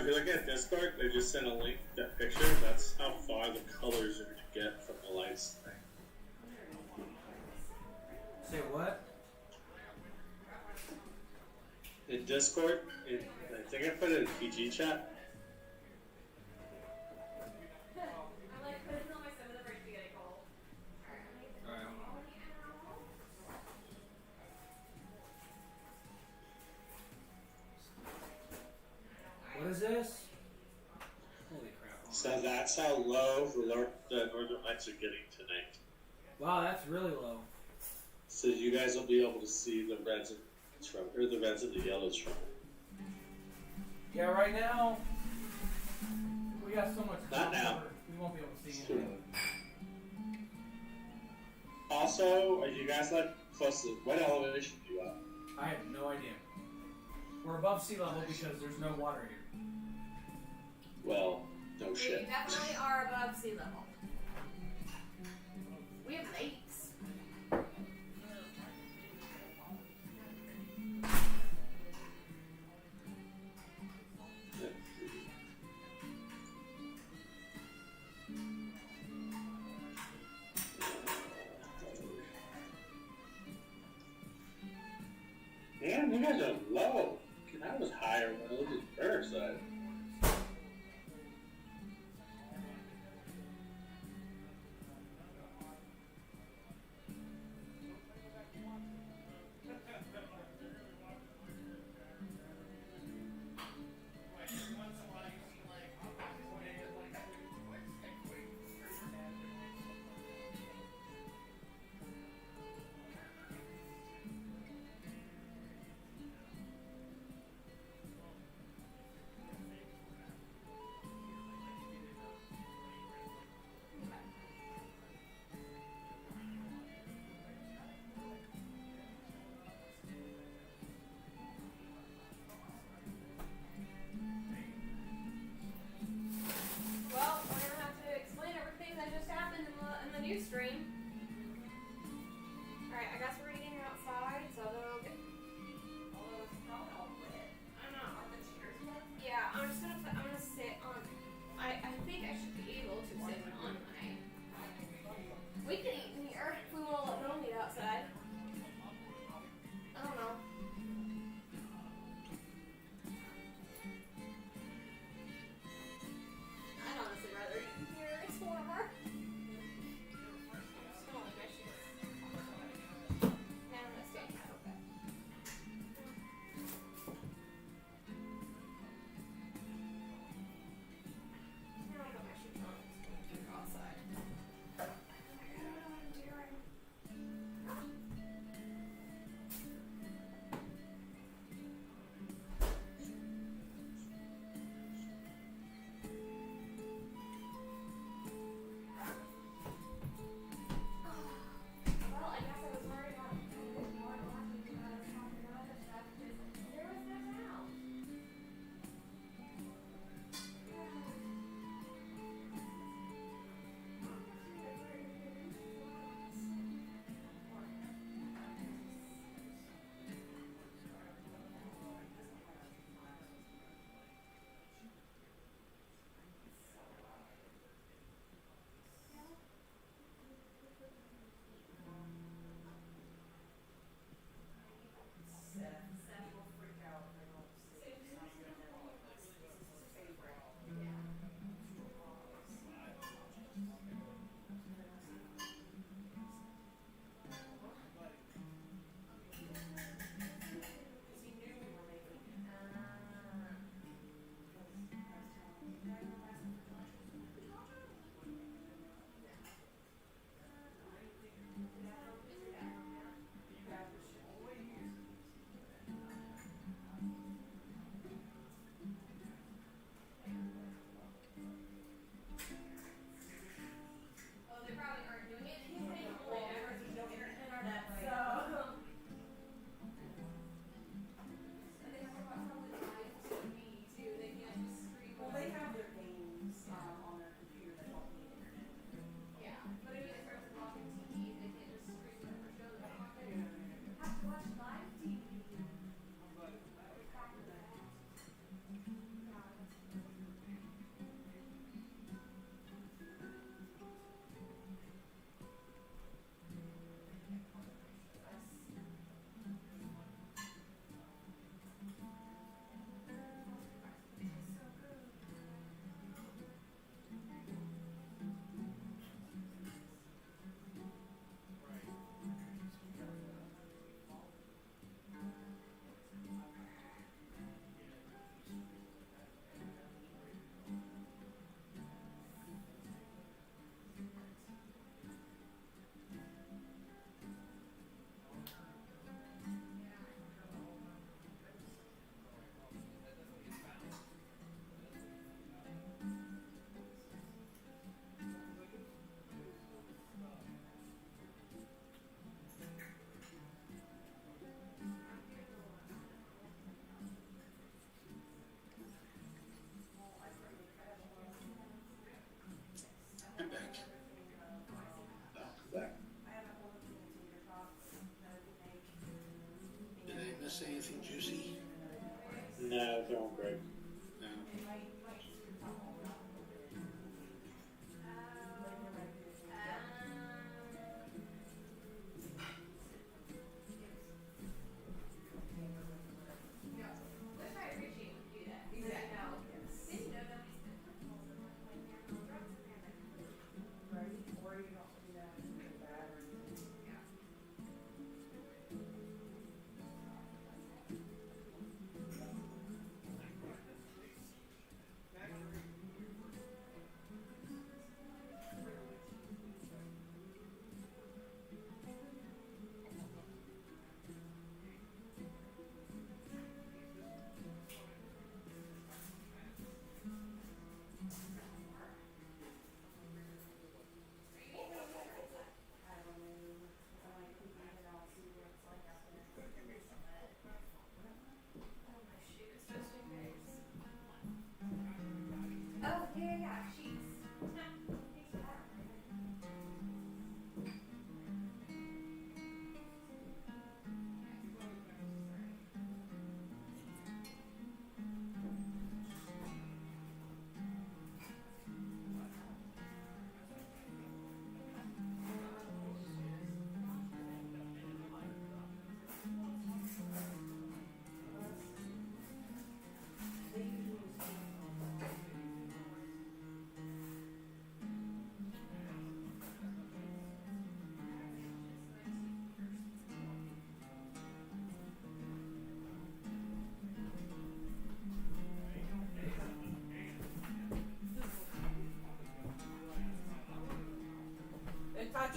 you look at Discord, they just sent a link to that picture. That's how far the colors are to get from the lights thing. Say what? In Discord, I think I put it in PG chat. What is this? Holy crap. So that's how low the northern lights are getting tonight. Wow, that's really low. So you guys will be able to see the reds and the reds and the yellows from it. Yeah, right now we got so much. Not now. We won't be able to see anything. Also, are you guys like close to what elevation are you at? I have no idea. We're above sea level because there's no water here. Well, no shit. We definitely are above sea level. We have lakes. Damn, you guys are low. I was higher when I looked at the better side. Stream. Alright, I guess we're eating outside, so they'll get. Although it's probably all wet. I don't know. Are the chairs wet? Yeah, I'm gonna sit on. I think I should be able to sit on my. We can eat in here if we will let them eat outside. I don't know. I'd honestly rather eat in here. It's warmer.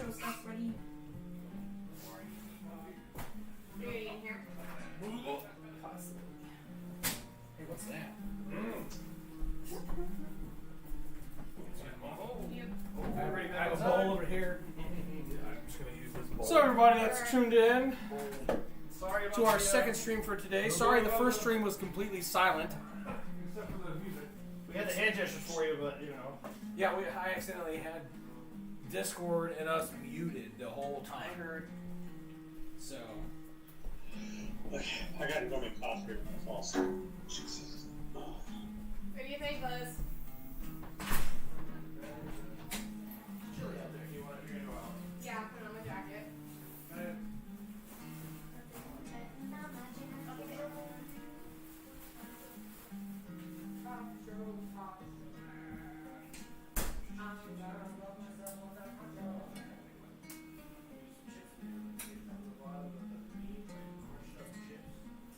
nacho stuff's ready. Are you eating here? Possibly. Hey, what's that? Yep. I have a bowl over here. I'm just gonna use this bowl. So everybody that's tuned in Sorry about to our the, second stream for today. Sorry the first stream was completely silent. except for the music. We had the hand gestures for you, but you know. Yeah, I accidentally had Discord and us muted the whole I time. heard. So I gotta go make coffee when I fall asleep. Jesus. Oh. What do you think, Liz? Chilly out there. You want to go out? Yeah, put on my jacket.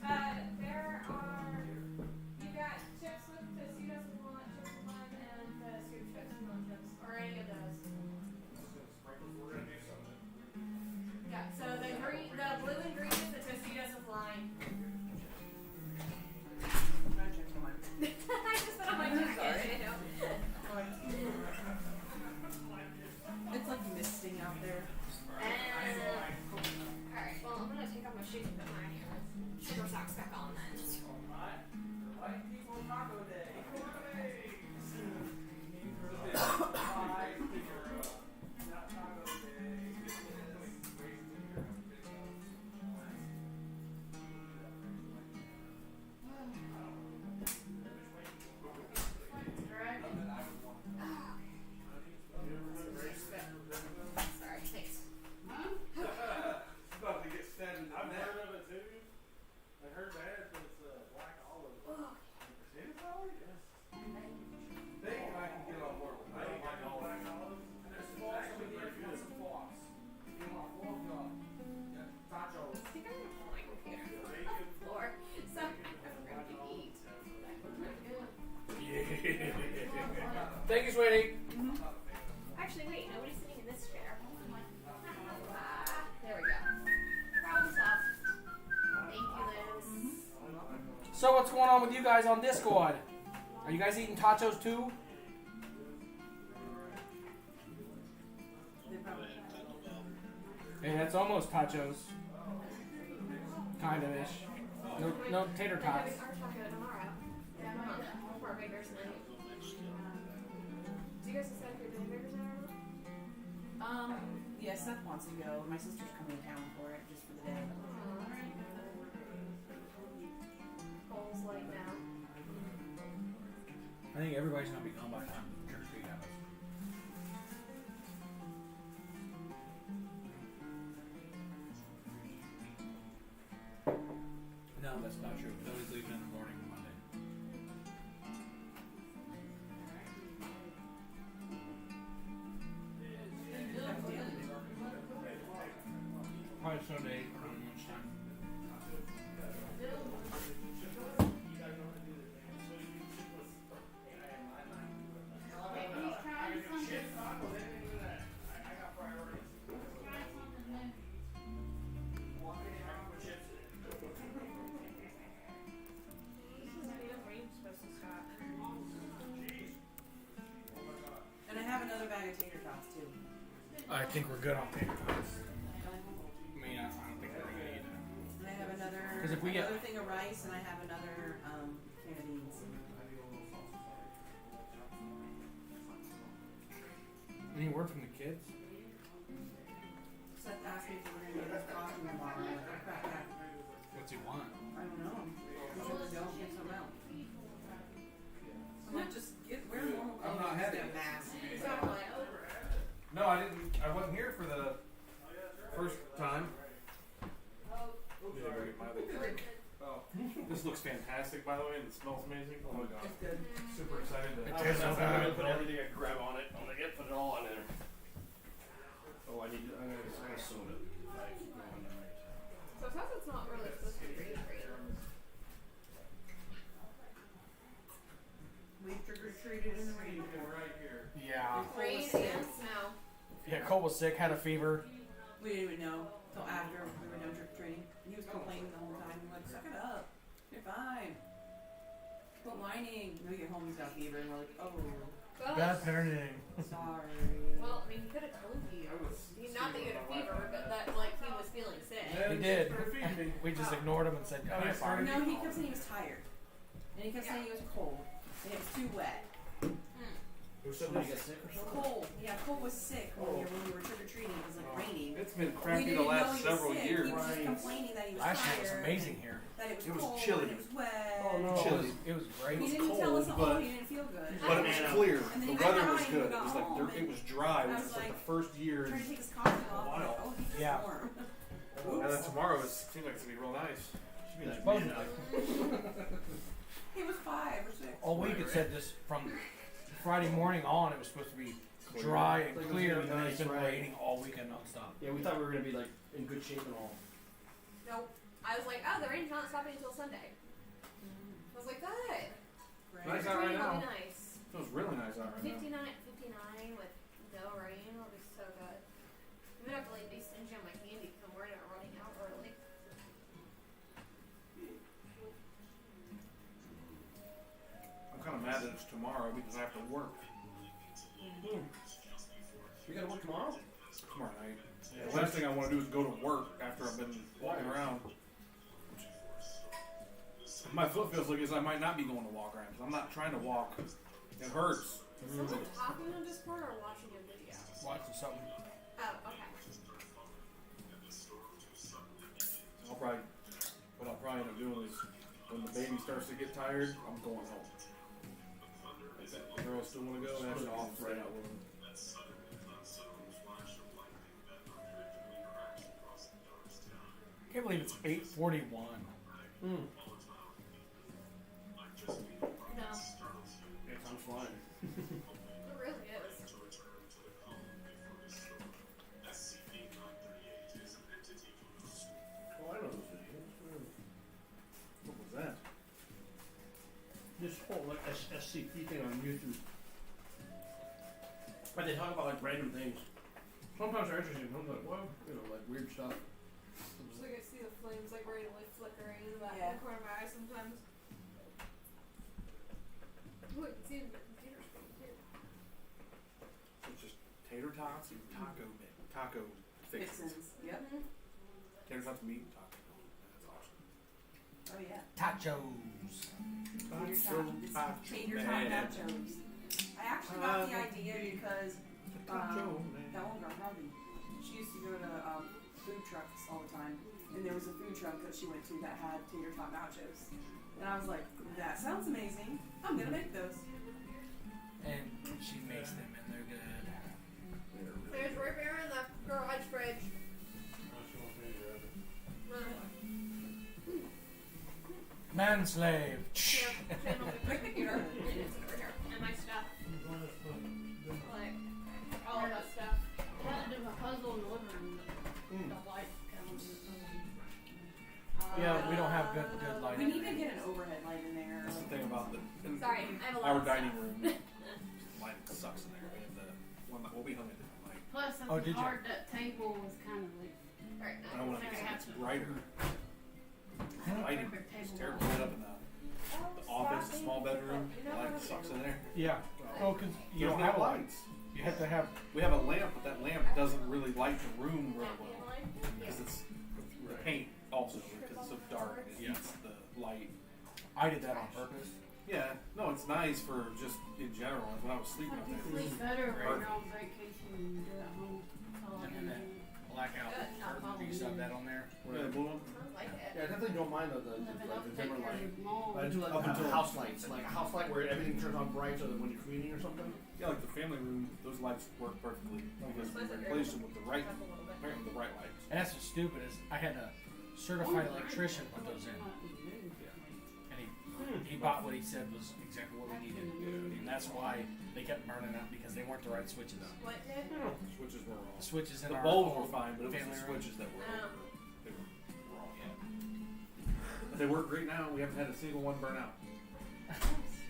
There are, you got chips with Tostitos if you want, chips with lime, and potato chips if you want chips, or any of those. We're gonna do something. Yeah, so the blue and green is the Tostitos with lime. I just put on my jacket, you know. It's like misting out there. Alright, well, I'm gonna take off my shoes and put my sugar socks back on then. White people taco day. Sorry, thanks. It's about to get stabbed in the neck. Heard of it too. I heard that it's black olive. Potato salad? Yes. They and I can get on board with that. I don't like Black olive. olive. There's forks over here if you want some forks. If you want fork, tacos. I think I'm gonna put my computer on the floor so I have room to eat. Thank you, sweetie. Actually, wait, nobody's sitting in this chair. There we go. Problem solved. Thank you, Liz. So what's going on with you guys on Discord? Are you guys eating tacos too? They probably. Hey, that's almost tacos. Kind of ish. No tater We're tots. having our taco tomorrow. Yeah, for our Baker's night. Do you guys decide if you're doing Baker's night or not? Yeah, Seth wants to go. My sister's coming to town for it, just for the day. Goals light now. I think everybody's gonna be gone by the time the trick or treat happens. No, that's not true. Nobody's leaving in the morning Monday. Probably Sunday around lunchtime. And I have another bag of tater tots too. I think we're good on tater tots. I mean, I don't think we're gonna eat it. And I have another 'Cause if we get- another thing of rice, and I have another can of beans. Any word from the kids? Seth asked me if we were gonna get this costume tomorrow. I'm like, oh crap, yeah. What's he want? I don't know. He said to don't get some out. I'm like, just wear normal clothes. I'm not just heavy. get a mask. Exactly. No, I didn't. I wasn't here for the first time. Oh, this looks fantastic, by the way, and it smells amazing. Oh my god, It's good. super excited to. It I'm tastes so gonna good. put everything I grab on it. I'm gonna put it all on there. Oh, I'm gonna sew it. I keep going. So it says it's not really supposed to be green. We trick or treated in the rain. Right here. Yeah. Rain and snow. Yeah, Cole was sick, had a fever. We didn't even know until after we were done trick or treating. He was complaining the whole time. We're like, suck it up. You're fine. Quit whining. We get home, he's got a fever, and we're like, oh, Bad parenting. sorry. Well, I mean, he could have told you. Not that you had a fever, but that, like, he was feeling sick. He did. We just ignored him and said, "Oh, you're fine." No, he kept saying he was tired. And he kept saying he was cold. And it was too wet. Who said they get sick or something? Cole. Yeah, Cole was sick when we were trick-or-treating. It was, like, raining. It's been We crappy didn't the know last he was several sick. years. He was just complaining that he was Last tired. year was amazing here. That it was It was cold chilly. and it was wet. Oh, no. Chilly. It was great. He It was didn't tell us cold, at all but- he didn't feel good. But it was clear. And then The he weather got was home good. and It was got like home it was dry, I which was was like like, the first year. trying to take his costume off. Wow. Like, oh, he's Yeah. warm. And then tomorrow seems like it's gonna be real nice. Should be like Supposed man to. up. He was 5 or 6. All week it said this from Friday morning on. It was supposed to be dry and Like it was clear, gonna and be then it's nice, been right? raining all weekend nonstop. Yeah, we thought we were gonna be like in good shape and all. Nope. I was like, oh, the rain's not stopping until Sunday. I was like, good. Right. Nice out right Rain will now. be nice. Feels really nice out right 59 with no rain will be so good. I'm gonna have to like be stingy on my candy because I'm worried about running out early. I'm kind of mad that it's tomorrow because I have to work We gotta work tomorrow? tomorrow night. The last thing I want to do is go to work after I've been walking around. My foot feels like I might not be going to walk around because I'm not trying to walk. It hurts. Is someone talking on Discord or watching a video? Watching something. Oh, okay. What I'll probably end up doing is when the baby starts to get tired, I'm going home. If that girl still want to go, that's off right out with them. I can't believe it's 8:41. No. Yeah, time's flying. It really is. Oh, I know those videos. What was that? This whole like SCP thing on YouTube. But they talk about like random things. Sometimes they're interesting, sometimes like, well, you know, like weird stuff. Just like I see the flames like randomly flickering in the back Yeah. of the corner of my eye sometimes. Ooh, I can see it in the computer screen too. It's just tater tots and taco fixins. Fixins. Yep. Tater tots, meat, taco. That's awesome. Oh, yeah. Tachos. Tater tot nachos. I actually got the idea because that one girl, Harvey, she used to go to food trucks all the time, and there was a food truck that she went to that had tater tot nachos, and I was like, that sounds amazing. I'm gonna make those. And she makes them and they're good. There's right there in the garage fridge. Manslave. Channel my computer. And my stuff. Like, all of that stuff. I had to do a puzzle in the living room. The light comes in the puzzle. Yeah, we don't have good We lighting. need to get an overhead light in there. That's the thing about Sorry, I have a lot our of dining stuff. room. Lighting sucks in there. We have the one that will be hung a different light. Plus, Oh, it's did you? hard, that table was kind of like, Alright, I don't want to make it brighter. Lighting perfect is table. terrible. Lit up in the office, the small bedroom. The light sucks in there. Yeah. Oh, because you There's don't no have lights. lights. You have to have. We have a lamp, but that lamp doesn't really light the room real well because it's the paint also because it's so dark. It eats the light. I did that on purpose. Yeah, no, it's nice for just in general. Like when I was sleeping up there. It's better when Right. you're on vacation and you do it at home. That's all I And can then do. blackout. Do you sub that on there? Yeah, blew up. I like it. Yeah, I definitely don't mind the Living like up, the take dimmer care of light. your mom. But I do like Up to have until- house lights, like a house light where everything turns on bright so that when you're cleaning or something. Yeah, like the family room, those lights work perfectly because we replaced them with the right, apparently the right lights. And that's what's stupid is I had a certified electrician put those in, and he bought what he said was exactly what we needed, and that's why they kept burning out because they weren't the right switches. What did? Switches were wrong. The switches in The our bulbs were old fine, but it was family the room. switches that were Um, they were wrong. But they work great now. We haven't had a single one burn out.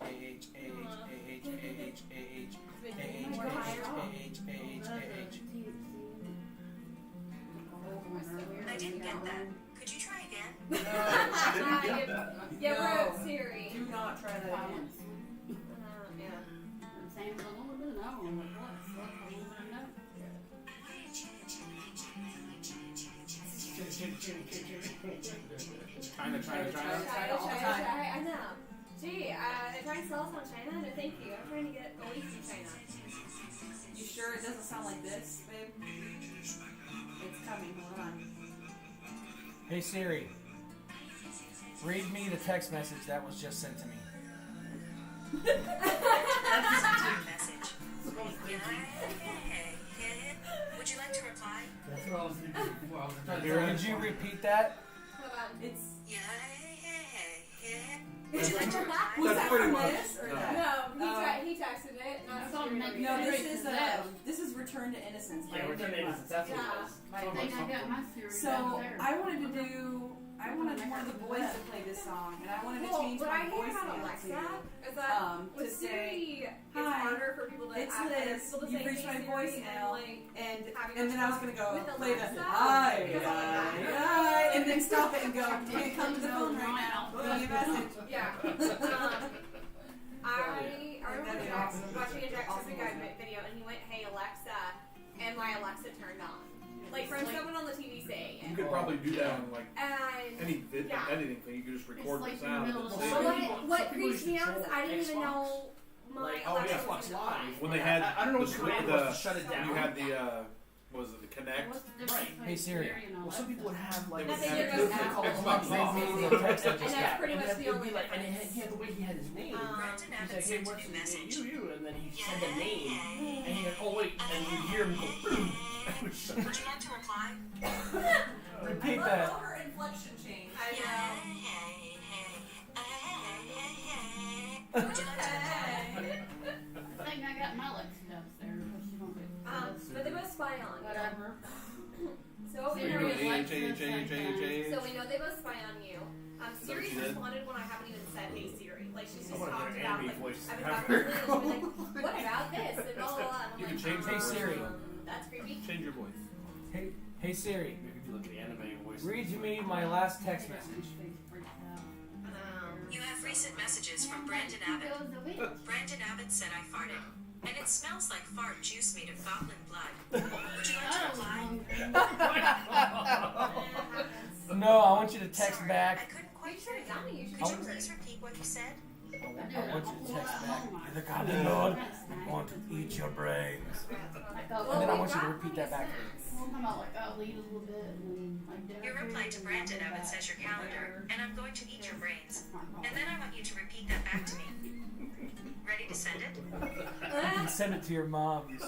I didn't get that. Could you try again? Yeah, No. we're at Siri. Do not try that again. Yeah. Same as a little bit of no. No. China. I know. Gee, they're trying to sell us on China? No, thank you. I'm trying to get away from China. You sure it doesn't sound like this, babe? It's coming. Hold on. Hey Siri, read me the text message that was just sent to me. Message. Would you like to reply? That's what I was thinking before. I was trying to Could you repeat that? Hold on. It's. Would you like to reply? Was that from much. this or No. that? No, he texted it. Not That's all Siri. make- No, Great this is Return to Innocence. Yeah, we're doing innocence. That's what it Yeah. is. I think I got my series So downstairs. I wanted one of the boys to play this song, and I wanted to Well, change what my I hear voice about now Alexa to is that to with say, Siri, it's "Hi, harder for people to it's act Liz. people to You've say, reached "Hey, my Siri," voicemail," and and then I was gonna go with play the Alexa, hi, because I'm like, hi, and then stop it and go, can't come to the phone right now. Leave me a message. Yeah. I remember Jax watching a Jacksepticeye video, and he went, "Hey Alexa," and my Alexa turned on. Like from someone on the TV saying You it. could probably do that on like And any Yeah. editing thing. You could just record like the in the sound middle and of save the But it. summer. what Some people creeps me out is I didn't even Xbox. know my Like, Alexa Xbox was Live. When they had I don't know what the command the- was to shut it down. You had the what was it, the Connect? What's the difference between Hey, Siri. and Well, Alexa? some people would have like They would have they the would call it Xbox Xbox Live. Live. The text I And just that's got. pretty And much then the it would only be like, and difference. he had the way he had his name. Brandon He's Abbott like, hey, sent a what's new his message. name? You, and then he said the name, and he goes, oh wait, and you hear him go, boom. Would you like to reply? Repeat I that. love her inflection change. I know. Would you like to reply? I think I got my Alexa downstairs, but she don't get But they both spy on you. whatever. So what we Siri know was is, like- so we know they both spy on you. Siri's she did? responded when I haven't even said, "Hey Siri." Like she's I just wanna talked hear about Andy like voice. I've been talking about this, and she's like, "What about this?" and blah blah blah. And I'm You like, can change Hey, Siri. That's creepy. Change your voice. Hey Siri, You could do like the anime voice. read me my last text message. You have recent messages from Brandon Abbott. Brandon Abbott said I farted. And it smells like fart juice made of goblin blood. Would you like to reply? No, I want you to text Sorry, back. I couldn't You quite should hear have done it. You you. should Could you have please repeat what you said? I want you to text back. You're the goblin lord. I want to eat your brains. And then I want you to repeat that back. We'll come out like I'll eat a little bit and like dinner. Your reply to Brandon Abbott says your calendar, and I'm going to eat your brains. And then I want you to repeat that back to me. Ready to send it? You can send it to your mom, you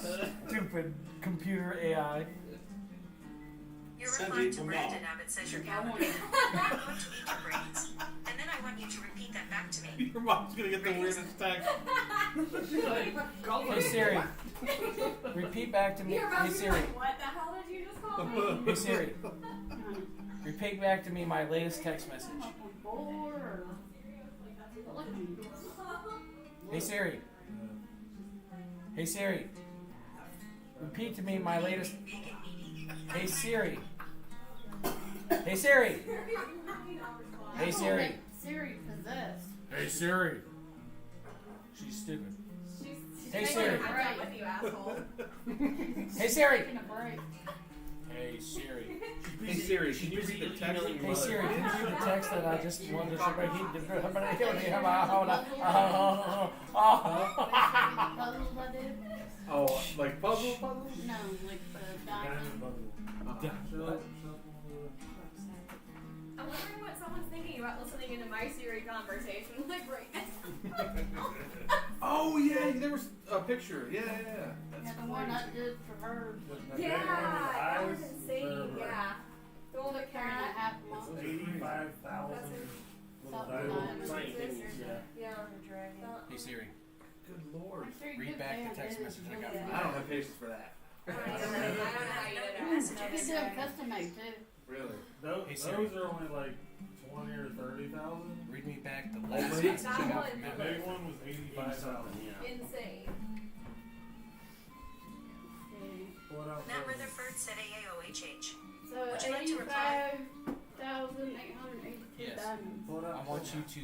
stupid computer AI. Your Send reply it to to Brandon Mom. Abbott says your calendar, and I'm going to eat your brains. And then I want you to repeat that back to me. Your mom's gonna get the weirdest text. Hey Siri, repeat back to me. Your Hey mom's Siri, like, "What the hell did you just call me?" hey Siri, repeat back to me my latest text message. Hey Siri. Hey Siri. Repeat to me my latest. Hey Siri. Hey Siri. Hey Siri. Siri possessed. Hey Siri. She's stupid. She's Hey, saying, Siri. "I'm done with you, asshole." Hey Siri. Taking a break. Hey Siri. Hey Siri, can you read the text? Hey Siri, can you read the text that I just wanted to Puzzle I did? Oh, like puzzle? No, like the diamond. I'm wondering what someone's thinking about listening into my Siri conversation, like right now. Oh yeah, there was a picture. Yeah. Yeah, the one I did for her. Yeah, that was insane. Yeah, the one with the Carrying a cat. half month. 85,000 little Something diamonds. like Tiny things, yeah. Yeah. Hey Siri, Good lord. read back the text message I got from I don't have patience for that. I don't know how you did it. You could do a custom made too. Really? Those, Hey, Siri. those are only like 20 or 30,000. Read me back the Oh, last wait. message I That got one. from The that big lady. one was 85,000. Yeah. Insane. Pull it out. Matt first. Rutherford said AAOHH. So Would you like to reply? 85,882 Yes. diamonds. Pull it out. I want you to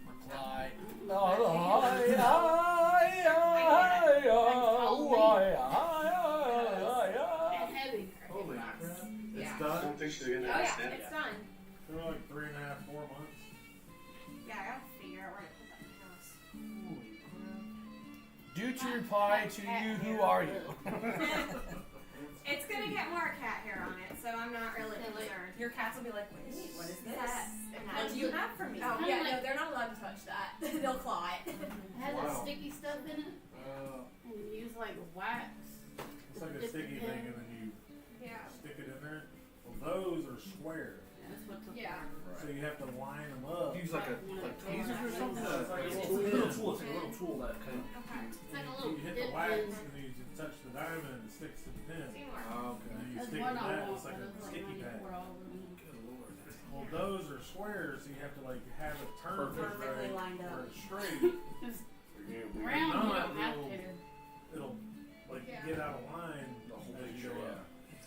reply. And heavy. Holy crap. It's Yeah. I done? don't think she's gonna Oh yeah, understand it's it. done. They're like 3.5, 4 months. Yeah, I gotta figure out where to put that in the house. Holy crap. Due to reply to you, who are you? It's gonna get more cat hair on it, so I'm not really concerned. Your cats will be like, wait, what is this? And What do you have for me? Oh Kinda yeah, like- no, they're not allowed to touch that. They'll claw it. It has that Wow. sticky stuff in it, and you use like wax. It's like a sticky thing and then you Yeah. stick it in there. Well, those are square. That's what took Yeah. So you have to line them up. Use like tweezers or something. Yeah, it's like a It's little a pin. little tool. It's like a little tool that kind of. Okay. It's like a You little hit dip the wax in. and then you just touch the diamond and it sticks to the pin. Teamwork. Oh, okay. And then you That's stick one it I in that, want, it's like but a it's like sticky pad. $94. Good lord. Well, those are squares, so you have to like have it turned just Perfectly right lined where up. it's straight. Round, you Not don't have real- to. It'll like Yeah. get out of line The whole as you picture, go yeah. up.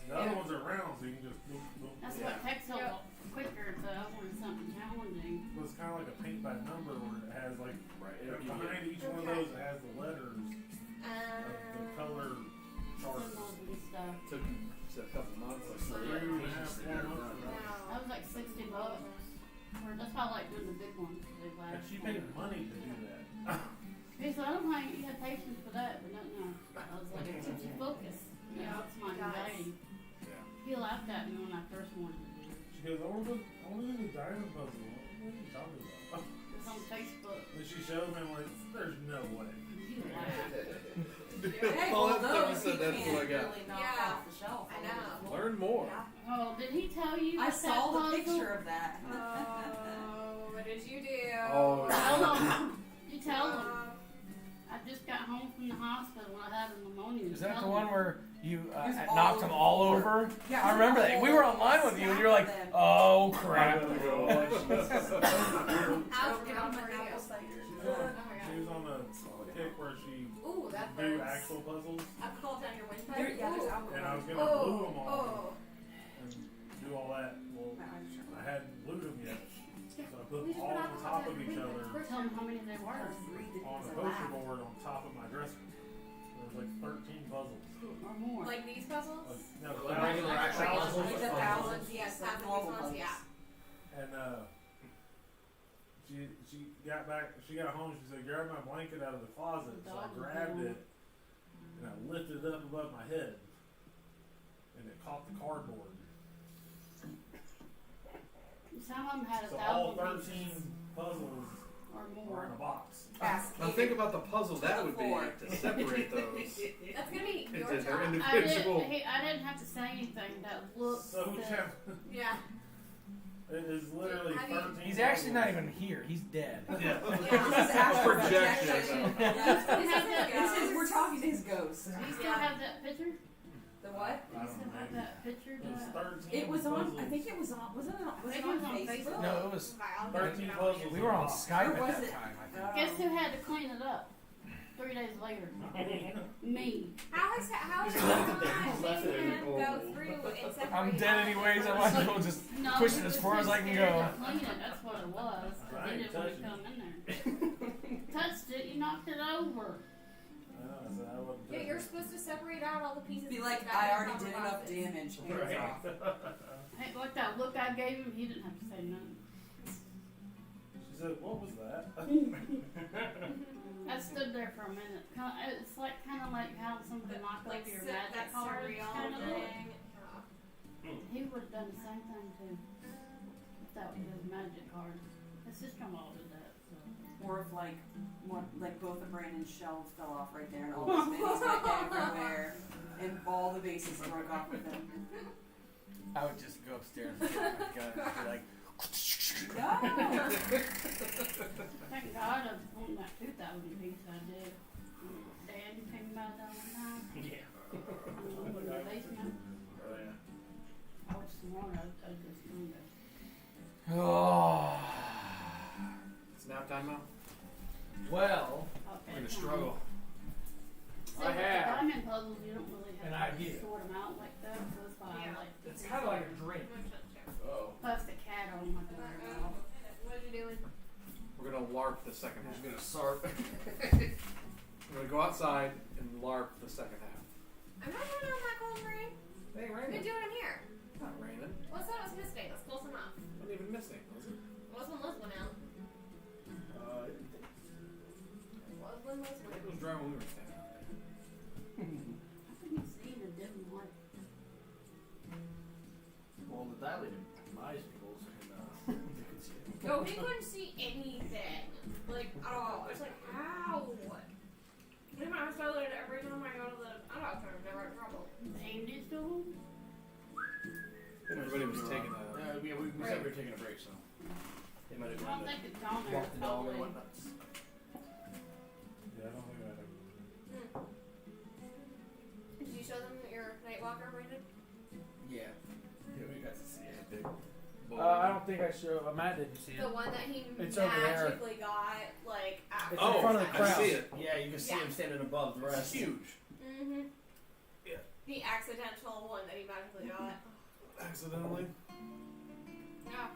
The other ones are round, so you can just boop, boop, That's boop. what takes a lot quicker, so I wanted something challenging. Well, it's kind of like a paint by number where it has like Right. behind each one of Okay. those it has the letters of the color chart. Symbols and stuff. Took a couple months. Like 3.5, 4 months. That was like $60. Or that's why I like doing the big ones. 'Cause they And last. she paid money to do that. He said, I don't think you had patience for that, but no. I was like, it keeps you focused. You know, it's my anxiety. Yeah. He laughed at me when I first wanted to do it. She goes, I want to do the diamond puzzle. What are you talking about? It was on Facebook. And she showed me, I'm like, there's no way. He laughed. Hey, Well, well, that those said you that's can't what I got. really knock Yeah. off the shelf. I know. Learn more. Yeah. Oh, did he tell you I about saw that the puzzle? picture of that. Oh, what did you do? Oh, Tell him. You tell him. Um, I just got home from the hospital when I had a pneumonia. Is that Tell the him. one where you It was knocked all them all over. over? Yeah, I remember that. We were online with you and you're like, oh crap. how's it She going was, for you? she was on a kick where she Ooh, that do burns. actual puzzles, I've called down your windpipe. There, yeah, there's Ooh. alcohol. and I was gonna glue them all Oh, and do all that. Well, I hadn't glued them yet, so I put We them just all put on alcohol top down of your each windpipe. other Tell him how many they were. on the poster board on top of my dresser. There was like 13 puzzles. Or more. like these puzzles? Like, no, Like regular actual thousands puzzles? of The puzzles. thousands, yes, Like thousands of normal these ones, puzzles. yeah. And she got back. She got home. She said, "Grab my blanket out of the closet." So I grabbed it and I lifted it up above my head, and it caught the cardboard. Some of them had So all 1,000 13 pieces puzzles or were more. in a box. Now think about the puzzle that would be to separate those. That's gonna be your Into their job. individual. I didn't have to say anything. That looked. So Yeah. it is literally Have you- 13. He's actually not puzzles. even here. He's dead. Yeah. This is actual Projection. projection. You have that. This is, we're talking to his ghost. Do you still Yeah. have that picture? The what? I Do you don't still know. have that picture? It was 13 It was on. puzzles. I think it was on. Was it on? Was I it think on it was on Facebook? Facebook. No, it was. Okay, I'll 13 get it. puzzles. We were on Skype Or at was that it- time, I think. Guess who had to clean it up 3 days later? Me. How is Batman go through and separate? I'm dead anyways. I might as well just No, push he it as was far as just I can scared go. to clean it. That's what it was. 'Cause I he ain't didn't want to touching come in there. Touched it. You knocked it over. I said I wasn't Yeah, doing you're it. supposed to separate out all the pieces. Be and like, put back I in already proper did enough boxes. damage. Hands Right. off. Hey, like that look I gave him, he didn't have to say nothing. She said, "What was that?" I stood there for a minute. It's like kind of like how somebody knocked Like over your that magic card. surreal Kind of thing. He would have done the same thing too. If that was his magic card. His sister-in-law did that. So. Or if like both of Brandon's shelves fell off right there and all his minis went everywhere and all the bases broke off with him. I would just go upstairs and get my gun and be like, No. Thank God on that 2,000 piece I did. Dad came by that one time. Yeah. In the basement. Oh yeah. I was smart. I just cleaned it. Oh. It's nap time now. Well, Okay. We're gonna struggle. See, I with the have diamond puzzles, you don't really an have to idea. sort them out like that, so it's fine. Yeah. Like, It's kind of like a drink. Oh. plus the cat, I don't have to worry about. What are you doing? We're gonna LARP the second I'm half. just gonna start. We're gonna go outside and LARP the second half. I'm not running on that cold rain. Hey, I'm raining. gonna do it in here. It's not raining. What's that? Was misting. That's close enough. Not even missing, was it? Was when Liz went out. Was when Liz I think went it was dry when we were standing out there. I think you've seen a dim light. Well, the dilated eyes peoples and you can see it. No, we couldn't see anything. Like, at all. I was like, how? Me and my eyes dilated every time I go to the eye doctor. I've never had a problem. Andy's still home? Everybody was taking a. Yeah, we said we were taking a break, so they might have I gone don't to think it's down there. walk the dog or Probably. whatnot. Yeah, I don't think I have. Did you show them your night walker, Brandon? Yeah. Yeah, we got to see it. Big I don't think I showed. Matt didn't see it. The one that he It's over there. magically got, like, after. It's in front of the I crowd. see it. Yeah, you can see Yeah. him standing above the It's rest. huge. Mm-hmm. Yeah. The accidental one that he magically got. Accidentally. Yeah.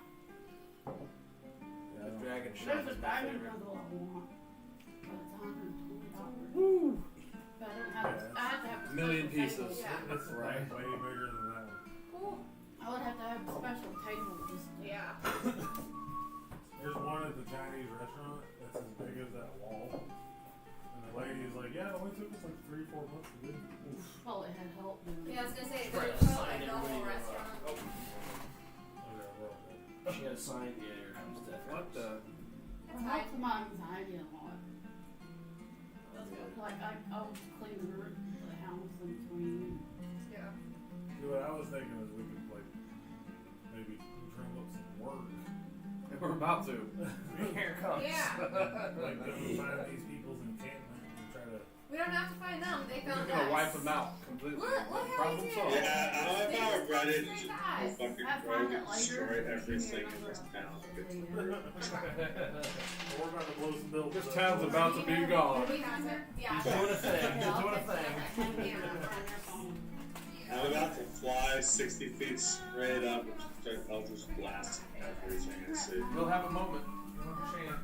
Yeah, I The don't dragon There's shot a is my diamond favorite. puzzle I want. But it's $120. Woo! But I don't have, I have to have a Million special pieces. table. Yeah. That's Right. way bigger than that one. Cool. I would have to have a special table just to Yeah. There's one at the Chinese restaurant that's as big as that wall. And the lady is like, yeah, it only took us like 3-4 months to do. probably had help doing Yeah, I was it. gonna say, Right, there's sign probably the whole everybody, restaurant. Oh, yeah, well, She had a sign. Yeah, here comes death. What the? It helps with my anxiety a lot. That's good. Like, I was cleaning the house in between. Yeah. See, what I was thinking is we could like maybe dream up some work. We're about to. Here it comes. Yeah. Like go find these people's encampment and try to. We don't have to find them. They We're found gonna us. wipe them out completely. Look how Problem he did solved. it. Yeah, how They about just Reddit straight just eyes. fucking I rogue find and it later. destroy Give me everything in another this town? later. We're about to blow some buildings. This up. town's about to be gone. We have to. Yeah. Doing a thing. Yeah, Just I'll doing a fix that. thing. Yeah, on their phone. I'm about to fly 60 feet straight up and start Eldritch blasting everything I see. We'll have a moment. We'll have a chance.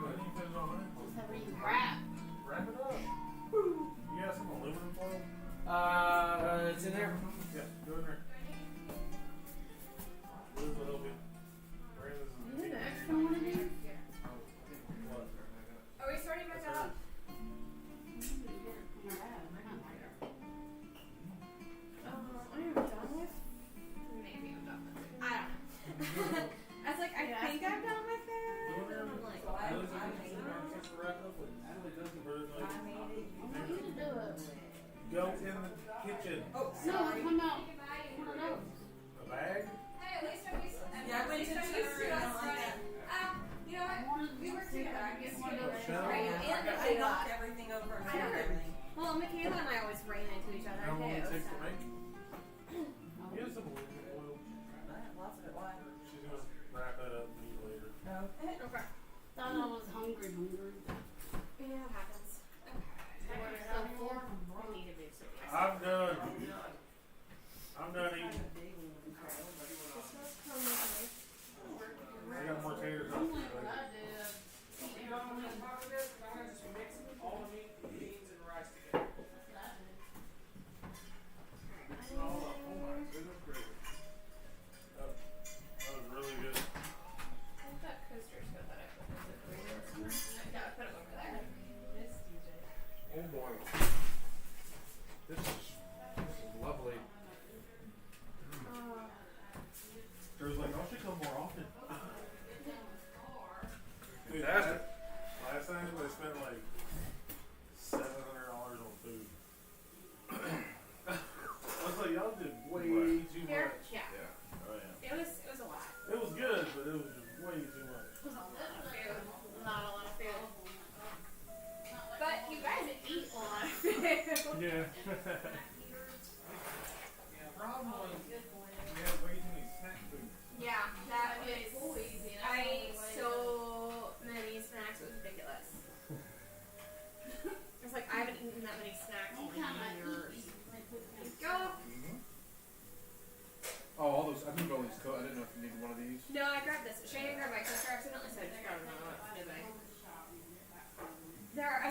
Why didn't you put it on that? Just have it wrap. Wrap it up. You got some aluminum foil? It's in there. Yeah, go in there. Liz will help you. Brandon's You have an extra one in there? what? Are we starting back up? Are you done with? Maybe I'm done with it. I don't know. I was like, I think I'm done with it. And I'm like, what? Liz, if you just want to wrap up with really doesn't hurt, like, I want you to do it. go in the kitchen. Oh, No, sorry. come out. Come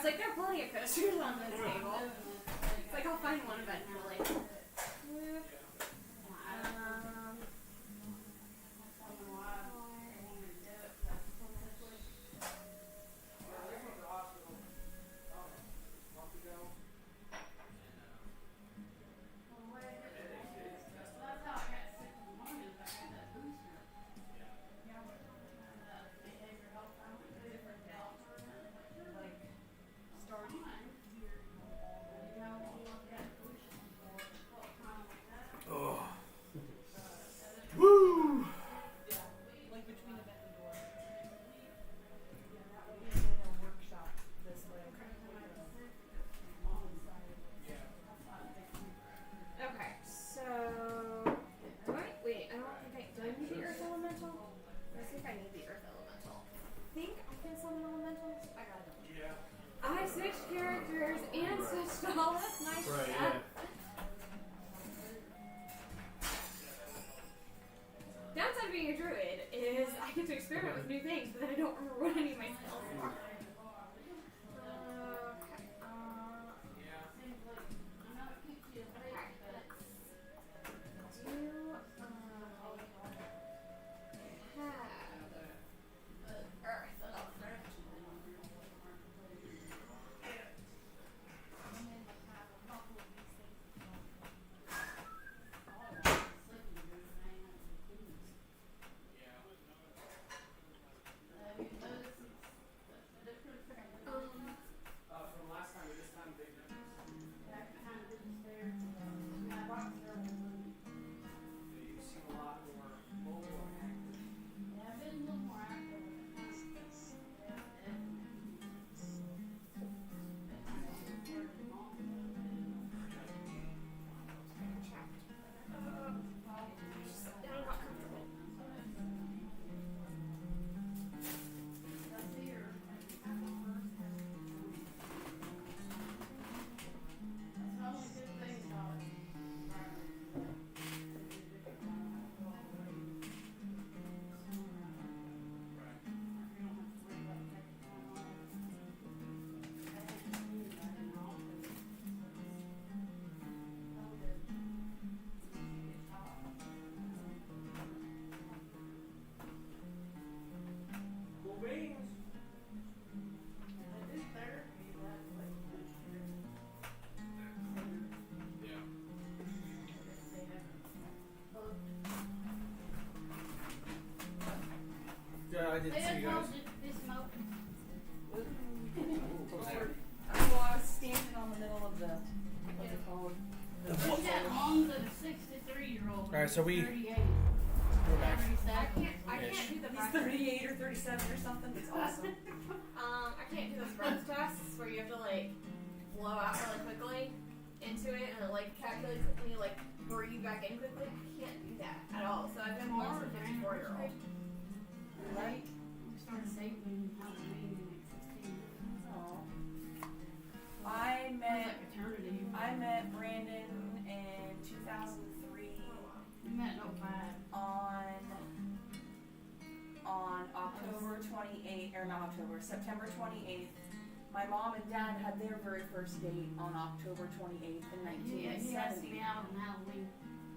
was like, there are plenty of coasters on this table. It's like, I'll find one eventually. Woo! Like between the bedroom door. And then a workshop this way. Okay, so wait, I don't think do I need the earth elemental? I think I need the earth elemental. I think I can summon elementals. I got it. Yeah. I switched characters and switched all of my Right, stuff. Downside of being a druid is I get to experiment with new things, but then I don't remember what any of my spells are. From last time to this time, big difference. You seem a lot more mobile and active. Cool beans. Yeah. Yeah, I did see you guys. Well, I was standing on the middle of the, what's it called? She got moms of a 63-year-old. Alright, so we- 38. We're back. I can't do the He's breath. 38 or 37 or something. It's awesome. I can't do those breath tests where you have to like blow out really quickly into it and it like calculates it and you like breathe back in quickly. I can't do that at all. So I've been more than a 54-year-old. Right? We started saving Halloween at 16. I It was met like eternity. Brandon in 2003 We met in 05. on October 28th, or not October, September 28th. My mom and dad had their very first date on October 28th in He asked me 1970. out on Halloween.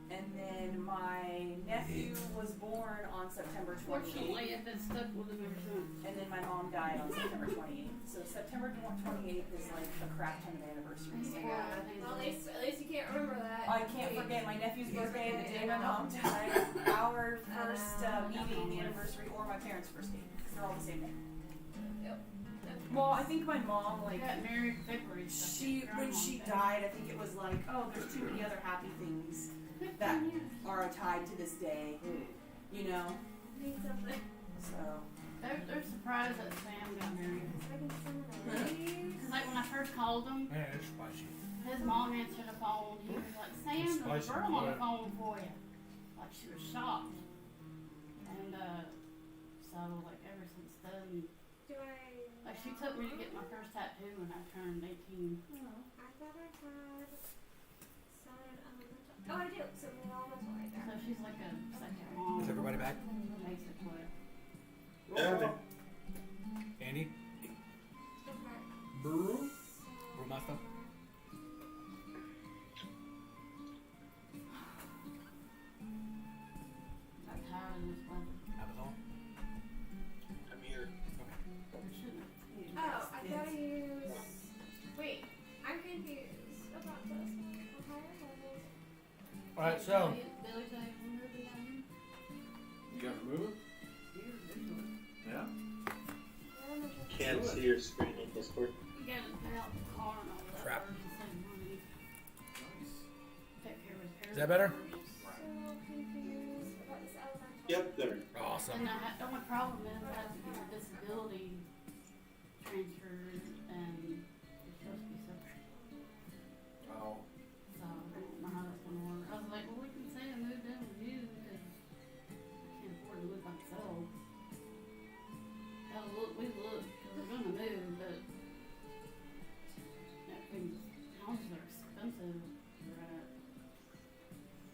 And then my nephew was born on September 28th. Fortunately, I've been stuck with him ever since. And then my mom died on September 28th. So September 28th is like a crap ton of anniversaries. Well, at least you can't remember that. I can't forget my nephew's birthday and the day my mom died. Our first meeting anniversary, or my parents' first date. Because they're all the same day. Yep. Well, I think my mom, We like, got married February. when she died, I think it was like, oh, there's too many other happy things that are tied to this day. You know? Need something. So. They're surprised that Sam got married. Please. Cause like when I first called him, Man, it's spicy. his mom answered the phone. He was like, "Sam, there's a Spicy girl on the blood. phone for you." Like she was shocked. And so like ever since then, Do I? like she took me to get my first tattoo when I turned 18. I thought I had Sun Elemental. Oh, I do. So we all have one right So there. she's like a second mom. Is everybody back? Basically. Yeah. Andy? Okay. Brew. moving? Yeah. Can't see your screen on Discord. We gotta pay out the car and all that. Crap. Or just save money. Nice. Take care of repairs. Is that better? So confused about this elemental. Yep, there. Awesome. And the only problem is I have to get a disability transferred and it's supposed to be separate. Oh. So I don't know how that's gonna work. I was like, well, we can say I moved in with you because I can't afford to live by myself. We looked, 'cause we're gonna move, but things, houses are expensive. Right?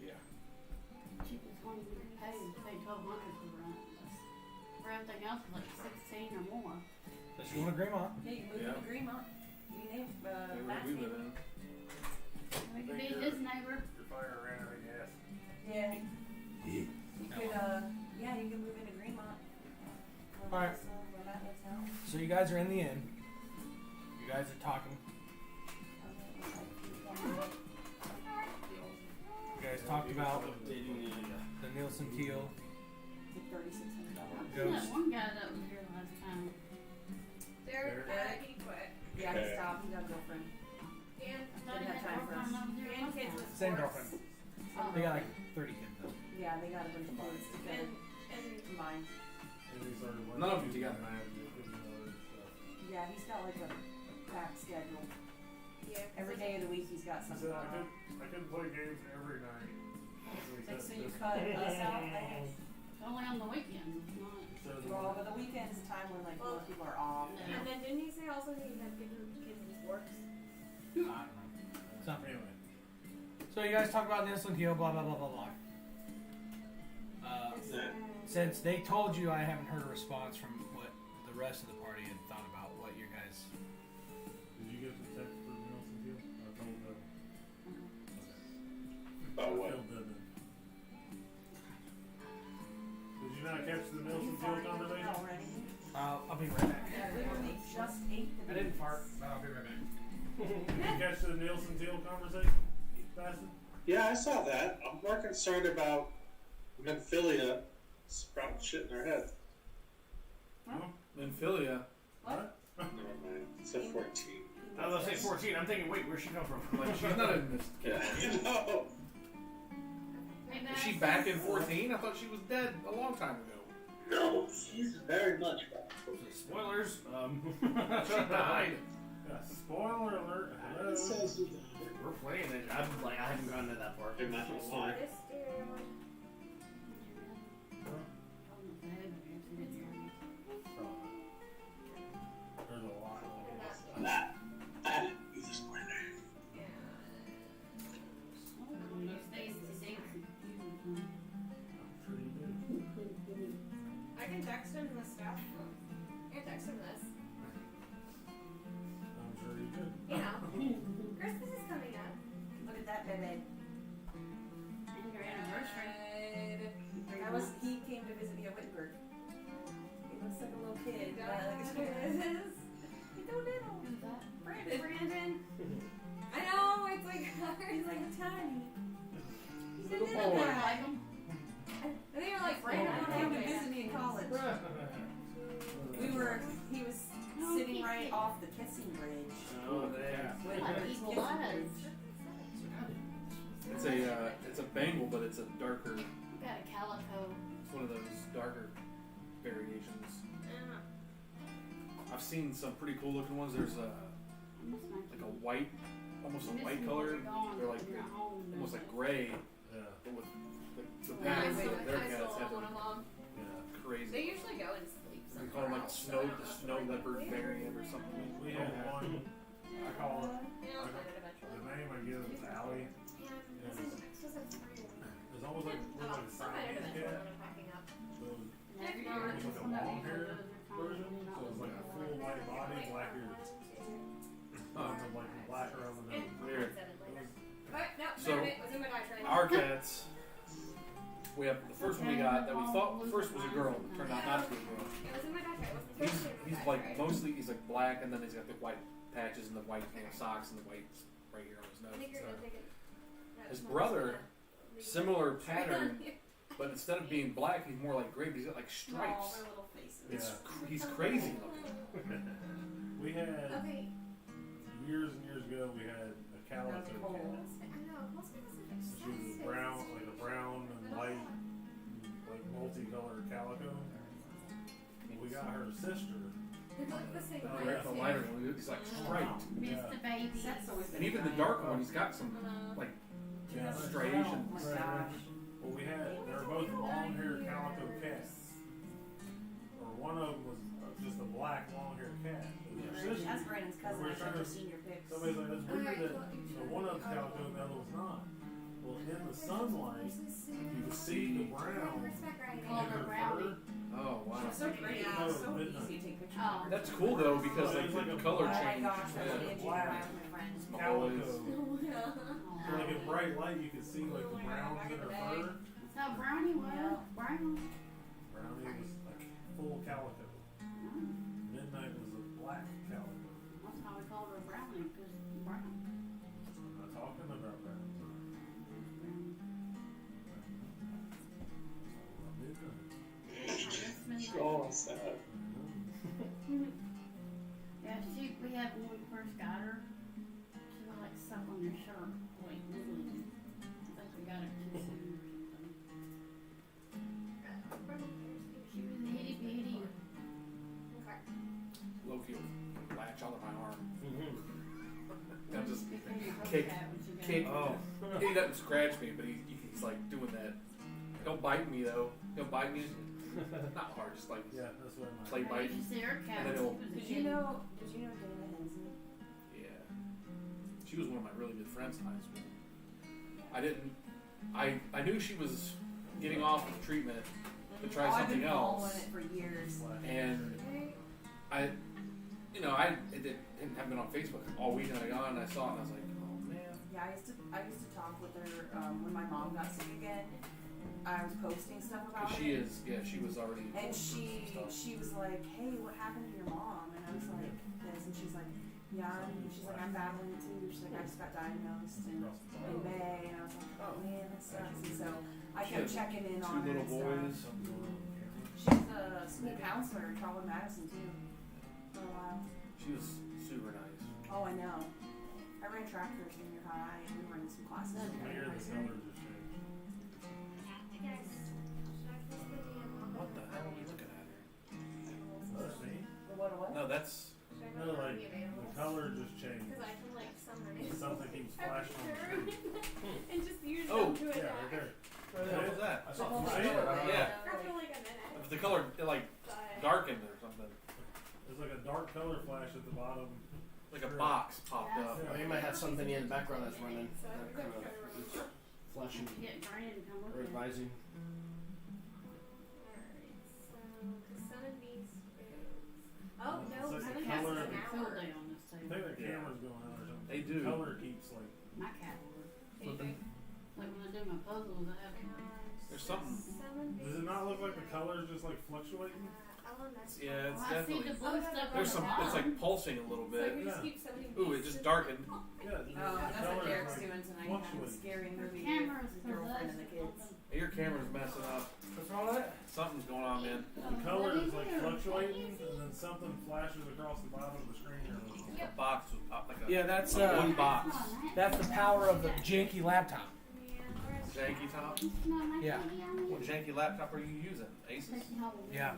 Yeah. Cheapest one we could pay is pay $1,200 for rent. For everything else is like 16 or more. Does she want a grandma? Yeah, you move Yeah. to Greenmont. You name Where we Maxine. live in. We could be his neighbor. Your fire ran out of gas. Yeah. You could, yeah, you could move into Greenmont. Alright. Where Matt lives now. So you guys are in the inn. You guys are talking. You guys talked about the Nielsen Teal The $3,600. That ghost. one guy that was here last time. Derek, Derek. he quit. Yeah, he stopped. He got a girlfriend. Dan, I thought Didn't he have had a time for girlfriend us. that was here Dan last kids time. with Same sports. girlfriend. Oh. They got like 30 kids though. Yeah, they got a bunch of kids together And combined. And we started None of them using together. magic and other stuff. Yeah, he's got like a packed schedule. yeah, Every day of the week he's got He something said going on. I couldn't play games every night. So he Like, said so you this- cut us out, I guess. It's only on the weekends, it's not. So Well, but the weekend is a time when like most people are off. Yeah. And then didn't he say also he had kids in sports? I don't know. Something. Anyway. So you guys talk about Nielsen Teal, blah blah blah blah blah. Since they told you, I haven't heard a response from what the rest of the party had thought about what your guys. Did you get the text from Nelson Teal? I told them. Oh, what? Phil didn't. Did you not catch the Nelson Teal conversation? Already? I'll be right back. Yeah, literally just ate the I didn't fart, but I'll be right back. Did you catch the Nelson Teal conversation, Baston? Yeah, I saw that. I'm more concerned about Memphilia sprouting shit in her head. Memphilia. What? Never mind. It's a 14. I was gonna say 14. I'm thinking, wait, where'd she come from? Like, she's not in this. Yeah. No. Is she back in 14? I thought she was dead a long time ago. No, she's very much back. Spoilers. She died. Yeah, spoiler alert. Hello. It says she died. We're playing it. I'm like, I haven't gotten to that part. I'm not gonna lie. This dude. There's a lot. I didn't use a spoiler. I'm sure you did. I can text him the stuff. I can text him this. I'm sure you did. You know, Christmas is coming up. Look at that baby. And your anniversary. He came to visit me at Wittenberg. He looks like a little kid. He's He's so little. Who's that? Brandon. I know, it's like He's like tiny. He's a Little little boy. guy. I think you're like Brandon. He came to visit me in college. He was sitting right off the kissing bridge. Oh, yeah. With Like his equal kissing eyes. bridge. It's a bangle, but it's a darker. You got a calico. It's one of those darker variations. I've seen some pretty cool looking ones. There's like a white, almost a white color. They're like almost like gray, Yeah. but with the Yeah, I patterns still, that their I still cats have want one of them. Yeah. They crazy. usually go and sleep We call them like the snow leopard variant or something. We had one. I call it. Yeah, I'll find it eventually. The name I give is Allie. Yeah, this is a free one. It's almost like I'll a find it Siamese eventually cat. when I'm packing up. So Every It's year not. it's Like a one of long these hair videos they're trying version. to do, not So it's like a like full white body, black ears. And then like black around the And nose. Weird. said it later. But no, So, found it. It was in my diatribe. Our cats. We have the first one we got that we thought first was a girl, but turned out not to be a girl. It was in my diatribe. It was the He's first thing in my he's like diatribe. mostly he's like black, and then he's got the white patches and the white socks and the white right here on his I nose. think and you're stuff. gonna take it. No, His it's not. brother, Leave it. similar pattern, but instead of being black, he's more like gray. But he's got like Oh, stripes. their little faces. He's crazy looking. We had Okay. years and years ago. We had a calico cat. I know. Most people say they're She was so brown, sexy. like a brown and white, like multicolored calico. We got her sister. They look the same Oh, way. Yeah, the lighter one, he's like striped. Mr. Baby. That's always been And even the a dark guy. one, he's got some like Yeah, striations. Oh my gosh. Well, we had, they were both long-haired calico cats. Or one of them was just a black long-haired cat. It was her sister. That's Brandon's cousin. We're I've trying never to- seen your pics. Somebody's like, that's weird that one of them's calico and the other one's not. Well, in the sunlight, you could see the brown in Call her her Brownie. fur. Oh wow. She's so pretty. Yeah. It's so Midnight. easy to take pictures Oh. of her. That's cool though because So like it's like the a color black- Oh my change. gosh, that's Yeah. what Angie Black. and I with my friends. My Calico. boys. So like in bright light, you could see like the browns in her fur. So Brownie was brown. Brownie was like full calico. Midnight was a black calico. That's how we called her Brownie, because brown. I'm not talking about browns. Midnight. Oh, sad. Yeah, we had when we first got her, she would like suck on your shirt, like literally. I think we got her too soon or something. She was itty bitty. Loki will latch onto my arm. I'm just Became a kick- cat when she got kick- her. Oh. he doesn't scratch me, but he's like doing that. He'll bite me though. He'll bite me. Not hard, just like Yeah, that's what my play I bite. used to see her cat And then when she was a Did you kid. know Dana Henson? Yeah. She was one of my really good friends in high school. I knew she was getting off of treatment to try I've something been else. following it for years. And I hadn't been on Facebook all week, and I got on and I saw it and I was like, oh man. Yeah, I used to talk with her when my mom got sick again. I was posting stuff about Cause it. she was already. And she was like, hey, what happened to your mom? And I was like, this. And she's like, yeah. And she's like, I'm battling it too. She's like, I just got diagnosed in May. And I was like, oh man, that sucks. And so I She kept had checking in Two on her little and boys. stuff. She's a school counselor in Charlotte Madison too for a while. She was super nice. Oh, I know. I ran track for senior high and we were in some classes. I hear the together. color just changed. What the hell are we looking at here? Let's see. The what? No, that's. No, like the color just changed. Because I can like summon it. Something keeps flashing on the screen. And just use Oh, them to Yeah, attack. right there. What the hell was that? I saw You the see it? Yeah. After like a minute. If the color it, like But darkened or something, There's like a dark color flash at the bottom. like a box popped up. Oh, you might have something in the background that's running. So That I'm kind gonna of try to remember. flashing You get Brandon to come or with me. advising. Alright, so the sun and beast is. Oh no, It's like sun the and beast color- is an Field hour. day on this I table. think the camera's going out or something. They do. The color keeps like. My cat would. Flipping. Like when I do my puzzles, I have There's something. Does it not look like the colors just like fluctuating? Yeah, it's I see definitely. the blue stuff on There's the some. bottom. It's like pulsing a little So bit. we just Yeah. keep summoning Ooh, it beasts just and- darkened. Yeah. Oh, that's what colors Derek's like doing tonight. fluctuate. Having a scary Her movie camera's with his girlfriend and the kids. possessed. Your camera's messing up. What's wrong with it? Something's going on, man. The color is like fluctuating, and then something flashes across the bottom of the screen. A box was popped like a Yeah, that's one box. that's the power of the janky laptop. Janky top. Yeah. What janky laptop are you using? Asus? Yeah.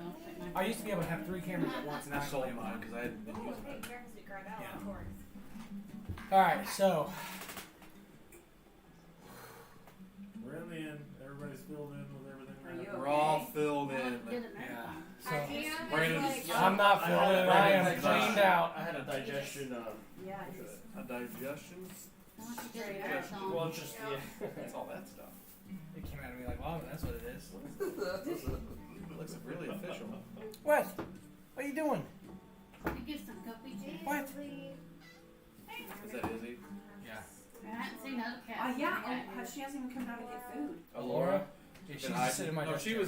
I used to be able to have 3 cameras at once, and I I sold sold mine because I hadn't been using it. Yeah. Of course. All right, so We're in the end. Everybody's filled in with everything. Are you We're all filled in. yeah. So Brandon's- I'm not feeling it. I am Brandon's- cleaned out. I had a digestion. Yeah, he's A digestion? Well, just yeah. That's all that stuff. It came out of me like, wow, that's what it is. It looks really official. What? What are you doing? You get some cookies. What? Is that Izzy? Yeah. I haven't seen other cats. she hasn't even come down to get food. Laura? Yeah, she's Been just sitting in my no, desk she chair.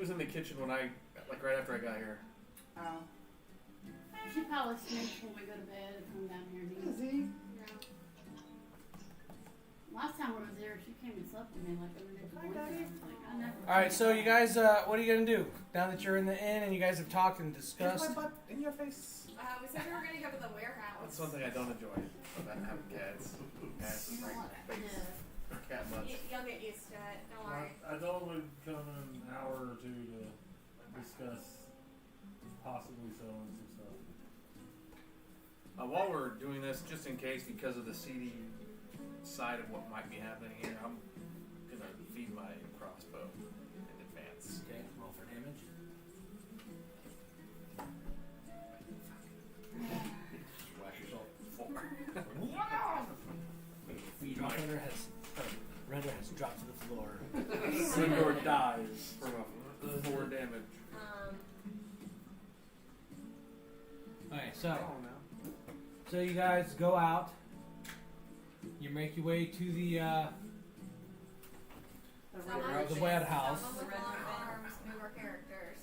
was in the kitchen when like right after I got here. Oh. She probably sneaks when we go to bed and come down here and eat. Last time I was there, she came and slept with me like underneath the blanket. I was like, I never. All right, so you guys, what are you gonna do now that you're in the inn and you guys have talked and discussed? butt in your face. We said we were gonna go to the warehouse. That's one thing I don't enjoy about having cats. Cats You know right in what? my face. Cat butts. You'll get used to it. Don't worry. I told him we'd come in an hour or two to discuss possibly selling some stuff. While we're doing this, just in case, because of the seedy side of what might be happening here, I'm gonna feed my crossbow in advance. Okay, roll for damage. Whack yourself. 4. Render has dropped to the floor. Sindor dies from a 4 damage. Okay, so you guys go out. You make your way to the warehouse. Some of them are newer characters.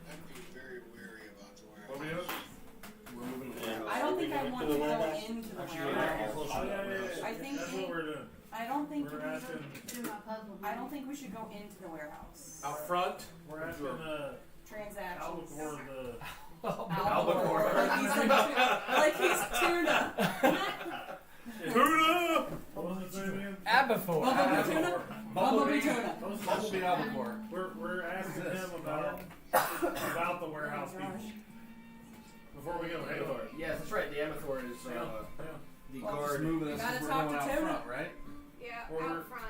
I'd be very wary about the What are we warehouse. doing? We're moving to the warehouse. I don't think I want to go warehouse? into the Actually, you're not warehouse. close Oh, enough. yeah. I think That's what we're doing. I don't think We're asking. Do my puzzle. I don't think we should go into the warehouse. Out front, We're asking Transactions. Albacore the. Albacore. Like he's tuna. Tuna! What was his name again? Abathor. Bumblebee tuna. Bumblebee tuna. Bumblebee albacore. We're asking him about the warehouse people. Before we go, Amathor. Yes, that's right. The Amathor is Yeah. the Well, guard. Just moving us Gotta as we're talk going to out Tuna. front, right? Yeah, We're- out front.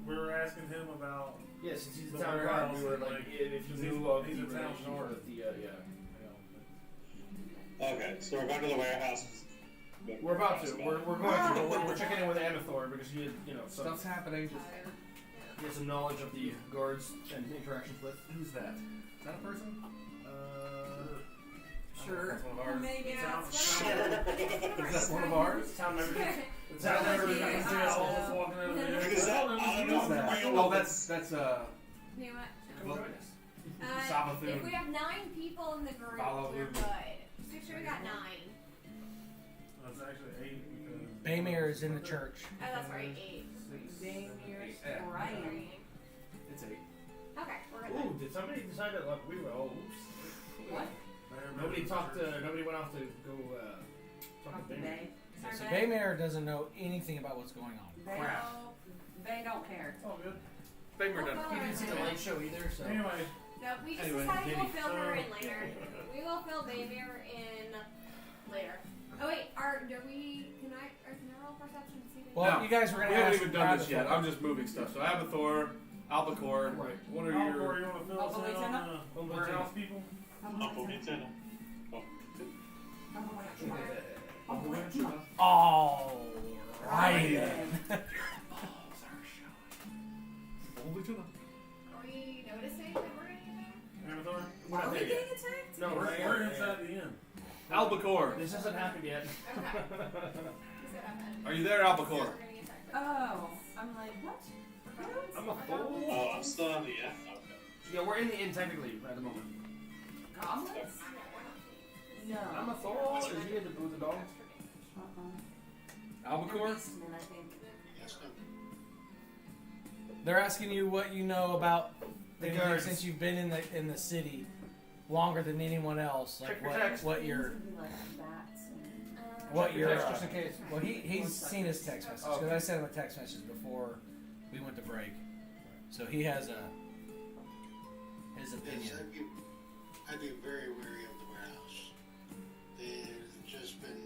We're asking him about. Yeah, since he's the The town guard, warehouse, we were like, like, if you he's- knew of he's the a town relationship guard. with the Okay, so we're going to the warehouse. We're about to. We're going to. But we're checking in with Amathor because he had, some, Stuff's happening. he has some knowledge of the guards and interactions with. Who's that? Is that a person? Sure. That's one of ours. Maybe. Yeah, Is that one of ours? Town members. It's out there. All of us walking out of the Because I don't know Who's that? real- Oh, that's You know Come what? join us. If we have 9 people in the group, Follow we're Luke. good. Just make sure we got 9. That's actually 8 because. Baymere is in the church. Oh, that's right, 8. Damir's Yeah. Brian. It's 8. Okay, we're good. Ooh, did somebody decide that like we were? Oh, oops. What? Nobody talked. Nobody went off to go talk to Baby. Bay. So Baymere doesn't know anything about what's going on. They Crap. They don't care. It's all good. Bamer done. He didn't see the light show either, so. Anyway, No, we just Anyway, decided we'll maybe. fill her in later. We will fill Baymere in later. Oh wait, can I roll perception to see the Well, No, you guys were We gonna haven't ask even done this Abathor. yet. I'm just moving stuff. So Abathor, Albacore. Right. What are Albacore, your? you want to fill us Bumblebee in on tuna? the warehouse people? Bumblebee tuna. All right then. Bumblebee tuna. Are we noticing that we're getting Amathor? We're Are not we there getting yet. attacked? No, We're inside the inn. Albacore. This hasn't happened yet. there? Okay. He said I'm at- Are you there, Albacore? We're gonna get attacked. Oh, I'm like, what? I'm a fool. Oh, I'm still on the end? Okay. Yeah, we're in the inn technically at the moment. Goblins? No. I'm a Thor. Is he the with the dog? Albacore. Beastmen, I think. Yes, ma'am. They're asking you what you know about The anything guards. since you've been in the city longer than anyone else. Like Check your text. what your Things would be like bats and- what Check your your text just in case. well he's seen his text message because I sent him a text message before we went to break, so he has his Yes, opinion. I'd be very wary of the warehouse. They've just been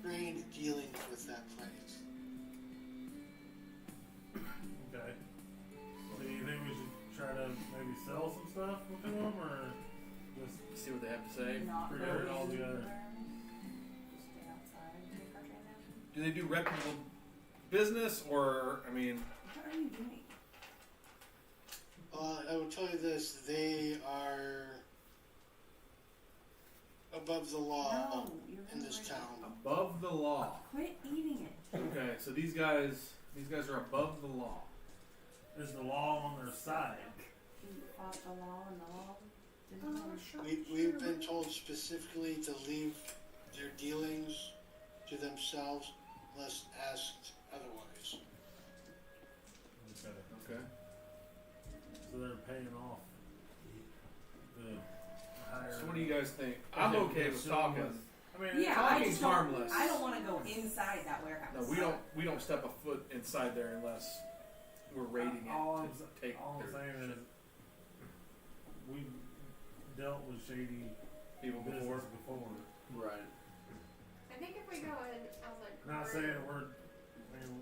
strained dealings with that place. Okay. So you think we should try to maybe sell some stuff to them, or just See what they have to say. Not forget it all together? Stay outside, take our transaction. Do they do reputable business, or I mean, What are you doing? I will tell you this, they are above the law No, you're in gonna this break town. above the law? it. Quit eating it. Okay, so these guys are above the law. is the law on their side? You fought the law and the law didn't We've been told specifically to leave their dealings to themselves unless asked otherwise. Okay. Okay. So they're paying off the higher. So what do you guys think? I'm okay with talking. I mean, Yeah, I Talking's just don't. harmless. I don't want to go inside that warehouse. No, we don't step a foot inside there unless we're raiding it all to take I'm their saying shit. is, we dealt with shady People before. business before. Right. I think if we go in as a Not group- saying we're. I mean,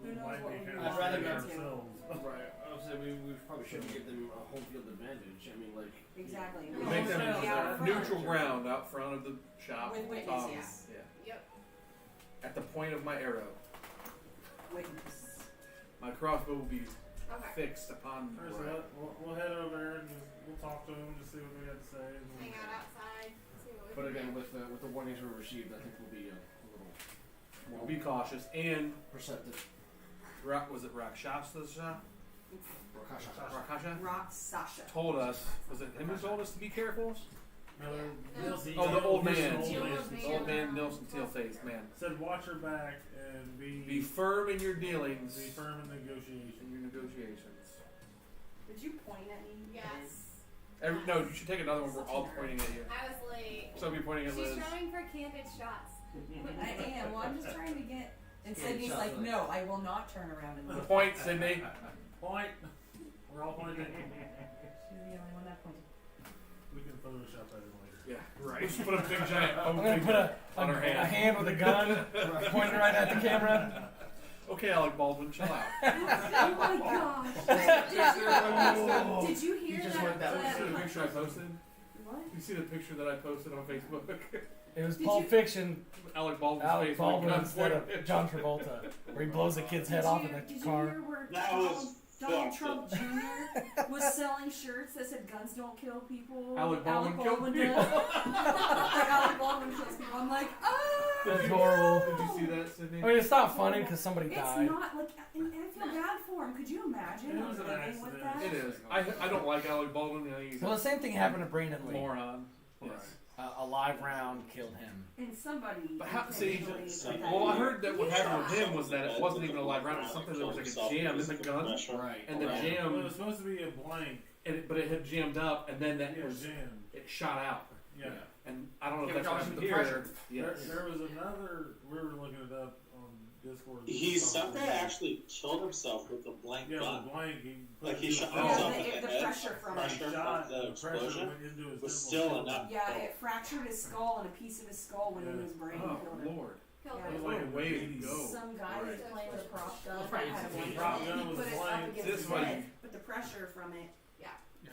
we Who knows might what be we kind do. of I'd rather shady go to. ourselves. Right. I would say we probably shouldn't give them a home field advantage. I mean, like. Exactly. We Make them Be out front. neutral ground out front of the shop. With we'll witnesses. talk. Yeah. Yep. At the point of my arrow, Witness. my crossbow will be Okay. fixed upon the Alright, so ground. we'll head over there and we'll talk to them, just see what they got to say. And Hang out outside. See what we But can again, do. with the warnings we received, I think we'll be a little We'll be cautious. And perceptive. was it Rakshasa? Rakasha Rock Sasha. told us. Was it him who told us to be careful? No, No. Nilson- Oh, the old man. Nilson- The old Nilson- man. The old man, Nelson Tailface man. said, watch your back and Be firm in your dealings. be firm in negotiation. in your negotiations. Did you point at me? Yes. No, you should take another one. We're all pointing at you. I was late. So be pointing at She's Liz. trying for candid shots. I am. Well, I'm just trying to get. And Yeah, Sydney's like, chocolate. no, I will not turn around and look. Point, Sydney. Point. We're all pointing. She's the only one that pointed. We can Photoshop that in later. Yeah, right. Let's put a big giant I'm oak gonna figure put a on her hand. hand with a gun pointing right at the camera. Okay, Alec Baldwin, chill out. Oh my gosh. Did you hear You just that? went that way. You see the picture I posted? What? You see the picture that I posted on Facebook? It was Did Pulp you- Fiction. Alec Baldwin's Alec face Baldwin with a gun instead pointed of John Travolta, where he blows a kid's head off in Did the you car. hear where That Donald, was Donald fucked Trump up. Jr. was selling shirts that said guns don't kill people? Alec Baldwin killed does. people. Like Alec Baldwin kills people. I'm like, oh! That's horrible. Did you see that, Sydney? I mean, it's not funny because somebody It's died. not like, and I feel bad for him. Could you imagine It was an living with accident. that? It is. I don't like Alec Baldwin. I think he's Well, a the same thing happened to Brandon Lee. moron. Yes. A live round killed him. And somebody. But how, see, intentionally put that well, I in. heard that what happened with him was that it wasn't even a live round. It was something that was like a jam in the gun, Right. and the Well, it jam, was supposed to be a blank. but it had jammed up, and then that Yeah, was jam. it shot out. Yeah. And I don't know Yeah, if that's but what obviously happened the here. pressure. Yes. There was another. We were looking it up on Discord. Some guy actually killed himself with a blank Yeah, gun. the blank. He Like he put shot it- Yeah, himself the- in the the head. pressure from it. Pressure shot, from the pressure explosion went into his was temple. still enough. Yeah, it fractured his skull, and a piece of his skull went into his brain and Oh killed him. Lord. Killed Yeah. It was him. like What a way to go. Some guy was playing with a prop gun that Right. had a The blank prop on it, gun and he was put it up blank. against This his one- head, but the pressure from it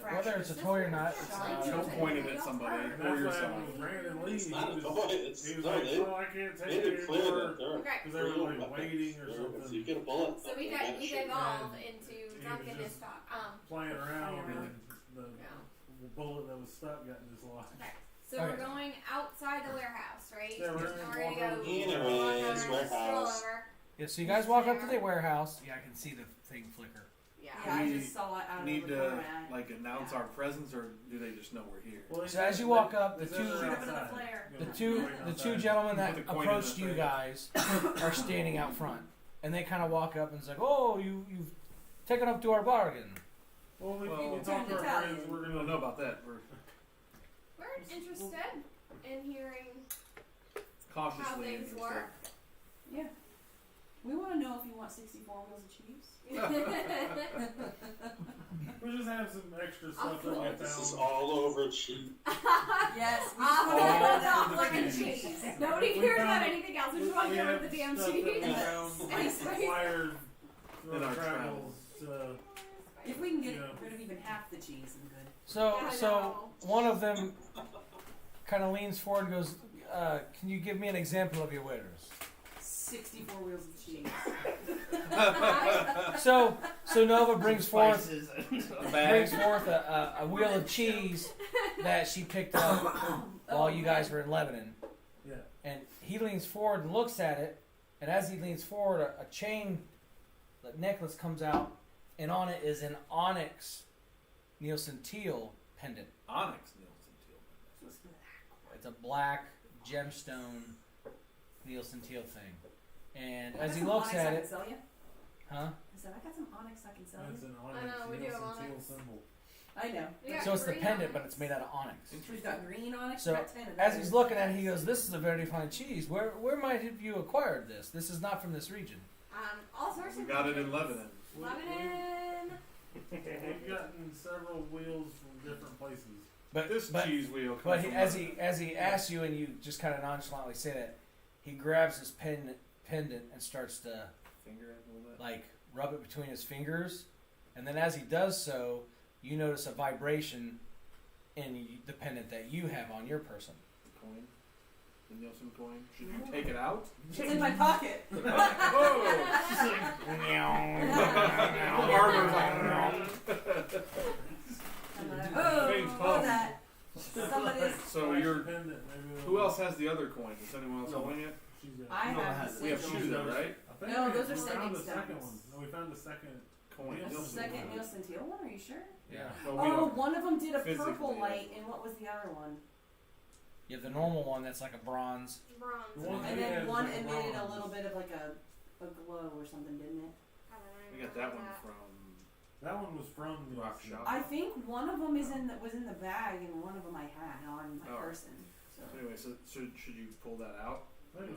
Whether it's a toy or not, it's Don't point it at somebody And or that's why yourself. it was Brandon Lee. It's He not a was, toy. It's he was no, like, they, oh, I can't take made it it clear anymore. that they're Okay. Because they were real like weapons. waiting or They're- something. If you get a bullet, So we you gotta shoot. devolved into was drunkenness just- talk. Playing around Playing around. and the Yeah. bullet that was stuck got dislodged. Okay. So we're Okay. going outside the warehouse, right? Yeah, we're And gonna we're walk gonna over go to the walk Anyways, over, stroll warehouse. over. Yeah, so you guys walk up to the warehouse. Yeah, I can see the thing flicker. Yeah. Yeah, I We just saw it out of Need the to corner. like announce our presence, or do they just know we're here? Well, So as you walk up, the they two- said they're Shoot up into the outside. flare. Yeah, The they're two waiting the two outside. gentlemen that Put the coin in approached the you thing. guys are standing out front, and they kind of walk up and it's like, "Oh, you've taken up to our bargain." Well, we Well, can talk to our Italian. friends. We're We gonna don't know about that. We're We're interested in hearing how cautiously things interested. work. Yeah. We want to know if you want 64 wheels of cheese. We just have some extra stuff that I'll we This is found. all over cheap. Yes, we Off just the want to top know. fucking cheese. Nobody We cares found- about anything else. We just want to get rid of the damn stuff that we cheese. found Any space. acquired through In our our travels. If we can get Yeah. rid of even half the cheese, I'm good. So I so know. one of them kind of leans forward and goes, "Can you give me an example of your wares?" 64 wheels of cheese. So Nova brings forth Spices. A bag. brings forth a wheel of cheese that she picked up while you guys were in Lebanon. Yeah. And he leans forward and looks at it, and as he leans forward, a chain, the necklace comes out, and on it is an onyx Nielsen teal pendant. Onyx Nielsen Teal. So it's black. It's a black gemstone Nielsen teal thing. And I got as he some looks onyx at I it, can sell you. huh? I said, I got some onyx I can sell That's you. an I onyx know, we do Nielsen onyx. seal symbol. I know. We got So it's the green pendant, onyx. but it's made out of onyx. We've got green onyx. So, we've got 10 of As those. he's looking at it, he goes, "This is a very fine cheese. Where might have you acquired this? This is not from this region." All sorts We of got it in regions. Lebanon. Lebanon. We've gotten several wheels from different places. But This but, cheese wheel comes but from as Lebanon. he asks you and you just kind of nonchalantly say that, he grabs his pendant and starts to Finger it a little bit. like rub it between his fingers, and then as he does so, you notice a vibration in the pendant that you have on your person. The coin. The Nielsen coin. Should you take it out? It's in my pocket. Whoa! Armor's I'm like, Big oh, what pump. was that? Somebody's. So Nice you're. pendant, maybe Who else has the other coin? Does anyone else No. holding it? She's got. I No, it have has- the We have sigil. two though, right? I think No, we those are found sending the second stones. one. No, we found the second. Coin. Nielsen. The Nielsen second coin. Nielsen Teal one, are you sure? Yeah. No, we Oh, don't. one of them did a physically, purple yeah. light, and what was the other one? You have the normal one that's like a bronze. Bronze. The one And Yeah, then it's one like emitted a bronze. little bit of like a glow or something, didn't it? I don't know, We got that one from. That one was from Rock Nielsen. Shop. I think one of them was in the bag, and one of them I had on my Oh. person. So Anyway, so should you pull that out? Maybe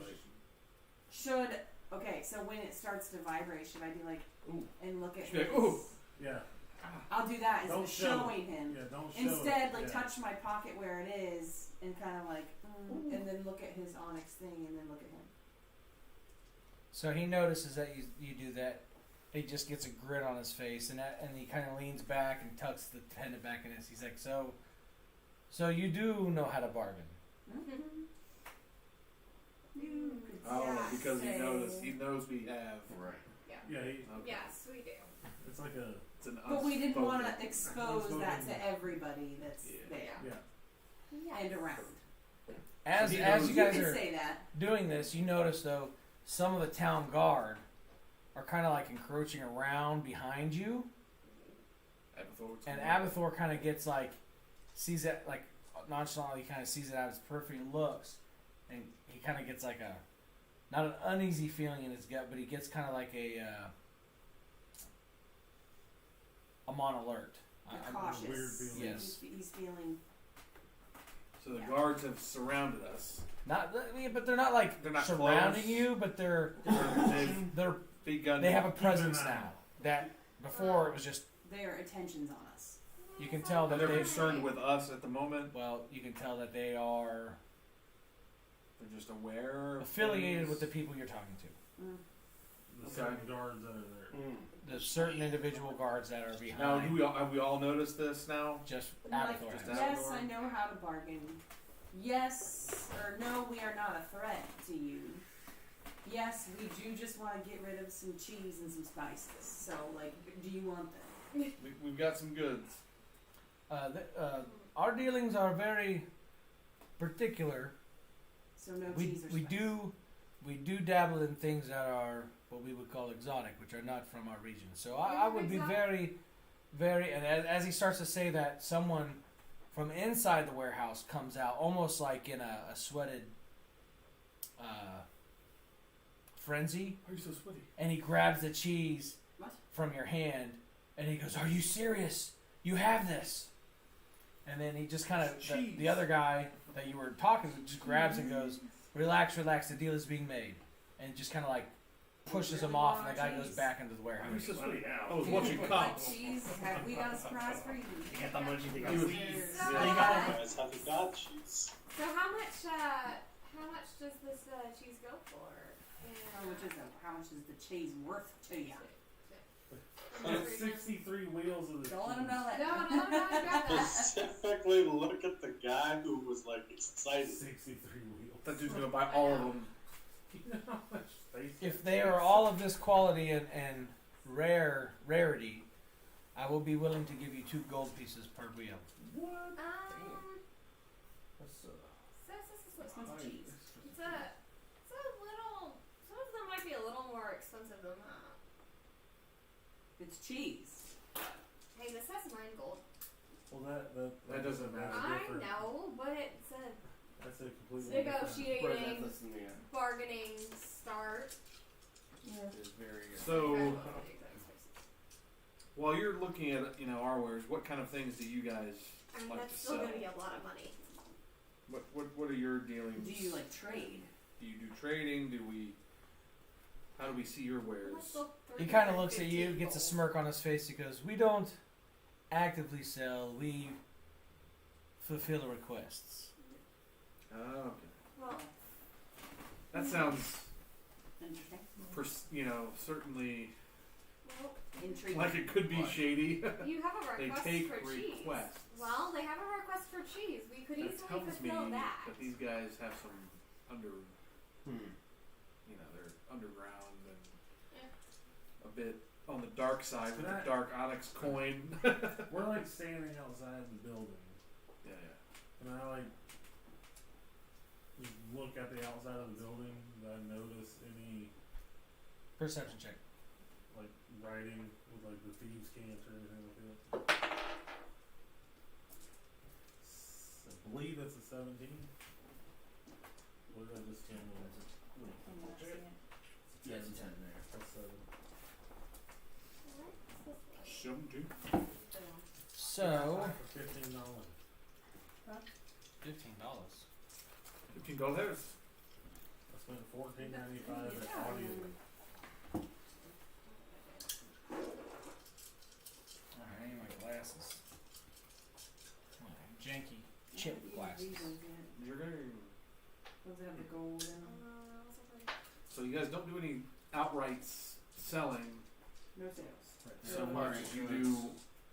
should okay. So when it starts to vibrate, should I be like Ooh. and look at Should be his? like, ooh. Yeah. I'll do that instead Don't of show showing him. Yeah, don't show Instead, it. like Yeah. touch my pocket where it is, and kind of like, and then look at his onyx thing, and then look at him. So he notices that you do that. He just gets a grin on his face, and he kind of leans back and tucks the pendant back in his. He's like, so you do know how to bargain. You could Oh, because say- he knows we have. Right. Yeah, Okay. Yes, we do. it's like a. It's an But we didn't want unspoken- to expose that Unspoken. to everybody that's Yeah. there Yeah. and around. As He as knows- you You guys could are say that. doing this, you notice though some of the town guard are kind of like encroaching around behind you, Abathor, what's and going on? Abathor kind of gets like sees it like nonchalantly, kind of sees it out of his periphery and looks, and he kind of gets like a not an uneasy feeling in his gut, but he gets kind of like I'm on alert. You're I'm- cautious. weird feeling. Yes. He's feeling. So the Yeah. guards have surrounded us. Not, but they're not like They're not surrounding close. you, but they're They've begun. they have a Keep presence an eye. now. That before it was just Their attention's on us. you can tell that They're they concerned with us at the moment. well you can tell that they are They're just aware. Of affiliated things. with the people you're talking to. The Okay. certain guards that are there. There's certain individual guards that are Now, behind. have we all noticed this now? Just Like, Abathor. Just has. yes, Abathor? I know how to bargain. Yes or no, we are not a threat to you. Yes, we do just want to get rid of some cheese and some spices. So, like, do you want them? We've got some goods. Our dealings are very particular. So no We cheese or we spice. we do dabble in things that are what we would call exotic, which are not from our region. So I would be Exotic? very, very. And as he starts to say that, someone from inside the warehouse comes out, almost like in a sweated frenzy, Why are you so sweaty? and he grabs the cheese What? from your hand, and he goes, "Are you serious? You have this?" And then he just kind of the other guy that you were talking to just grabs and goes, "Relax, relax. The deal is being made," and just kind of like pushes him off, and the guy goes back into the Why are you warehouse. so Funny sweaty? now. I was watching Like cops. cheese? Have we got a surprise for you? You got that much you think He I was- see? So, You guys haven't got cheese. so how much does this cheese go for? How much is the cheese worth to you? It's 63 wheels of the Don't let cheese. him know that. No, I got that. Specifically, look at the guy who was like excited. 63 wheels. That dude's gonna buy all of them. You know how much space If they are all of this quality and rarity, I will be willing to give you 2 gold pieces per wheel. What? That's So Expensive cheese. it's a little. Some of them might be a little more expensive than that. It's cheese. Hey, this has 9 gold. Well, That doesn't matter. I different. know, but it's a That's a completely different. negotiating, That's in the end. bargaining start. Yeah. It is very good. I So, love the exotic spices. while you're looking at our wares, what kind of things do you guys I mean, like that's to still sell? gonna be a lot of money. What are your dealings? Do you like trade? Do you do trading? How do we see your wares? Let's go He kind of looks at 315 you, gets a gold. smirk on his face. He goes, "We don't actively sell. We fulfill requests." Okay. Well, That sounds, Interesting. certainly well, Intriguing. like it could be shady. you have a They request take for cheese. requests. Well, they have a request for cheese. We could That easily tells me fulfill that. that these guys have some Hmm. they're underground and Yeah. a bit on the dark side with the That- dark onyx coin. We're like standing outside the building, Yeah. and I like just look at the outside of the building. Do I notice any Perception check. like writing with like the thieves' cant or anything like that? I believe that's a 17. What did I just tell you? Yeah, it's 10 there. That's 7. 17. So, For $15. $15. $15. I spent $14.95 at audio. Alright, I need my glasses. My janky chip glasses. You're gonna. Does it have the gold in them? So you guys don't do any outright selling No sales. so much as you do.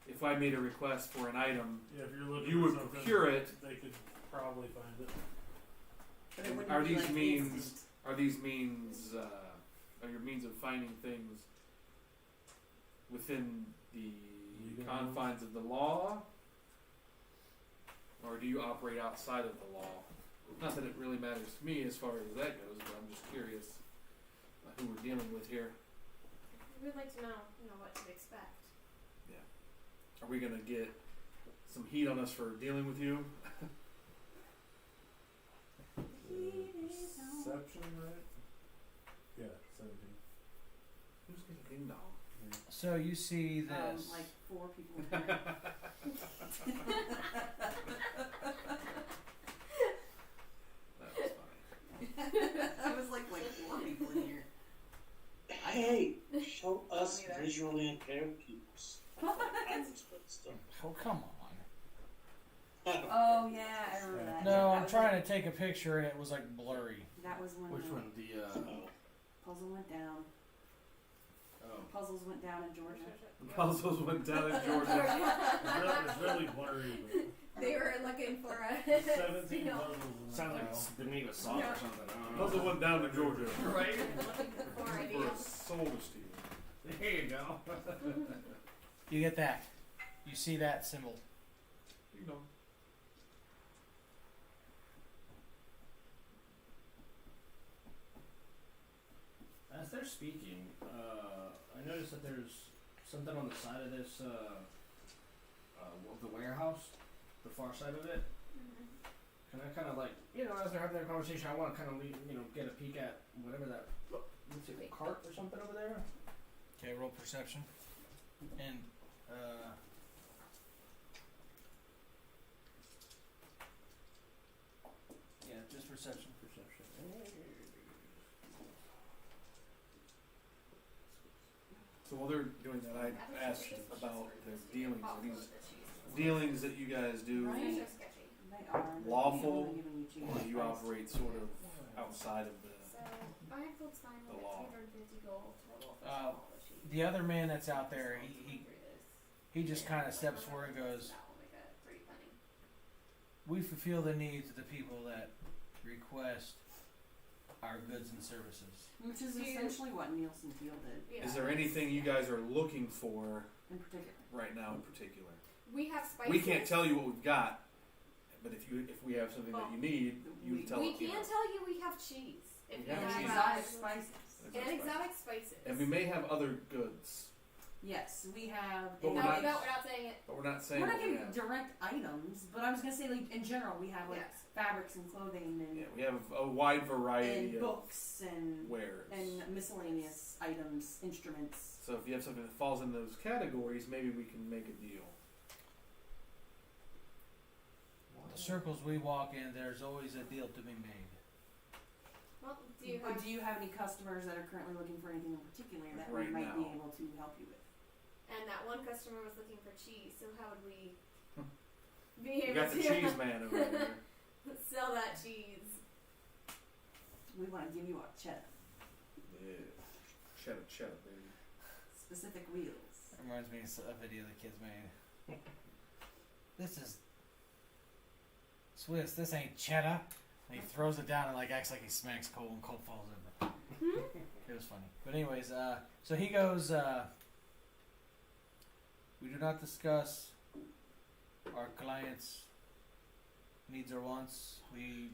If I made a request for an item, Yeah, if you're looking you for would something, procure it. they could probably find it. But it wouldn't Are be these like means? instant. Are these means? Are your means of finding things within the Legal confines of the law, or do you operate outside of the law? Not that it really matters to me as far as that goes, but I'm just curious who we're dealing with here. We'd like to know, what to expect. Are we gonna get some heat on us for dealing with you? Perception, right? Yeah, 17. Who's gonna ding dong? So you see this. Like 4 people in here. That was funny. I was like 4 people in here. Hey, show us Me there. visually impaired peoples. Stuff. Oh, come on. Oh yeah, I remember that. No, Yeah, I'm that was trying like- to take a picture and it was like blurry. That was when Which the one? The puzzle went down. oh. Puzzles went down in Georgia. The puzzles went down in Georgia. It's really blurry, They were looking for a. but 17 puzzles in Sounds like that it's the name of a song Yeah. or something. I don't know. Puzzle went down to Georgia Right? For for ideas. a soul to steal. There you go. You get that. You see that symbol. You know. As they're speaking, I noticed that there's something on the side of this, of the warehouse, the far side of it. Can I kind of like, as they're having their conversation, I want to kind of get a peek at whatever that, let's see, a cart or something over there? Okay, roll perception. And, yeah, just perception. So while they're doing that, I asked about their dealings. Are these dealings that you guys do Right. These are sketchy. They are. lawful, They're giving you cheap or do you price. operate sort of outside of the? So, I have gold sign The with law. 250 gold total for Uh, all the cheese. The other man that's out there, he He just kind of steps forward and goes, That will make a pretty penny. "We fulfill the needs of the people that request our goods and services." Which is Do you- essentially what Nielsen Field did Yeah. Is there anything you guys are looking for in particular. right now in particular? We have spices. We can't tell you what we've got, but if we have something that you need, you We- tell We us. can tell you we have cheese. If We you have have cheese. Exotic spices. and exotic spices. And we may have other goods. Yes, we have. But No, we're not- we're not saying it. But we're not saying We're not what we giving have. direct items, but I was gonna say like in general we have like Yes. fabrics and clothing and Yeah, we have a wide variety of books and wares. miscellaneous items, instruments. So if you have something that falls in those categories, maybe we can make a deal. The circles we walk in, there's always a deal to be made. Well, do you But have? do you have any customers that are currently looking for anything in particular that we Right might be now. able to help you with? And that one customer was looking for cheese. So how would we be You able got the to cheese man over there. sell that cheese? We want to give you our cheddar, Yeah. Cheddar, baby. specific wheels. That reminds me of a video the kids made. This is Swiss. This ain't cheddar. And he throws it down and like acts like he smacks Cole, and Cole falls over. It was funny. But anyways, so he goes. We do not discuss our clients' needs or wants. We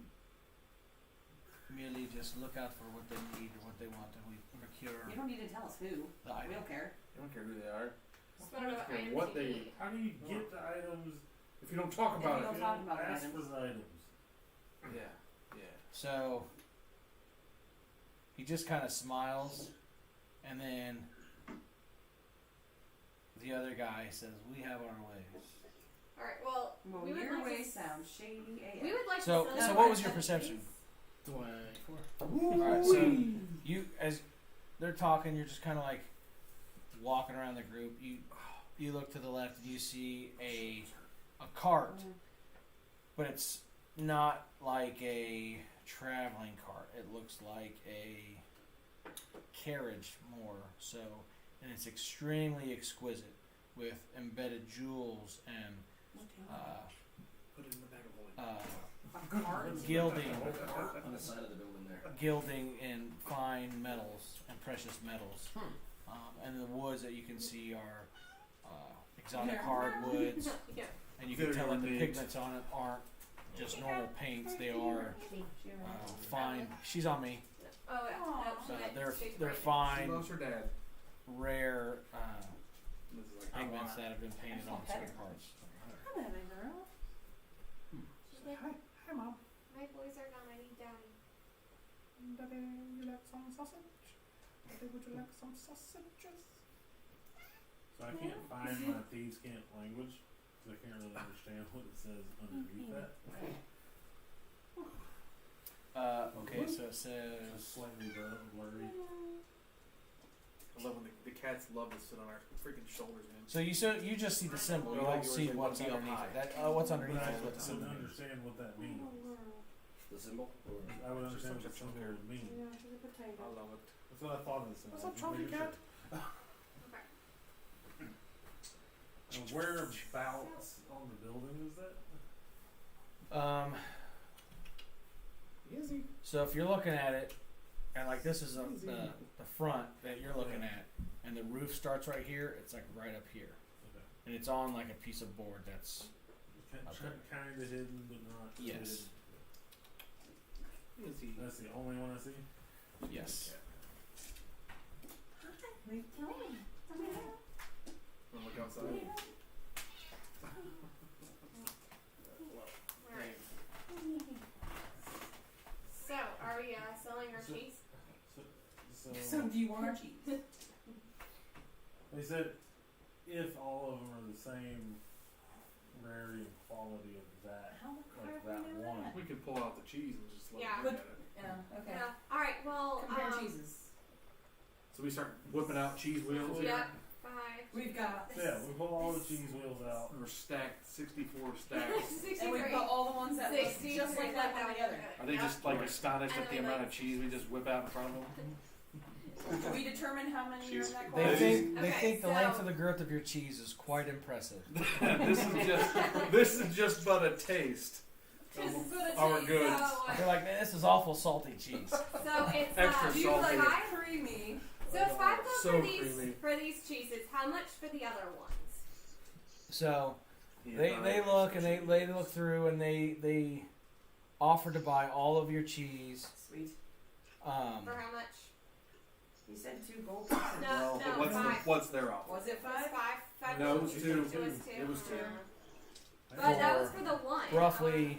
merely just look out for what they need or what they want, and we procure You don't need to tell us who. the We item. don't care. I don't care who they are. Just want to know what Okay, items what you they- need. How do you get the items? If you don't talk If about you it, don't talk about ask items. for the items. yeah. So he just kind of smiles, and then the other guy says, "We have our ways." All right. Well, Well, we would your like way to. sounds shady AF. We would like So- to. so what was your perception? 24. All right, so you, as they're talking, you're just kind of like walking around the group. You look to the left and you see a cart, but it's not like a traveling cart. It looks like a carriage more so, and it's extremely exquisite with embedded jewels and Put it in the bag of holding. A card? gilding. On the side of the building there. Gilding in fine metals and precious metals. And the woods that you can see are exotic Yeah. hardwoods, Yeah. and you can Very tell that the ornate. pigments on it aren't just normal paints; they are fine. She's on me. Oh yeah. Aw. No, she meant They're she's they're right. She fine, loves her dad. rare This is like, pigments that have been painted on certain parts. Come on, girl. She's like, Hi, Mom. my boys are gone. I need daddy. Daddy, you like some sausage? Daddy, would you like some sausages? So I can't find my Thieves' Camp language because I can't really understand what it says underneath that. Okay, so it It's says. slightly blurry. I love when the cats love to sit on our freaking shoulders, man. So you just see the symbol. You Oh, don't yours, see they what's want to be up underneath high. it. That what's underneath But I is what the would symbol means. understand what that means. The symbol? Or I would Just understand what such the a symbol would mean. I love it. That's what I thought it said. What's up, Just chunky making cat? sure. And whereabouts on the building is that? Easy. So if you're looking at it, and like this is the front that you're looking at, and the roof starts right here, it's like right up here, Okay. and it's on like a piece of board that's Okay. Kind of hidden, but not. Yes. hidden. Easy. That's the only one I see. yes. Wanna look outside? Alright. So, are we selling our So- cheese? So do you want our cheese? They said if all of them are the same rarity and quality of that, How the like crap that we know one. that? We could pull out the cheese and just let Yeah. them look at it. Yeah, okay. Yeah. Alright, well, Compare cheeses. So we start whipping out cheese wheels Yeah. here. 5. We've got, Yeah, we pull all the cheese wheels out. We're stacked, 64 stacks. 63. and we've got all the ones that look 63. just like that one together. Are they just like astonished And at the then we amount like- of cheese we just whip out in front of them? Do we determine how many are in that They quantity? think Okay, they think the so- length of the girth of your cheese is quite impressive. this is just but a taste. Just of put a our cheese, goods. They're like, man, this is awful salty cheese. So it's Extra Do you salty. like creamy? So it's 5 gold So creamy. for these cheeses. How much for the other ones? So Yeah, they look and they look through and they offer to buy all of your cheese. Sweet. For how much? You said 2 gold pieces. No, Well, no, but 5. what's their offer? Was it It was 5? 5. No, it was 2. It was 2. It was 2. But that was for the one. Roughly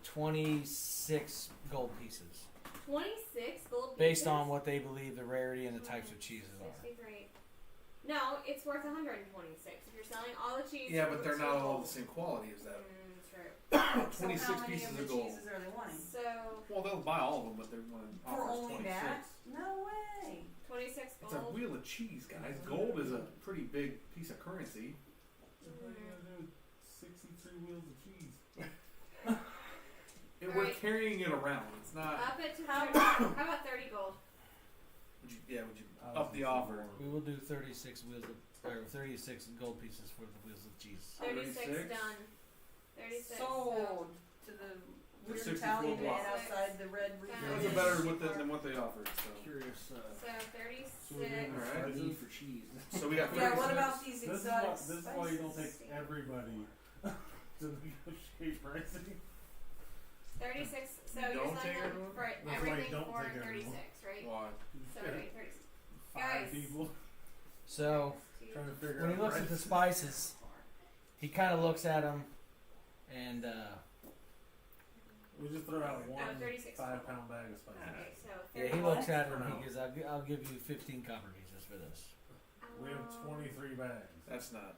26 gold pieces. 26 gold pieces. Based on what they believe the rarity and the types of cheeses are. 63. No, it's worth 126. If you're selling all the cheese. Yeah, but for they're 2 not all gold. the same quality as that. True. 26 so how many pieces of of the gold. cheeses are they wanting? So Well, they'll buy all of them, but they're going to For offer us only 26. that? No way. 26 It's a gold. wheel of cheese, guys. Gold is a pretty big piece of currency. So what are you gonna do with 63 wheels of cheese? And we're Alright. carrying it around. It's not. Up it to How 30. How about 30 gold? Would you up the offer? We will do 36 wheels of, or 36 gold pieces for the wheels of cheese. 36 36? done. 36. Sold to the weird 64 Italian man blocks. outside the red Yeah, It was Riverwood. better with than what they offered. So, Curious. So 36. So we're doing Alright. Need for cheese. so we got 36. Yeah, what about these This is exotic why, this is why you don't take spices? everybody to negotiate pricing. 36. So You you're don't take selling them everyone? for That's why you everything don't for take 36, everyone. right? Why? So we're doing 36. 5 Guys. people So, trying to figure when out he looks at the prices. spices, he kind of looks at them and We just throw out one 36 5-pound bag of spices. Okay, so yeah, 30. he looks at it and he goes, I'll give you 15 copper pieces for this. We have 23 bags. That's not.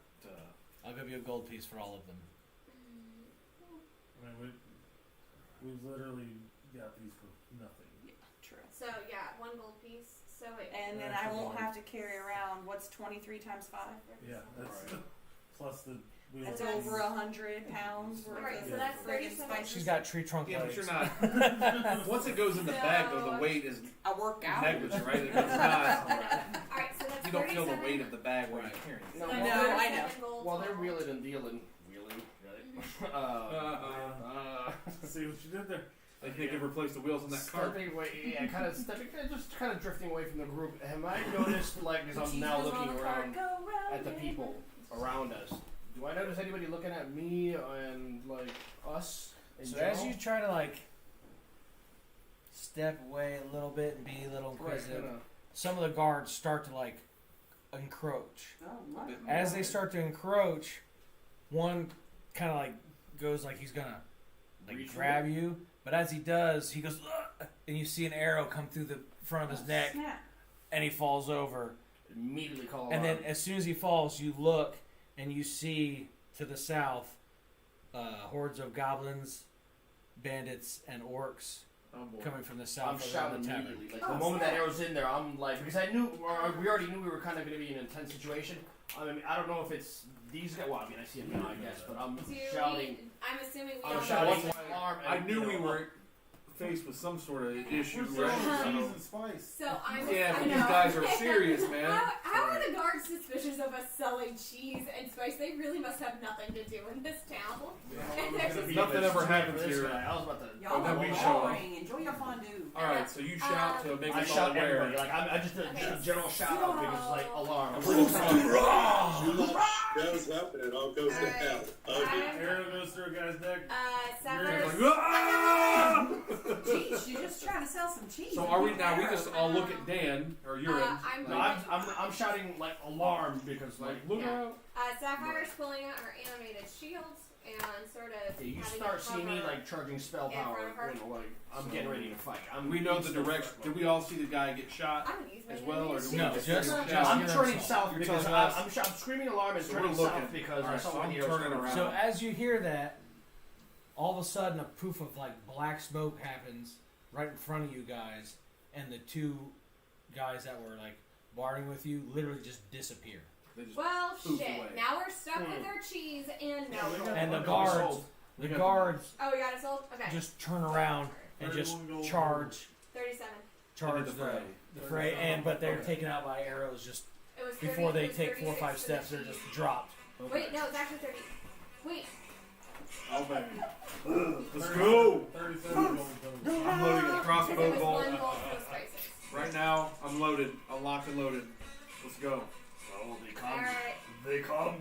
I'll give you a gold piece for all of them. I mean, we've literally got these for nothing. True. So yeah, 1 gold piece. So wait. And then That's I won't a have to carry around, what's 23 times 5? Yeah, that's plus the wheels. That's And that's- over 100 pounds worth Alright, of so that's friggin' 37. spices. She's got tree trunk Yeah, but legs. you're not. Once it goes in the bag, though, the weight is I work out. negligent, right? It's not. Alright, so that's You don't feel the 37. weight of the bag while Right. you're carrying it. No, So No, that's I 37 gold While they're total. wheeling and dealing, See what you did there? They can't give her place the wheels on that cart. stepping away, just kind of drifting away from the group. Have I noticed, like, as I'm now looking around at the people around us, do I notice anybody looking at me and like us? In So general? as you try to like step away a little bit and be a little Right, inquisitive, kinda. some of the guards start to like encroach. Oh, my. Bit As they start to encroach, one kind of like goes like he's gonna like Reach grab you, but as he does, he goes "Ugh," and you see an arrow come through the front of his neck, Snap. and he falls over. Immediately call And then alarm. as soon as he falls, you look and you see to the south hordes of goblins, bandits, and orcs Oh boy. coming from the I'm south of shouting the tavern. immediately. Like Oh, the moment that snap. arrow's in there, I'm like, because I knew, or we already knew we were kind of going to be in an intense situation. I mean, I don't know if it's these guys. Well, I mean, I see them now, I guess, but I'm Do shouting. I'm assuming we I'm don't shouting know. alarm. I and, knew you know, we were faced with some sort of issue, We're right? selling cheese So- and spice. So I'm. Yeah, I but these know. guys are serious, man. How are the guards suspicious of us selling cheese and spice? They really must have nothing to do in this town. Nothing ever happens This here. guy. I was about to. Y'all then are we show up. boring. Enjoy your fondue. Alright, so you shout to make I us all shout aware. everybody. Like I just did Okay. a general shout out because it's like alarm. And we're just Goes up and it all goes to hell. Okay. Arrow goes through a guy's neck. Sapphire. "Ah!" Jeez, you're just trying to sell some cheese. So are we now? We just all look at Dan or you're I'm No, I'm shouting like alarm because like look Yeah. out. Sapphire's pulling out her animated shields and sort of. yeah, you having start it seeing me cover- like charging spell in front power of her. when like I'm So- getting ready to fight. We know the direction. Did we all see the guy get shot I would use my as well, or do we No, just just- shout? just- I'm you're turning insult. south You're because telling us- I'm screaming alarm and So turning we're looking. south because I Alright, saw so my I'm heroes turning coming. around. So as you hear that, all of a sudden a poof of like black smoke happens right in front of you guys, and the two guys that were like barring with you literally just disappear. They just Well, poof shit. away. Now we're stuck with our cheese and no. And the Okay, guards, sold. the guards Oh, we got it sold? Okay. just turn around and just 31 gold. charge 37. Into the fray. the fray, and but they're taken out by arrows just It was 30, before they it was take 4 or 5 36 for the steps. They're cheese. just dropped. Wait, no, it's actually 30. Wait. Oh, baby. Let's go. 37 gold total. I'm loading a Because crossbow it was bolt. 1 gold for the spices. Right now, I'm loaded. I'm locked and loaded. Let's go. Oh, they come. Alright. They come.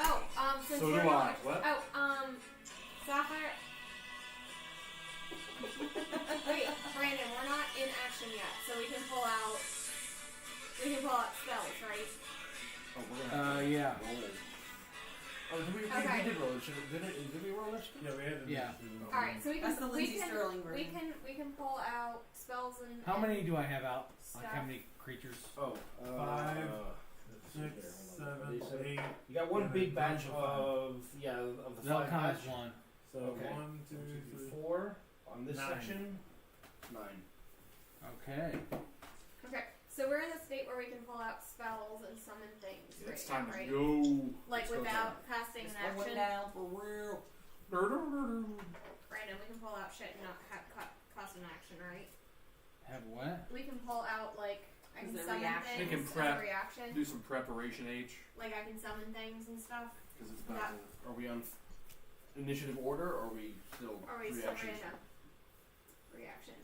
Oh, since So we're do I. not- What? Oh, Sapphire. Wait, Brandon, we're not in action yet, so we can pull out spells, right? Oh, we're gonna Yeah. roll. Oh, we Okay. did roll it. Did we roll it? Yeah, we had to. Yeah. All right, so we That's the can Lindsay Sterling version. we can pull out spells and How many do I have out? stuff. Like how many creatures? Oh, 5, let's 6, see here, hold on. 7, 8. You got one and big a batch bunch of the They'll 5 count batch. as one. So Okay. 1, 2, 3. 4 on this 9. section. 9. Okay. Okay, so we're in the state where we can pull out spells and summon things It's right time now, to right? go. Like Let's go without casting It's an going action. down for real. Brandon, we can pull out shit and not cost an action, right? Have what? We can pull out like I Is can there summon reaction? things We can as prep. a reaction. Do some preparation H Like I can summon things and stuff. because it's about to. Are we on initiative order or are we still Or we still reactions? random reaction.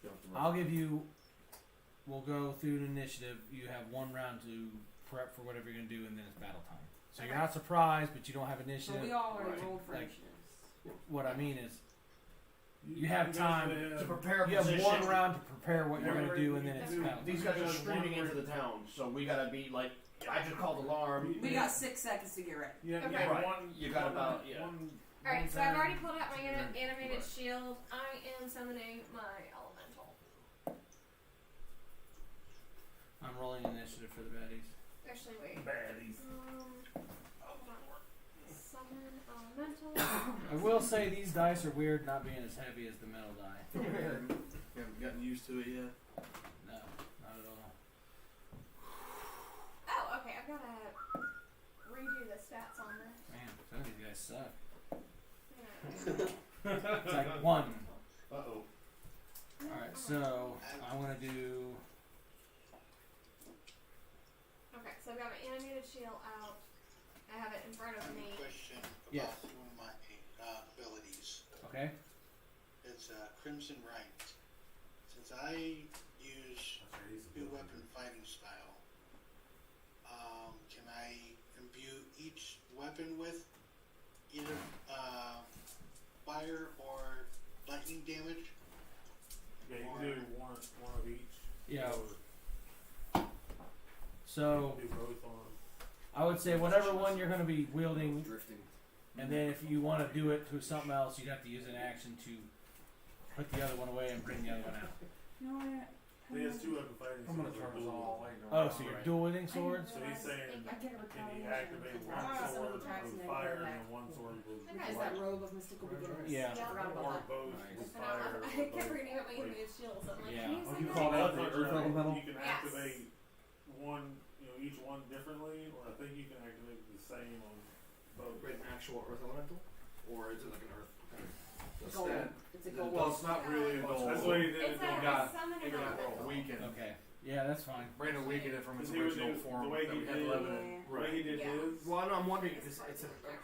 You have to roll. I'll give you. We'll go through the initiative. You have one round to prep for whatever you're gonna do, and then it's battle time. So you're Okay. not surprised, but you don't have So initiative. we already Right. rolled for Like- initiatives. What I mean is, You have guys time have- To prepare a you have position. one round to prepare what you're gonna do, and then it's Okay. battle These time. guys are Because streaming one into the town, so we gotta be like. I just called alarm. We got 6 seconds to get ready. Yeah, Okay. yeah, Right. one. You got one- about- yeah. one- Alright, one so I've already turn. pulled out my animated Right. shield. I am summoning my elemental. I'm rolling initiative for the baddies. Actually, wait. Baddies. Hold on. Summon elemental. I will say these dice are weird, not being as heavy as the metal die. You haven't gotten used to it yet. No, not at all. Oh, okay. I've gotta redo the stats on this. Man, some of these guys suck. Yeah. It's like 1. Uh-oh. Alright, so I'm gonna do. Okay, so I've got my animated shield out. I have it in front I of have me. a question about Yes. one of my abilities. Okay. It's Crimson Right. Since I use new weapon fighting style, can I imbue each weapon with either fire or lightning damage? Yeah, you can do one of each. Yeah. Or So you can do both on. I would say whatever one you're gonna be wielding, Drifting. and then if you want to do it to something else, you'd have to use an action to put the other one away and bring the other one out. No, He has 2 weapon fighting I'm gonna swords turn or this dual. all Oh, so you're dual wielding swords? So he's saying, I get a can he retaliation. activate one Ah, sword attacks with and fire then and then one sword with Okay. Is that robe of mystical beginners? Yeah. I forgot about or that. both Nice. with I fire. know. or I kept both. reading about my animated shield, so I'm like, Yeah. can you Oh, say you that? call that the Earth earth elemental? You can Yes. activate one, each one differently, or I think you can activate the same on both. An actual earth elemental? Or is it like an earth? Gold. Stat. It's a Well, gold. it's not really a goal. That's what he did. It's Don't a got- summon You're an gonna elemental. weaken. Okay. Yeah, that's fine. Brandon weakened it from its Because he would original do form the way that he we had did, Lebanon. the way he did Yeah. his. Well, no, I'm wondering if it's an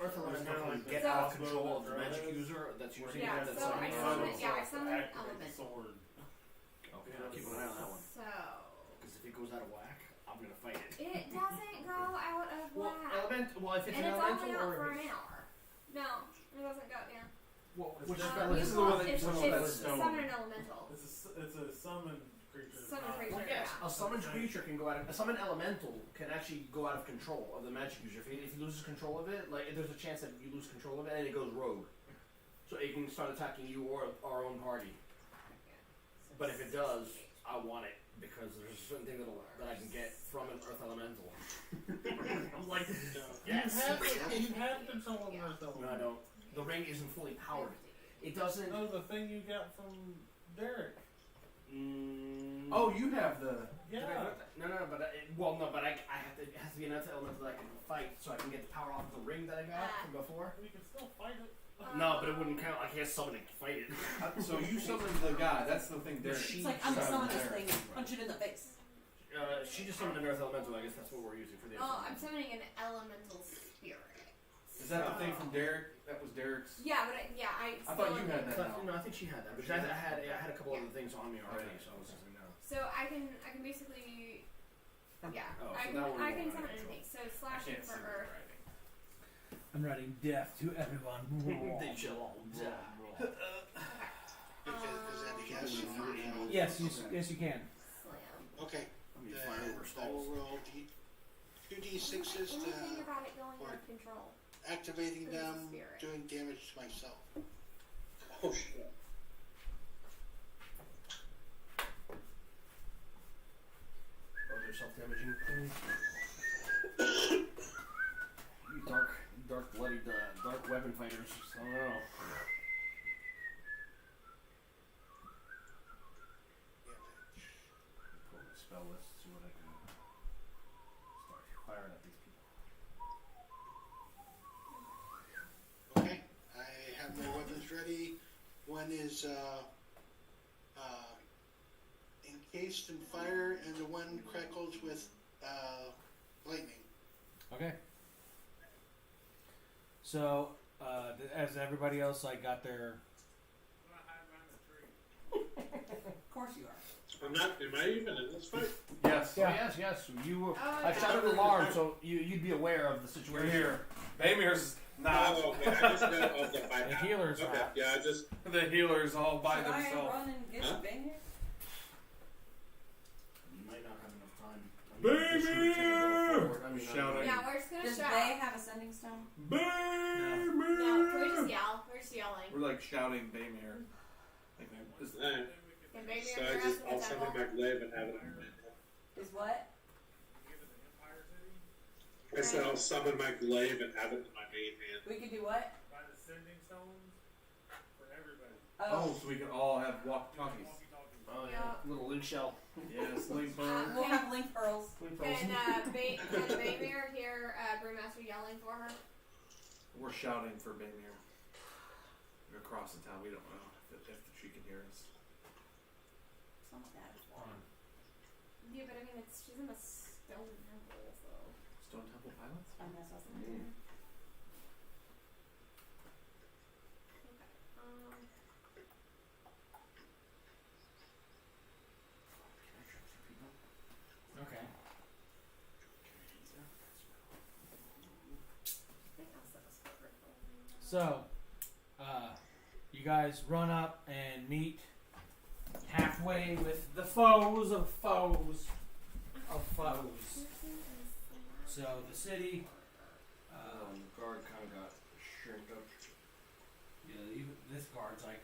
earth elemental kinda like to get the out of crossbow control of that the magic Dred has. user that's using Yeah, it. That's so I summoning summon- it. yeah, I summon an Activate the element. sword. Okay, keep an eye on that one. So Because if it goes out of whack, I'm gonna fight it. it doesn't go out of Well, whack. well, if it's And an it's elemental only out or for if an it's hour. No, it doesn't go. Yeah. well, It's which just spell that- is This it? is the one that it's summons that stone. summon an elemental. It's a summon creature. Summon not- creature. Well, yes, Yeah. a summoned creature can go out of, a summoned elemental can actually go out of control of the magic user. If he loses control of it, like there's a chance that you lose control of it and it goes rogue. So it can start attacking you or our own party. So But if it does, I want it because there's a certain thing that I can get from an earth elemental. I'm like, yes. You have control of Yeah. yourself. No, I don't. The ring isn't fully powered. It doesn't. No, the thing you got from Derek. Oh, you have the. Yeah. No, but I have to. It has to be an earth elemental that I can fight, so I can get the power off the ring that I got from before. We can still fight it. No, but it wouldn't count. I can't summon it to fight it. So you summoned the guy. That's the thing. Derek. It's like, I'm gonna summon this Derek. thing and punch it in the face. She just summoned an earth elemental. I guess that's what we're using for the. Oh, I'm summoning an elemental spirit. Is that the thing from Derek? That was Derek's. Yeah, but I thought you had that. No, I think she had that. But I had a couple other things on me already, so I was just like, no. So I can basically, yeah, Oh, so I that one can won't summon have anything. So I slashing can't for see the earth. writing. I'm writing death to everyone. They shall all die. Is that a yes? Yes, you can. Slam. Okay. Let me Then find over I will stalls. roll 2d6s Anything to about it going or- out of control. activating It's a them, spirit. doing damage to myself. Oh shit. Other self-damaging things. You dark bloodied, dark weapon fighters. I don't know. Pull the spell list, see what I can start firing at these people. Okay. I have my weapons ready. One is encased in fire, and the one crackles with lightning. Okay. So, as everybody else like got their Of course you are. I'm not. Am I even in this fight? Yes. Yeah. Oh, yes. You were. Oh, I okay. shouted an alarm, so you'd be aware of the situation. We're here. Bamir's not. Oh, okay. I just know of the fight. The healer's Okay. not. Yeah, I just. The healer's all by Should I themselves. run and get Huh? Bang here? You might not have enough time. Baby! This group's gonna go forward. I mean, Shouting. Yeah, we're just gonna Does shout. Bay have a sending stone? No, can we just yell? We're just yelling. We're like shouting Bamir. Like, is- Alright. And baby, So you're I us just. in I'll the summon temple. my glaive and have it in my hand. Is what? I said I'll summon my glaive and have it in my main hand. We can do what? Buy the sending stones for everybody. Oh, so we can all have walkie-talkies. Oh yeah, little link shell. Yes, link Uh, phone. We'll have link pearls. Link pearls. Can Baymere hear Brewmaster yelling for her? We're shouting for Bamir. We're across the town. We don't know if she can hear us. It's not bad. Yeah, but I mean, she's in the stone temple, so. Stone Temple Pilots? And that's what's in there. Okay. So, you guys run up and meet halfway with the foes of foes of foes. So the city, The guard kind of got shrinked up. even this guard's like,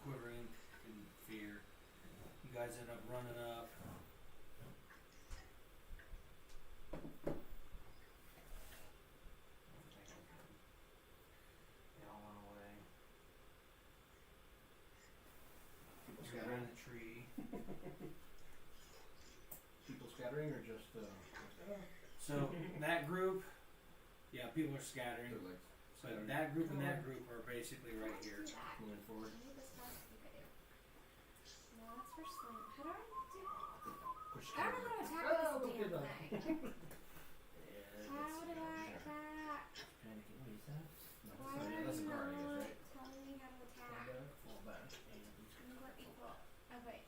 quivering in fear. You guys end up running up. They all went away. People You're behind scattering. the tree. People scattering or just So that group, yeah, people are scattering. they're like But that group and that group are basically right here. moving forward. No, that's for slam. How do I do? Push I don't know how to attack Oh, this look damn at that. thing. Yeah, How do I attack? panicking. What is that? No, Why that's, are that's a you guard, I not guess, right? telling me how to attack? Fall back. Number equal. Okay.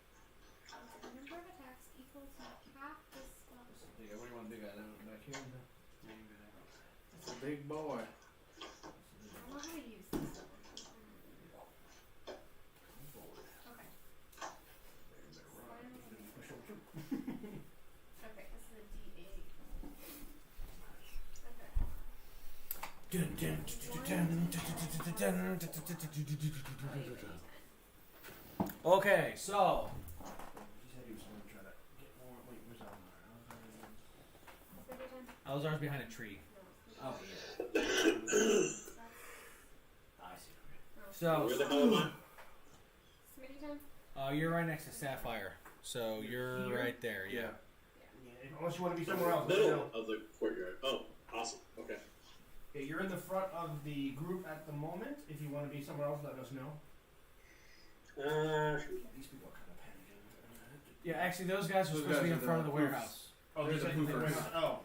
The number of attacks equal to half the spell. That's a big guy. What do you want, big guy? Back here? It's a big boy. I don't know how to use this. Okay. Push over. Okay, this is a D8. Okay, so He said he was going to try to get more. Wait, where's Almar? Alzar's behind a tree. No. Oh, I see. so Where the hell am I? Smitty time? you're right next to Sapphire. So you're Here? right there. Yeah. Yeah, unless you want to be somewhere else. let me Middle know. of the courtyard. Oh, awesome. Okay. Okay, you're in the front of the group at the moment. If you want to be somewhere else, let us know. These people are kind of panicking. Yeah, actually, those guys were Those supposed to be guys in are front of the the poofs. warehouse. Oh, They're these the are poofers. Oh,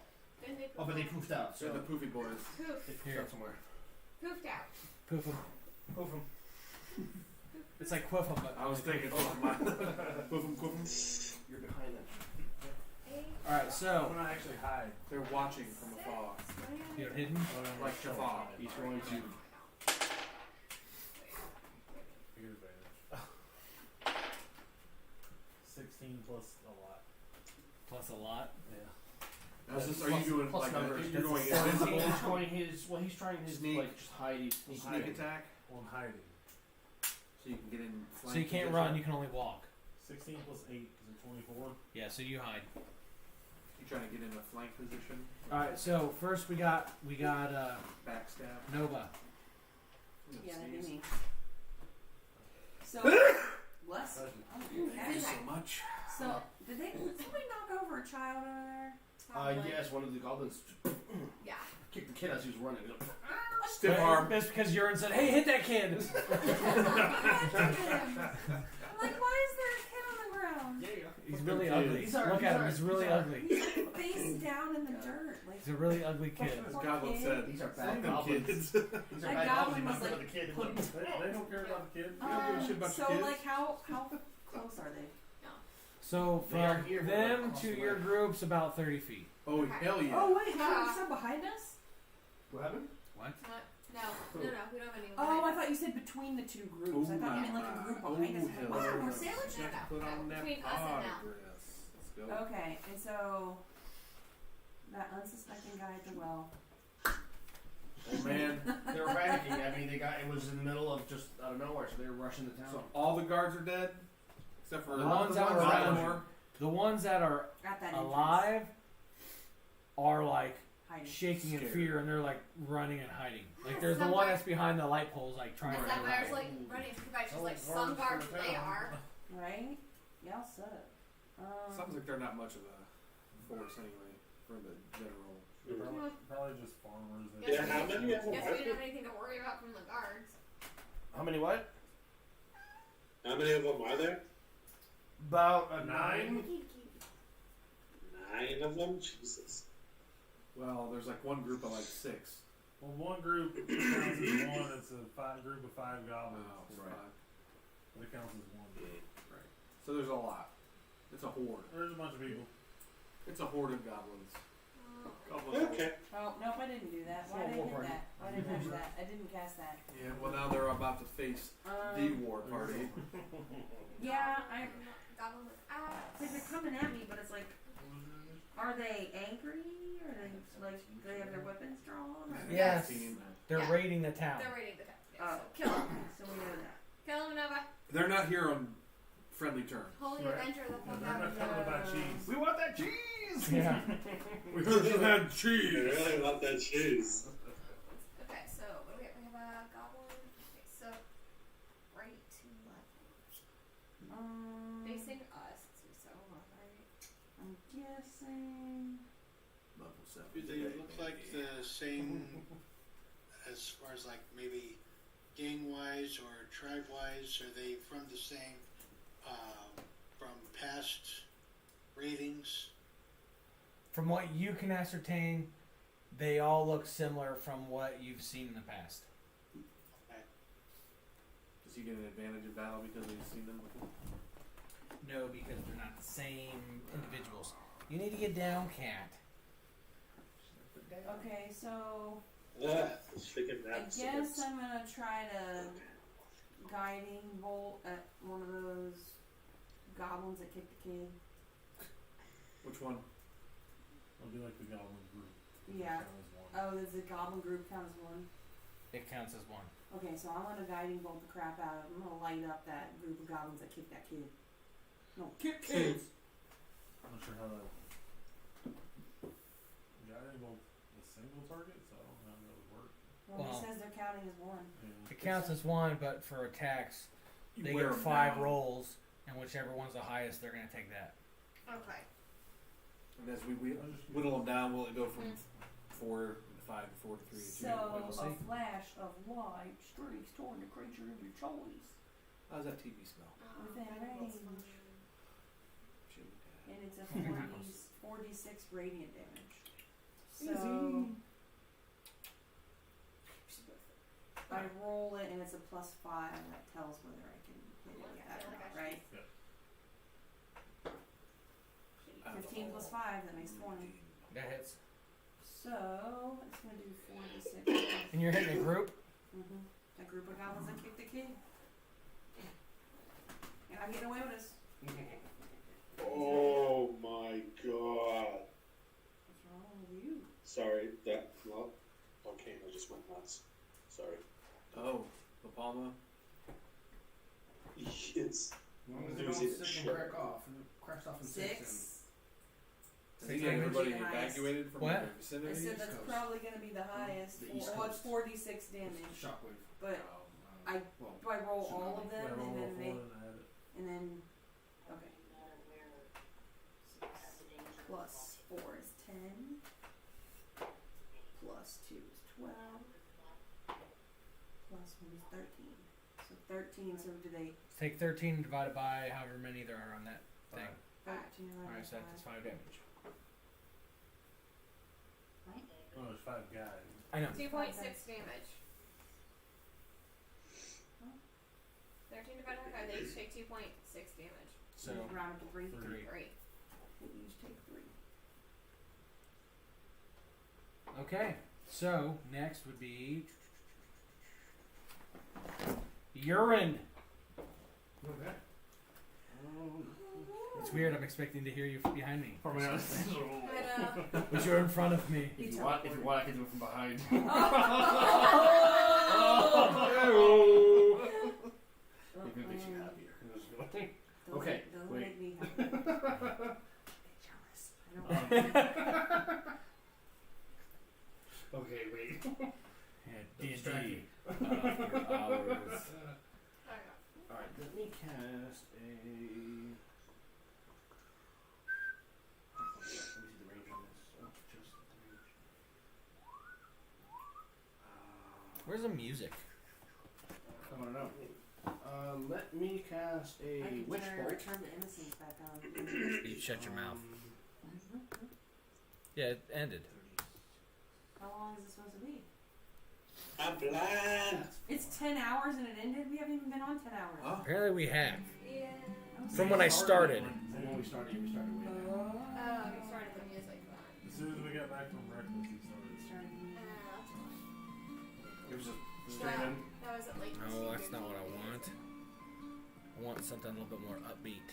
Then they but they poofed out. So They're the poofy boys. Poof. they poofed Here. out somewhere. Poofed out. Poof 'em. Poof them. It's like quiff 'em, but I was thinking, oh my. Poofum, poofum. You're behind them. A. All right, So I'm gonna actually hide. They're watching from afar. you're hidden. Like Jafar. He's going to. Big advantage. 16 plus a lot. Plus a lot. Yeah. Now, is this, are you doing plus like numbers. you're going He's invincible? going his. Well, he's trying his Sneak. like just hide. He's Sneak hiding. attack, On hiding. so you can get in. So you can't run. You can only walk. 16 plus 8 is it 24? Yeah. So you hide. You trying to get in a flank position? All right. So first we got Backstab. Nova. Yeah, they Sneeze. do me. So, bless. Oh, Thank you okay. so much. So, did somebody knock over a child over there? Yes, one of the goblins Yeah. kicked the kid as he was running. He was like, Stiff arm. It's because Urine said, "Hey, hit that kid." I'm like, why is there a kid on the ground? He's really ugly. Look at him. He's really ugly. He's like face down in the dirt. Like, He's a really ugly kid. As Poor Goblin kid. said, These are bad "Fucking goblins." kids. These are That bad goblin goblins. was He like the kid. They don't care about the kid. don't give a shit about so your kids. like how close are they? So They are from here, but them across to the your way. group's about 30 feet. Oh hell yeah! Oh wait, how is that behind us? What happened? What? No, we don't have any. Oh, I thought you said between the two groups. I thought you meant like a group behind us. hell Wow, yeah. we're sandwiched. You have to put on that Between us and pod them. dress. Let's go. Okay, and so that unsuspecting guy at the well. Oh man. They were panicking. I mean, it was in the middle of just out of nowhere, so they were rushing to town. So all the guards are dead, except for The ones that were around you. The ones that are At that alive are like hiding. shaking in Scared. fear, and they're like running and hiding. Like there's the one that's behind the light poles, like trying to And run. Sapphire's like running to guys just like sun guards they are. Right? Y'all suck. Sounds like they're not much of a force anyway for the general. Probably just farmers. And Yes, Yeah, how many of them Guess are we didn't there? have anything to worry about from the guards. How many what? How many of them are there? About a 9. 9 of them? Jesus. Well, there's like one group of like 6. Well, one group counts as one. It's a group of 5 goblins. Wow, Right. right. But it counts as one. Right. So there's a lot. It's a horde. There's a bunch of people. It's a horde of goblins. Okay. Oh, nope, I didn't do that. Why It's did a I war hit party. that? Why did I do that? I didn't cast that. Yeah. Well, now they're about to face the war party. Yeah, Goblin with axe. like they're coming at me, but it's like, are they angry? Or they like, do they have their weapons drawn? Or? Yes. Team. They're Yeah. raiding the town. They're raiding the town. Yeah, Oh, so kill him. So we know that. Kill him, Nova. They're not here on friendly terms. Holy Right. Avenger, the fuck And they're out not of talking about the... cheese. We want that cheese! Yeah. We heard you had I cheese. really want that cheese. Okay, so what do we have? We have a goblin. Okay, so right to left. Facing us. So right. I'm guessing. Level 7. Do they look like the same as far as like maybe gang-wise or tribe-wise? Are they from the same, from past ratings? From what you can ascertain, they all look similar from what you've seen in the past. Does he get an advantage of battle because he's seen them before? No, because they're not the same individuals. You need to get down, cat. Okay, so Sticking I that. guess I'm gonna try to guiding bolt at one of those goblins that kicked the kid. Which one? I'll do like the goblin group. Yeah. Count as one. Oh, does the goblin group count as one? It counts as one. Okay, so I'm gonna guiding bolt the crap out of him. I'm gonna light up that group of goblins that kicked that kid. No, kick kids! I'm not sure how that. Guiding bolt a single target, so I don't know how that would work. Well, Well. he says they're counting as one. Yeah. It counts as one, but for attacks, You they wear get 'em 5 down. rolls, and whichever one's the highest, they're gonna take that. Okay. And as we whittle them down, will it go from 4 to 5 to 4 to 3 to 2? So, We'll a see. flash of light streaks toward the creature of your choice How's that TV smell? within range. Should look at it. And it's a 4d6 radiant damage. So, I roll it and it's a +5 and that tells whether I can hit it with that or not, right? 15 plus 5, that makes 20. That hits. So, it's going to do 4d6. And you're hitting a group? Mm-hmm. A group of goblins that kicked the kid. And I'm getting away with this. Oh my god. What's wrong with you? Sorry, that volcano just went nuts. Sorry. Oh, La Palma. It's As long as It it was don't either sick and shit. crack off. If it cracks off in 6. I think everybody Highest. evacuated from What? the I vicinity. said that's Coast. probably going to be the highest. The East Well, it's Coast. 4d6 then damage. shockwave. But I do I roll all of them Yeah, roll and then a they 4 and add it. and then okay. 6 plus 4 is 10. Plus 2 is 12. Plus 1 is 13. So 13. So do they Take 13 divided by however many there are on that thing. 13? Alright, so that's 5 damage. Oh, there's 5 guys. I know. 2.6 damage. 13 divided by 5, they each take 2.6 damage. So, round up to 3. 3. Great. They each take 3. okay. So, next would be urine. Okay. It's weird, I'm expecting to hear you behind me. Probably not. But you're in front of me. If you want, I can do it from behind. If it makes you happier. Okay, Doesn't wait. make me happy. Jealous. I don't Okay, wait. Yeah, D&D. Distracting. After hours. Alright, let me cast a... Let me see the range on this. Oh, just the range. Where's the music? I don't know. Let me cast a I can witch bolt. return the innocence back on. You shut your mouth. Yeah, it ended. How long is it supposed to be? I'm blind. It's 10 hours and it ended? We haven't even been on 10 hours. Huh? Apparently we have. Yeah. From when I started. When we started way back. Oh, we started the music then. As soon as we got back from breakfast, he started. That's fine. It was a straight in. That was at like No, that's not what I want. I want something a little bit more upbeat.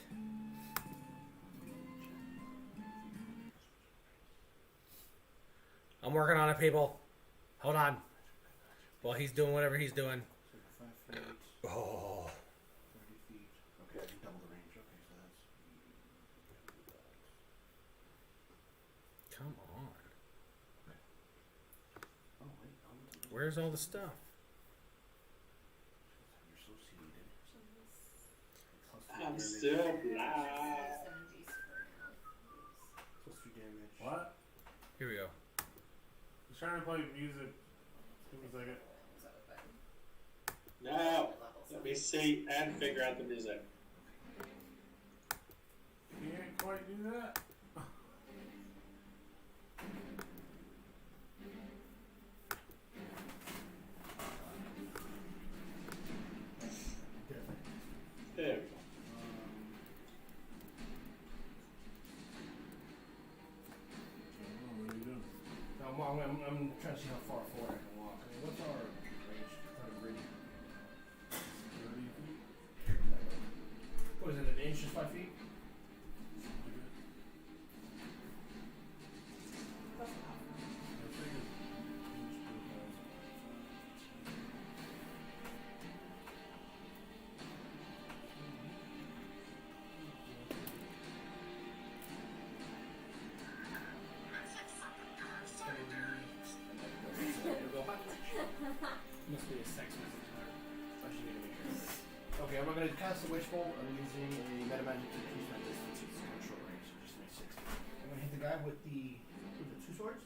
I'm working on it, people. Hold on. While he's doing whatever he's doing. 5 feet, Oh. 30 feet. Okay, I can double the range. Okay, so that's... Come on. Oh, wait. Where's all the stuff? You're so seated. I'm still blind. Plus 3 damage. What? Here we go. I was trying to play music. Give me a second. No. Let me see and figure out the music. You can't quite do that. There we go. What are you doing? I'm trying to see how far forward I can walk. I mean, what's our range? Kind of really. 30 feet? What is it, an inch is 5 feet? Must be a sex message. I should need to make sure. Okay, I'm going to cast the witch bolt. I'm using a meta magic to increase my distance. It's kind of short range, so just make 60. I'm going to hit the guy with the 2 swords.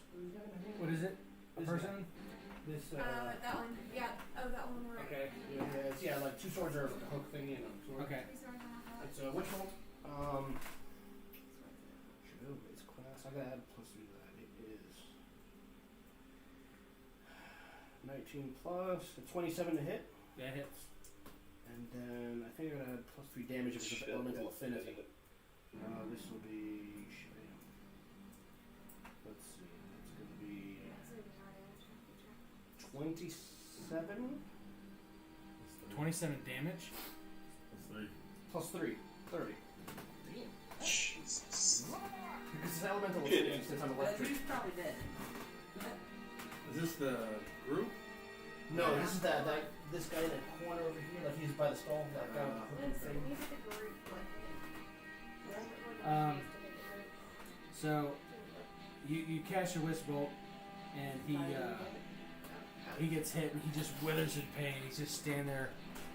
What is it? A person? This, that one. Yeah. Oh, that one right. okay. Yeah, like 2 swords are like a hook thingy and a sword. Okay. It's a witch bolt. It's class. I gotta add plus 3 to that. It is 19 plus 27 to hit. That hits. And then I think I gotta add plus 3 damage if it's an elemental affinity. This will be 27 27 damage. That's 3. plus 3. 30. Jesus. Because it's elemental affinity since I'm electric. He's probably dead. Is this the group? No, this is this guy in the corner over here, like he's by the stall, that guy with the hook and Listen, thing. we did the group So you cast your wisp bolt, and he gets hit, and he just withers in pain. He's just standing there,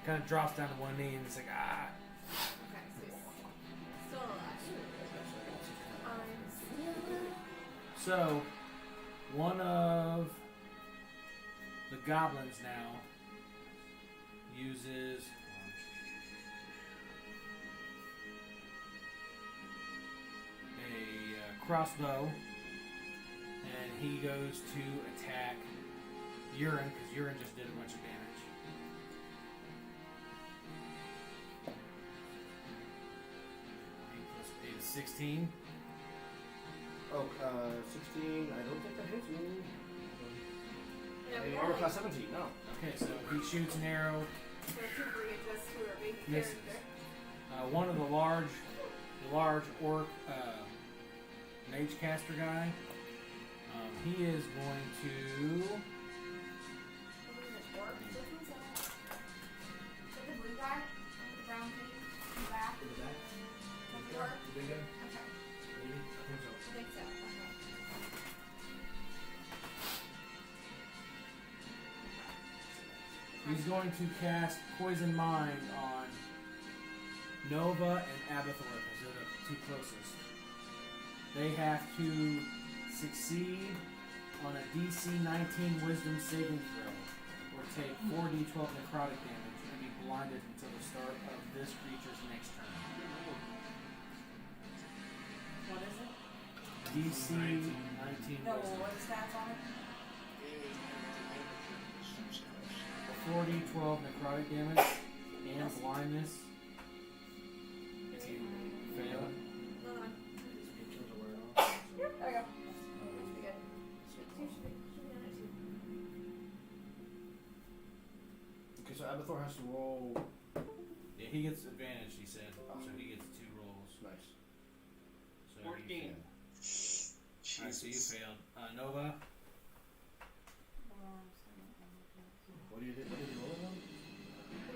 kind of drops down to one knee, and it's like ah. Okay, so he's still alive. So one of the goblins now uses a crossbow, and he goes to attack Urine, because Urine just did a bunch of damage. Eight plus 8 is 16. Oh, 16. I don't think that hits me. Yeah, Hey, we armor only- class 17. No. Okay, so he shoots an arrow. So to readjust to our main Misses. character. One of the large orc mage caster guy. He is going to. What is it, orc? Which one's that? Is that the blue guy? With the brown thing in the back? In the back? Is that the orc? The big guy? Okay. Maybe? I think so. I think so. Okay. He's going to cast Poison Mind on Nova and Abathor, because they're the two closest. They have to succeed on a DC 19 Wisdom saving throw, or take 4d12 necrotic damage and be blinded until the start of this creature's next turn. What is it? DC 19 No, Wisdom. what is stats on it? 4d12 necrotic damage and blindness. If you fail. Hold on. Yep, there we go. Should be good. Should be on it too. Okay, so Abathor has to roll. Yeah, he gets advantage, he said. So he gets 2 rolls. Nice. So 14. you failed. Alright, so you failed. Nova, What did you roll on?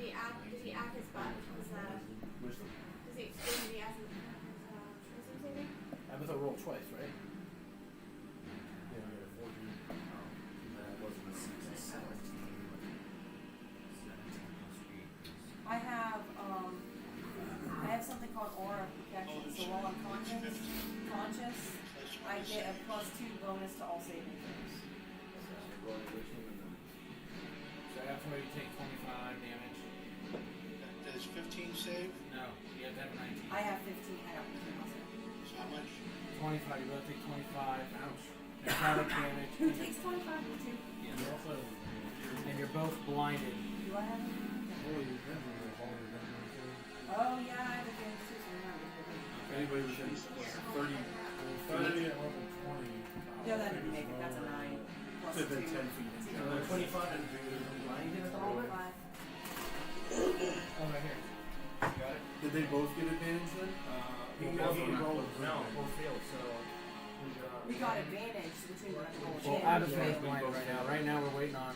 Did he add his butt? Wisdom. Does he explain that he has his wisdom saving? Abathor rolled twice, right? Yeah, I got a 14. That wasn't a 6, a 17. 17 plus 8. I have something called aura protection. So while I'm conscious, I get a +2 bonus to all saving throws. So after you take 25 damage. Does 15 save? No, you have to have 19. I have 15. I got 15 also. So how much? 25, you both take 25. Ouch. Necrotic damage. Who takes 25? Me too. Yeah. You also have And you're both blinded. Do I have it? holy memory of all your memories. Oh yeah, I have a game too. So remember. If anybody was in 30, 30 and level 20. No, that didn't make it. That's a 9 plus should have 2. been 10 feet. 25 and blinded at the moment? 5. Oh, right here. Got it. Did they both get advantage then? No, both failed, so. We got advantage, which we were at the whole Well, chance. Abathor's blind right now. Right now we're waiting on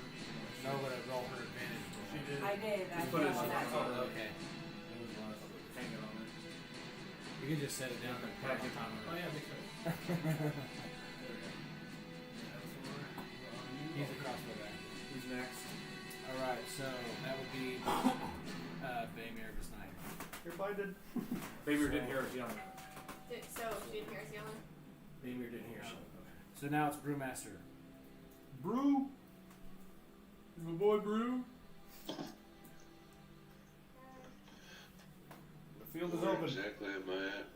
Nova to roll her advantage. She did. I did. I Put fell it on that. on Okay. It was last. Hanging on it. You can just set it down and pack it on. Oh, yeah, makes sense. He's a crossbow guy. Who's next? Alright, so that would be Baymere Besnider. You're blinded. Baby didn't hear us yelling. So she didn't hear us yelling? Baymere didn't hear so. So now it's Brewmaster. Brew! My boy Brew? The field is Where open. exactly am I at?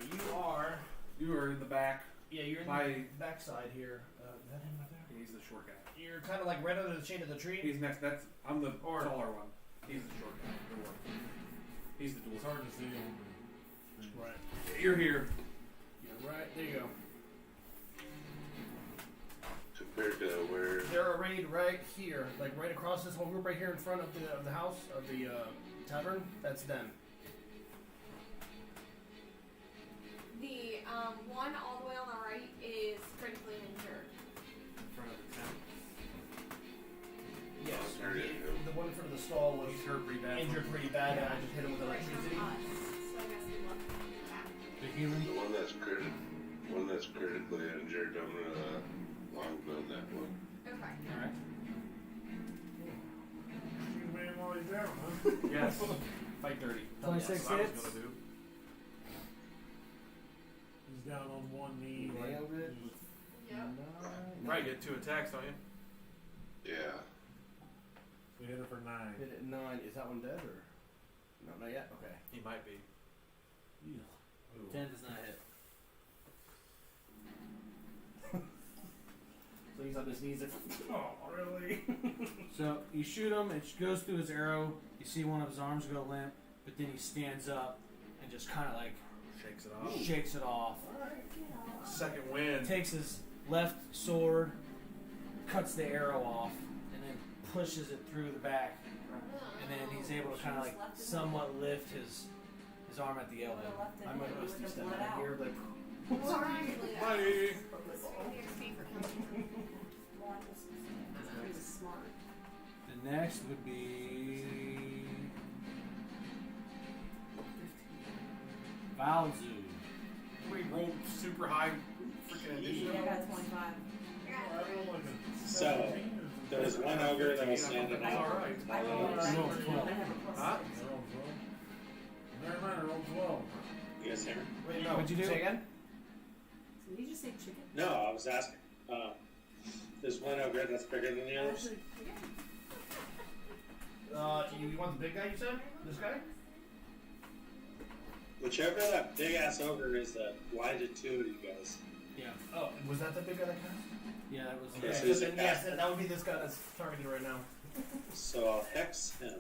You are. You are in the back. Yeah, you're in My- the backside here. Is that him right there? He's the short guy. You're kind of like right under the shade of the tree. He's next. I'm the Or- taller one. He's the short guy. The dwarf. He's the It's dwarf. hard to see him. Right. You're here. You're right. There you go. Compared to where? They're arrayed stayed right here, like right across this whole group right here in front of the house, of the tavern, that's them. The one all the way on the right is critically injured. In front of the tent. Yes. There you go. The one in front of the stall was He's hurt pretty bad. injured pretty bad, and I just hit him with electricity. So I guess we left that. The healing. The one that's critically injured, I'm gonna longbow that one. Okay. Alright. Shoot a man while he's down, huh? Yes. Fight dirty. 26 That's what I was hits. gonna do. He's down on one knee. like, Nailed it. Yep. Right, get 2 attacks, don't you? Yeah. We hit it for 9. Hit it 9. Is that one dead or? No, not yet. Okay. He might be. 10 does not hit. So he's on his knees. Oh, really? So you shoot him, it goes through his arrow. You see one of his arms go limp, but then he stands up and just kind of like Shakes it off. shakes it off. Second wind. Takes his left sword, cuts the arrow off, and then pushes it through the back. And then he's able to kind of like somewhat lift his arm at the elbow. I'm gonna misty step out here, like. Sorry. Buddy. Smart. The next would be Valzu. We rolled super high freaking Yeah, initiative. I got 25. So, there was one ogre that was standing That's out. alright. I rolled a Roll 19. 12. I have a plus Huh? 6. Never mind, I rolled 12. You guys hear me? Wait, no. What'd you do? Say again? So did you just say chicken? No, I was asking. There's one ogre that's bigger than the others. You want the big guy? You said this guy? Whichever that big ass ogre is that blinded two of you guys. Yeah. Oh, was that the big guy that cast? Yeah, that was. Okay, Okay, so so he's then a yes, caster. that would be this guy that's targeted right now. So I'll hex him.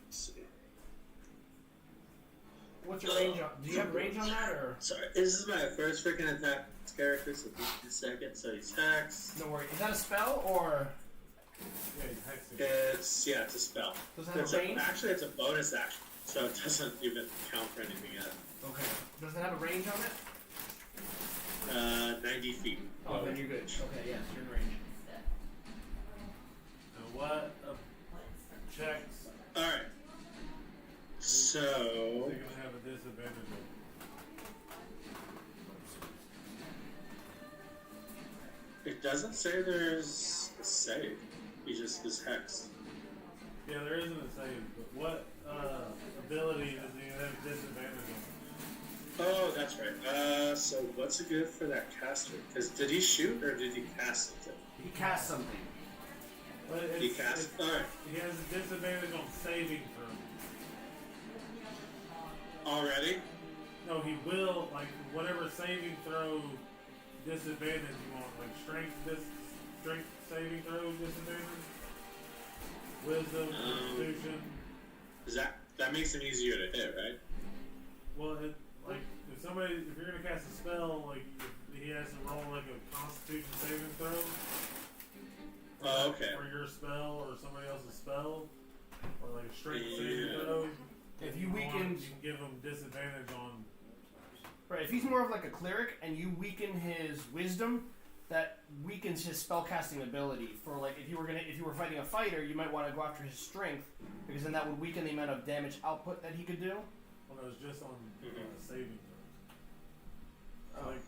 Let's see. What's your range on? Do you have range on that or? Sorry, this is my first freaking attack character, so give me a second. So he's hexed. No worry. Is that a spell or Yeah, he's hexing. It's a spell. does it have It's a range? actually, it's a bonus action, so it doesn't even count for anything yet. Okay. Does it have a range on it? 90 feet. Oh, then you're good. Okay, yes, you're in range. Now what? Checks. Alright. So. They're gonna have a disadvantage. It doesn't say there's a save. He just is hexed. Yeah, there isn't a save, but what ability does he have a disadvantage on? Oh, that's right. So what's it good for that caster? Because did he shoot or did he cast something? He cast something. But it's, He cast. Alright. he has a disadvantage on saving throw. Already? No, he will, like, whatever saving throw disadvantage you want, like strength saving throw disadvantage, wisdom, constitution. Is that makes him easier to hit, right? Well, like, if you're gonna cast a spell, like, if he has to roll, like, a constitution saving throw. Oh, okay. For your spell or somebody else's spell, or like a strength Yeah. saving throw. If you want, weaken, you can give him disadvantage on. right? If he's more of like a cleric and you weaken his wisdom, that weakens his spellcasting ability. For like, if you were fighting a fighter, you might want to go after his strength because then that would weaken the amount of damage output that he could do. Well, no, it's just on saving throws. Oh. Like,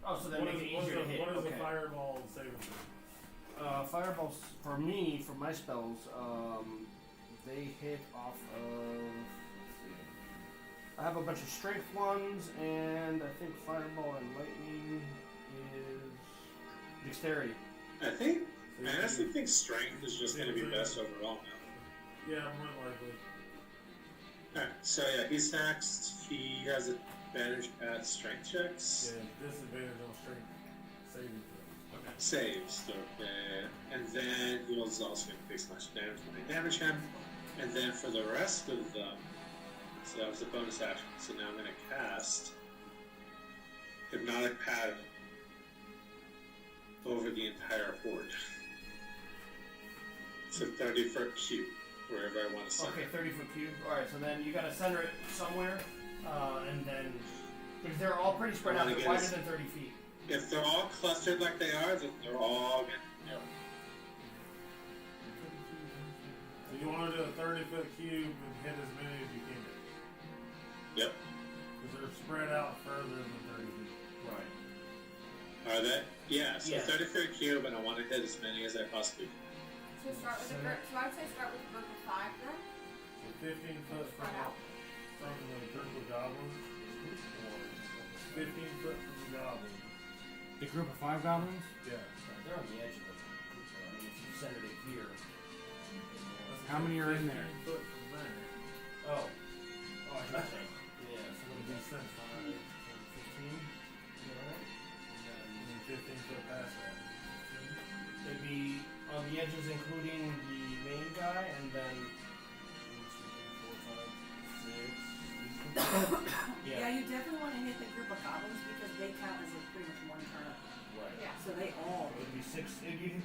Oh, so that what makes is, it what is easier a, to hit. what is Okay. a fireball saving throw? Fireballs for me, for my spells, they hit off of. Let's see. I have a bunch of strength ones, and I think fireball and lightning is dexterity. I think. So I you honestly can- think strength is just going to be best overall now. Yeah, more than likely. Alright, so yeah, he's hexed. He has advantage at strength checks. Yeah, disadvantage on strength saving throw. Saves, okay. And then he was also going to take so much damage when I damage him. And then for the rest of them, so that was a bonus action. So now I'm going to cast Hypnotic Pattern over the entire horde. It's a 30-foot cube, wherever I want to center. Okay, 30-foot cube. Alright, so then you gotta center it somewhere, and then, because they're all pretty spread out, they're wider than 30 feet. If they're all clustered like they are, then they're all gonna, So you want to do a 30-foot cube and hit as many as you can. Yep. Because they're spread out further than 30 feet. Right. Are they? Yeah, so Yeah. 30-foot cube, and I want to hit as many as I possibly can. So start with a group. So I'd say start with a group of 5 then. So 15 foot Spread out. from the group of goblins. 15 foot from the goblins. The group of 5 goblins? Yeah. They're on the edge of the I mean, if you centered it here. How many are in there? 15 foot from there. Oh, I should say. Yeah, so It'll be 5, 15. Alright. And then 15 foot past that. 15. It'd be on the edges, including the main guy, and then 1, 2, 3, 4, 5, 6. Yeah, you definitely want to hit the group of goblins because they count as pretty much one turn. Right. Yeah. So they all. It'd be 6. You'd be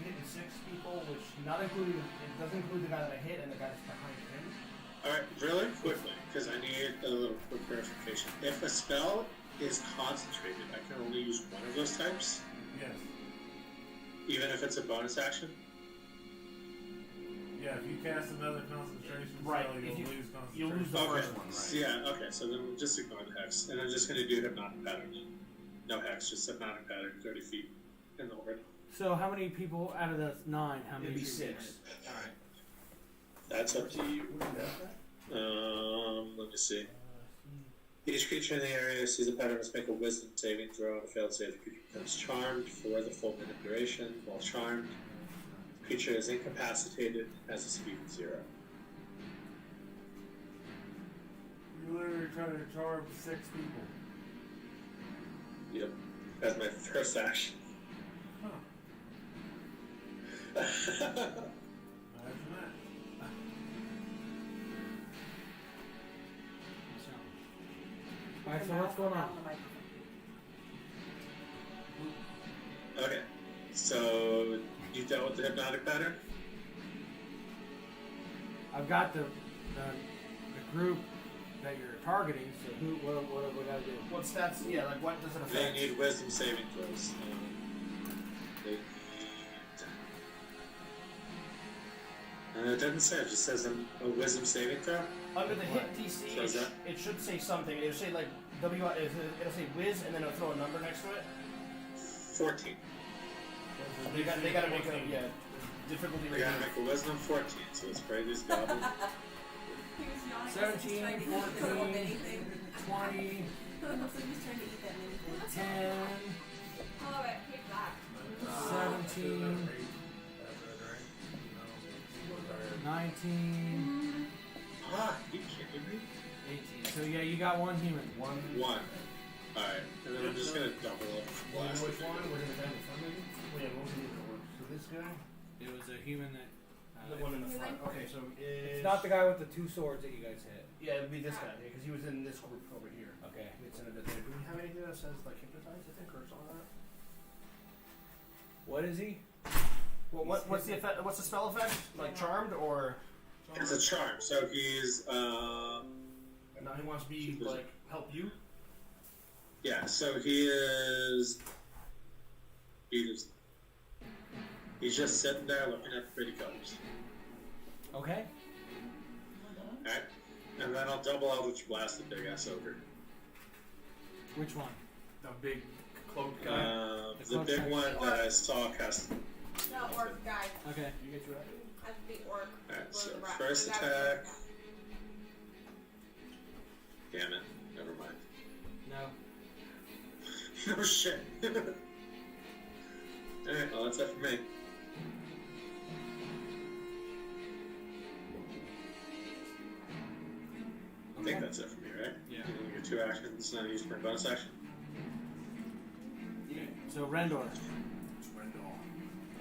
hitting 6 people, which not including. It doesn't include the guy that I hit and the guy that's behind him. Alright, really quickly, because I need a little quick clarification. If a spell is concentrated, I can only use one of those types, Yes. even if it's a bonus action? Yeah, if you cast another concentration Right, spell, if you'll you- lose concentration. you'll lose the Okay, first one, right? yeah, okay, so then we'll just ignore the hex. And I'm just going to do hypnotic pattern. No hex, just hypnotic pattern, 30 feet in the orbit. So how many people out of the 9? How many? It'd be people 6. Alright. That's up to you. Let me see. Each creature in the area sees a pattern must make a wisdom saving throw. On a failed save, the creature becomes charmed for the full minute duration. While charmed, the creature is incapacitated and has a speed of 0. You're literally trying to charm 6 people. Yep. That's my first action. Huh. Imagine that. Alright, so what's going on? Okay. So, you dealt with the hypnotic pattern? I've got the group that you're targeting, so what do we gotta do? What stats? Yeah, like what does it They affect? need wisdom saving throws. They need... it doesn't say, it just says a wisdom saving throw. Under the hit DC, So is that- it should say something. It'll say like it'll say whiz, and then it'll throw a number next to it. 14. They gotta make a difficulty We rating. gotta make a wisdom 14, so let's pray these goblins. 17, 14, 20, 10, I love it. Keep that. 17, 19, Ah, you kidding me? 18. So yeah, you got one human. One. Alright, and then I'm just gonna double up. Blast Which it. one? We're gonna down the front maybe? Wait, what was the other one? So this guy? It was a human that. The one in the front. Okay, so It's not the guy with the 2 swords that you guys hit. Yeah, it'd be this guy because he was in this group over here. Okay. It's in a bit there. Do we have anything that says like hypnotize? I think or something like that. What is he? Well, what's the effect? What's the spell effect? Like charmed or? It's a charm, so he's, Now he wants to be like help you. yeah, so he's just sitting there looking at the pretty colors. Okay. Alright? And then I'll double Eldritch Blast the big ass ogre. Which one? The big cloaked guy. The big one that I saw cast. No, orc guy. Okay. You get your That's the orc. Alright, so Or the rat- first or that attack. guy. Damn it. Never mind. No. No shit. Alright, well that's it for me. I think that's it for me, right? Yeah. You get 2 actions, not used for a bonus action. Okay. So Rendor. It's Rendell.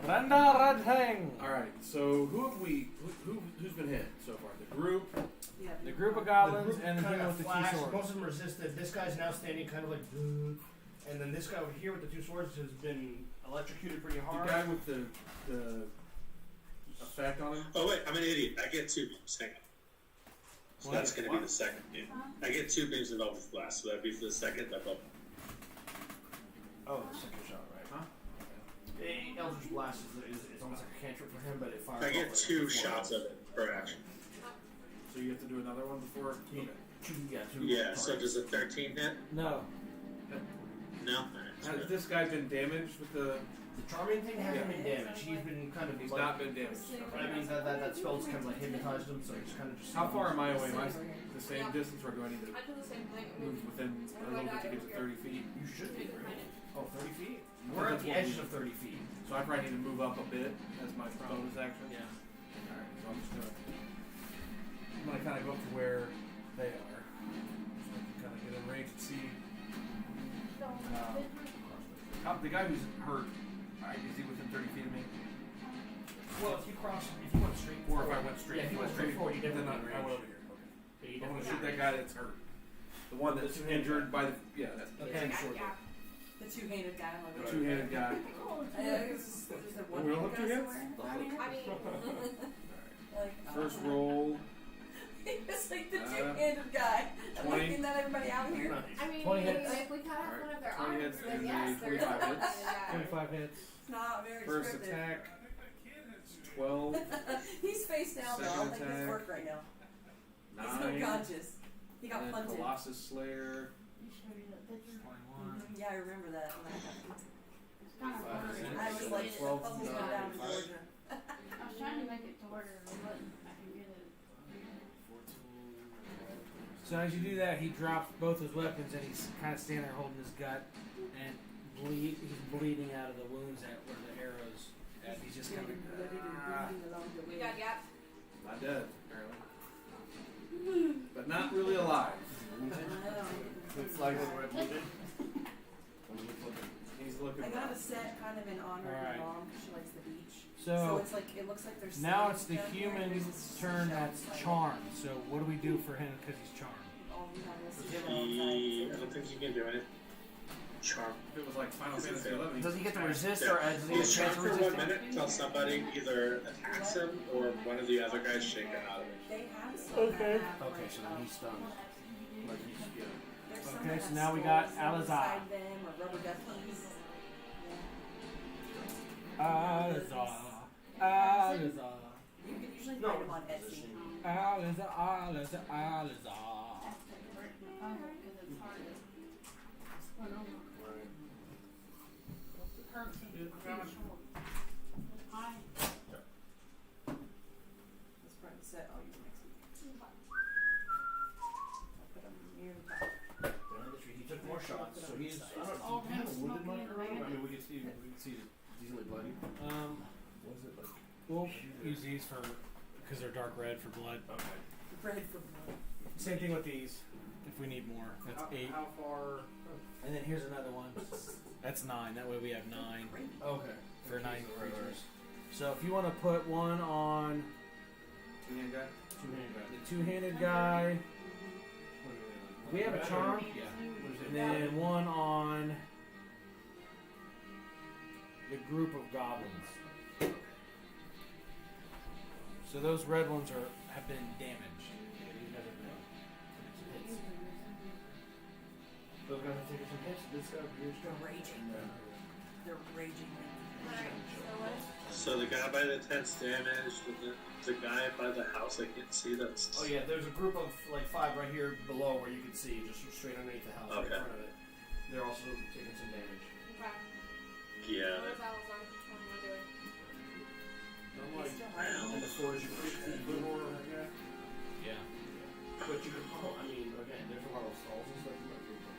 Renda Redhang. All right. So who's been hit so far? The group. Yeah. The group of goblins The group and the kinda human with the 2 flashed. swords. Most of them resisted. This guy's now standing kind of like, and then this guy over here with the 2 swords has been electrocuted pretty The hard. guy with the effect on him. Oh wait, I'm an idiot. I get 2 beams. Hang on. So that's going to be the second beam. I get 2 beams of Eldritch Blast, so that'd be for the second. That double. Oh, the second shot, right? Huh? Eldritch Blast is almost like a cantrip for him, but it fires. I get 2 shots of it per action. So you have to do another one before. Okay. Two. Yeah. So does a 13 hit? No. No. Has this guy been damaged with the? The charming thing hasn't been damaged. He's been kind of. He's not been damaged. I mean that spell's kind of like hypnotized him, so he's kind of just. How far am I away? Am I the same distance, or do I need to I do the same thing. move within a little bit to get to 30 feet? You should be. Right? Oh, 30 feet? We're at the edges of 30 feet. So I probably need to move up a bit as my bonus action. Yeah. Alright, so I'm just gonna kind of go up to where they are. So I can kind of get in range and see. the guy who's hurt. Is he within 30 feet of me? Well, if you went straight Or forward. if I went straight, Yeah, if you went straight forward, you then definitely I range. went over here. Okay. Yeah, you I'm gonna definitely shoot that guy that's hurt. The one that's The two-handed injured by the that's Okay. Yeah. The two-handed guy. Like the two-handed guy. there's a Oh, we all have two hands? I mean, like, First roll. it's like the two-handed guy. I'm 20. looking at everybody out here. I mean, 20 hits. if we cut off one of their 20 arms, hits then and yes, a they're 25 hits. Yeah. 25 hits. It's not very First scripted. attack. 12. He's face down though. I don't think Second this work right now. He's 9. unconscious. He got And punted. Colossus Slayer. Yeah, I remember that. It's I was like, 12, bubbles go 9, down in Georgia. I was trying to make it to where I can get it. 14. So as you do that, he drops both his weapons and he's kind of standing there holding his gut and he's bleeding out of the wounds at where the arrows. And he's just kind of. We got gap. Not dead, apparently. But not really alive. It's like when we're at moving. He's looking. I got a set kind of in honor of Alright. my mom because she likes the beach. So it's like it looks like there's. now it's the sand down here, and human's there's a turn shell that's inside it. charmed. So what do we do for him because he's charmed? Oh, we have this I don't think you can do anything. Charm. If it was like Final Does it Fantasy fail? 11. Does he get to resist Yeah. or does he get He's a chance charmed to for 1 resist? minute until somebody either attacks him or one of the other guys shake him out of it. They have some that have, Okay, like, so then he's stunned. Like he's there's some Okay, that so have now we got skulls Alizar. inside them or rubber duckies. Alazar. Alazar. You can usually No, find them on Etsy. Alazar. Alazar. Alazar. Because it's hard to split over. Hurts him too short. I This part of the set I'll use next week. I'll put them near the top. He took more shots, so he's. I don't all know. Do you have a wounded smoking marker? in the I mean, we can see he's easily bloody. What is it like? We'll use these for because they're dark red for blood. Okay. Bread for blood. Same thing with these. If we need more, that's 8. How far? And then here's another one. That's 9. That way we have 9 Okay. for 9 creatures. So if you want to put one on Two-hand guy? Two-handed guy. the two-handed guy, we have a charm. Yeah. And then one on the group of goblins. So those red ones have been damaged. Those guys are taking some hits. This guy here's They're raging. They're raging. Alright, so what? So the guy by the tent's damaged, and the guy by the house I can't see that's. Oh yeah, there's a group of like 5 right here below where you can see, just straight underneath the house, right in Okay. front of it. They're also taking some damage. Okay. Yeah. Where's Alizar? What am I doing? I'm like, and the storage you push the door, Yeah. but you can. I mean, again, there's a lot of stalls and stuff. You might be able to.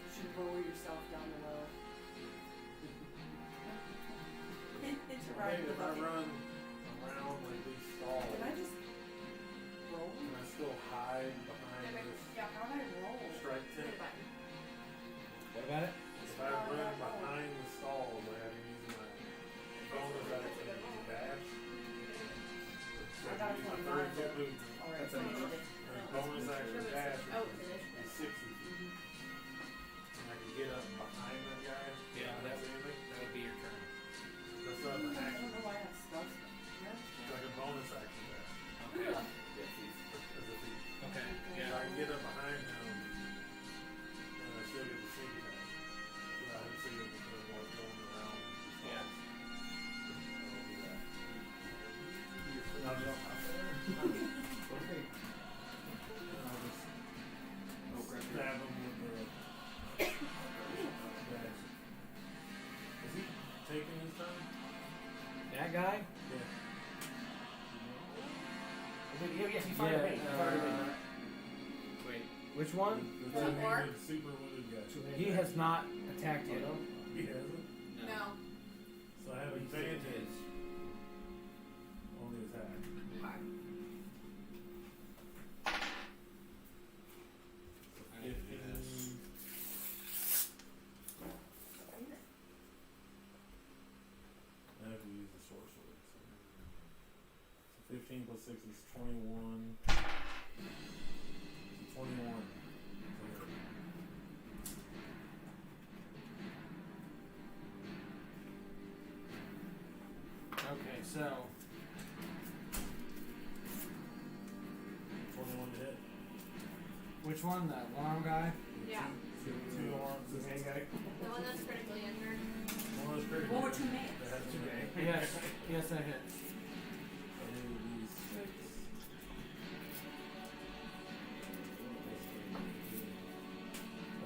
You should lower yourself down the well. It's a ride Maybe with if I a run around like these stalls, Can I just roll? can I still hide behind this Yeah, how do I roll? strike Hit tent? a button. What about it? If I run behind the stalls, I have to use my bonus action to dash. So I got use my 29. 30-foot movement. Alright, That's initiative. And bonus action dash Oh, is initiative. 60 feet. And I can get up behind that guy. Yeah, That's anything. That would be your turn. That's not one? The The orc? two-handed super wounded guy. He has not attacked yet. He hasn't. No. So I have advantage on the attack. Okay. So 15. I have to use the sorcerer. So 15 plus 6 is 21. So 21. Okay, so 21 to hit. which one? The one-arm guy? Yeah. Two arms. The main guy. The one that's critically injured. One was pretty What were good. two names? That has two names. Yes. Yes, that hits. I need these 6.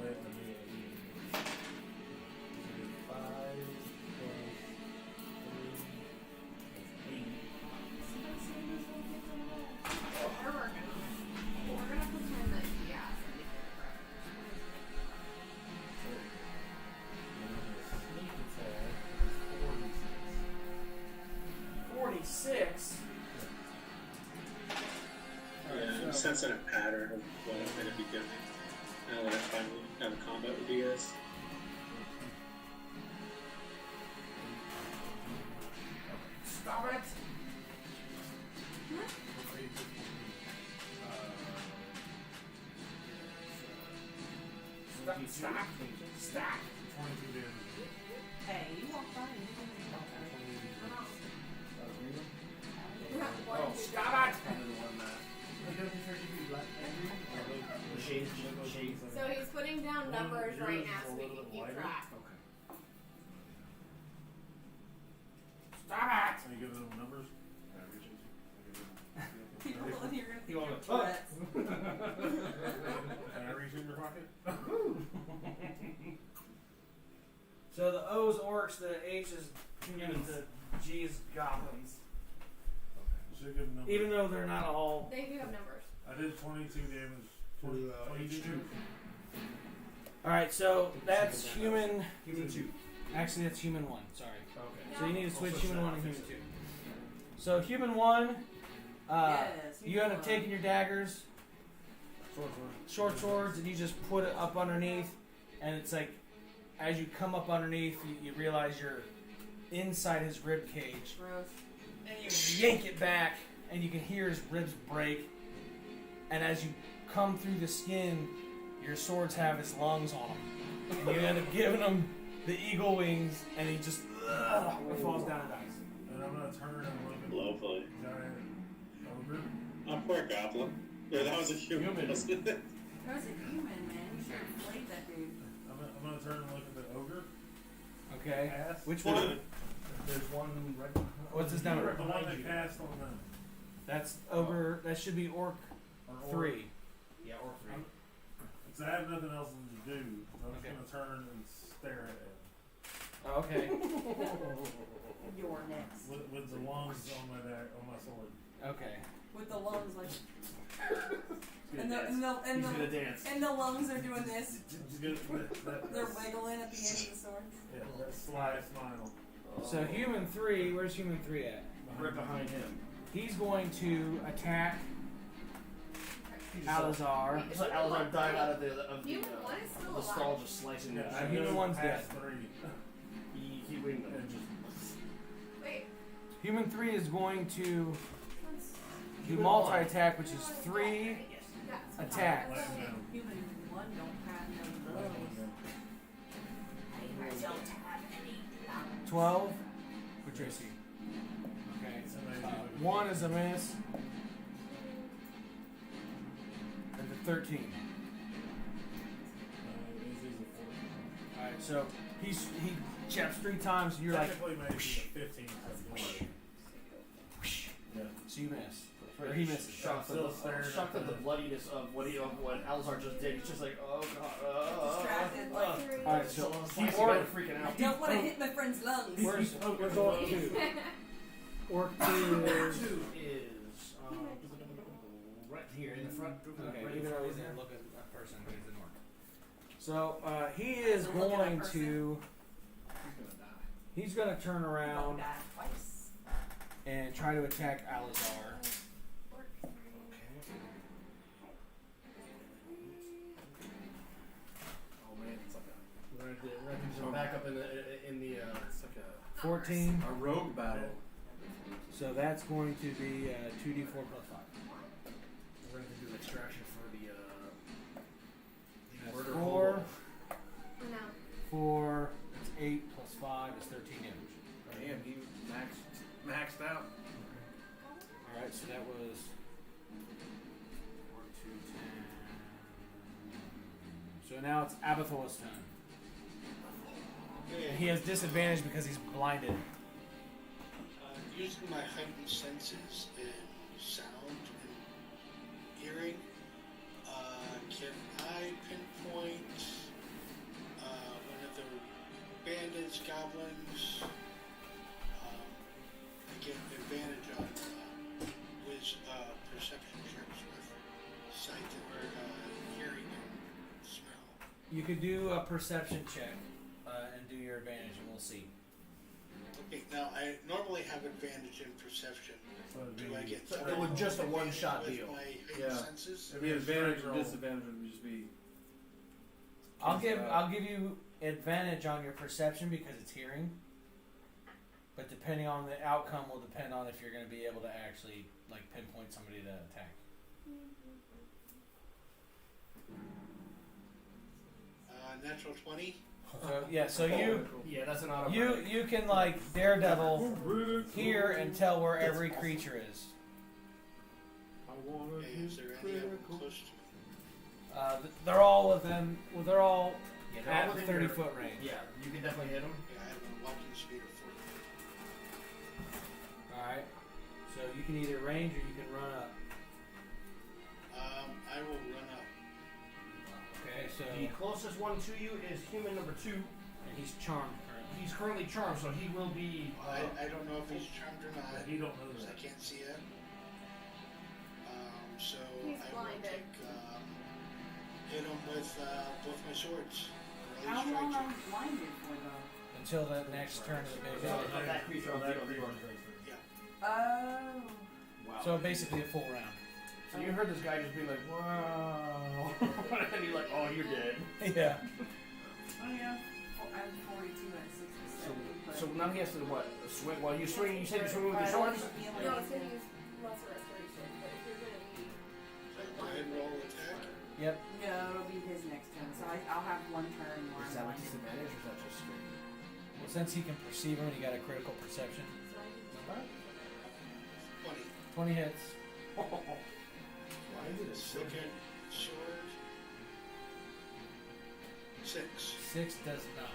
Wait, I need 5 plus 3 We're working on it. We're gonna pretend that yeah. sneak attack is 46. I'm sensing a pattern of what I'm going to be doing now that I finally have a combat with you guys. Stop it! Stop! Stop! Stop! 22 damage. Hey, you walked by and you didn't even talk about it. Oh, stop it! The shades. So he's putting down numbers right now so we can keep track. Stop it! So you give them numbers? People thought you were gonna You want think to you're Tourette's. Can I reach in your pocket? So the O's orcs, the H's humans, the G's goblins. Should give them numbers. Even though they're not all. They do have numbers. I did 22 damage. 22. Alright, so that's human. Human 2. Actually, that's human 1. Sorry. Okay. So you need to switch switch human that. 1 and human 2. So human 1, Yes, you end up one. taking your daggers, short swords, and you just put it up underneath, and it's like, as you come up underneath, you realize you're inside his rib cage, Gross. and you yank it back, and you can hear his ribs break, and as you come through the skin, your swords have his lungs on them, and you end up giving him the eagle wings, and he just falls down and dies. And I'm going to turn and look at Lovely. giant ogre. Oh, poor goblin. Yeah, that was a human. wasn't it? That was a human, man. You should have played that dude. I'm going to turn and look at the ogre. Okay. Ass. Which one? There's one right. What's his The number? one that cast on them. That's ogre. That should be orc Or 3. Yeah, or 3. So I have nothing else to do. So I'm Okay. just going to turn and stare at him. Oh, okay. You're next. With the lungs on my sword. Okay. With the lungs, like, He's and gonna the and the and He's gonna the, dance. and the lungs are doing this. Just get that, They're wiggling at the end of the sword. yeah, that sly smile. So human 3, where's human 3 at? Right behind him. He's going to attack He just Alazar. It's like Alazar died out of the Human 1 is still the alive. stall, just slicing. Yeah, his human goes one's past dead. 3. He winged them. And just Wait. Human 3 is going to do Human multi-attack, which is 3 Yeah. attacks. let him down. Human one don't have no Let him lungs. down. I don't have any lungs. 12 for Tracy. Okay. Somebody do it. 1 is a miss. And the 13. This is a 14. Alright, so he chaps 3 times, and you're like, Technically, maybe it's a 15. Yeah. so you miss. Or he misses. Shocked Still at staring the, at shocked at the the- bloodiness of what Alazar just did. He's just like, oh god. Distracted. Alright, so He's orc, freaking I out. don't want to hit my friend's lungs. where's orc 2? Orc 2 is... 2 is right here in the front. Okay, right even in though front he's here. not looking at person, but he's an orc. So he is So look at that going person. to. He's gonna die. He's going to turn Oh, around that twice. and try to attack Alizar. Oh man, it's like a We're gonna do some backup in the it's like a 14. rogue battle. So that's going to be 2d4 plus 5. we're gonna do extraction for the That's murder 4. hobo. No. 4. It's 8 plus 5 is 13 damage. Damn, he maxed out. Alright, so that was 4, 2, 10. So now it's Abathol's turn. Okay. He has disadvantage because he's blinded. Using my heightened senses in sound and hearing, can I pinpoint one of the bandits, goblins? I get advantage on perception checks with sight or hearing and smell. You could do a perception check and do your advantage, and we'll see. Okay, now I normally have advantage in perception. Do I get It was just a one-shot with deal. my heightened Yeah. senses? It'd be advantage roll. and disadvantage would just be. I'll give you advantage on your perception because it's hearing. But depending on the outcome will depend on if you're going to be able to actually like pinpoint somebody to attack. Natural 20. So yeah, so you Yeah, that's an automatic. you can like Daredevil hear and tell where every creature is. Okay, is there any of them close to me? They're all within. Well, they're all Yeah, they're all at within 30 your- foot range. Yeah, you can definitely hit them. Yeah, I have a walking speed of 40. All right. So you can either range or you can run up. I will run up. Okay. So The closest one to you is human number 2. and he's charmed currently. He's currently charmed, so he will be. I don't know if he's charmed or not, You don't know because I that. can't see it. So He's I will blinded. take, hit him with both my swords. Or at How least long try to. I'm blinded for though? Until the next turn of the big So, guy. of that creature on the field of yours. Oh. Wow. So basically a full round. So you heard this guy just be like, wow. And you're like, oh, you're dead. Yeah. Oh yeah. I'm 42 at 67. but- So now he has to what? Swing while you swing. You said you're swinging with I your don't swords. feel No, it's anything. gonna use lesser restoration, but if you're gonna be Go ahead and roll attack. Yep. No, it'll be his next turn. So I'll have one turn where Is I'm that with blinded. disadvantage or is that just straight? Well, since he can perceive him, he got a critical perception. 20. 20 hits. Why is it a Second sword. 6. 6 does not.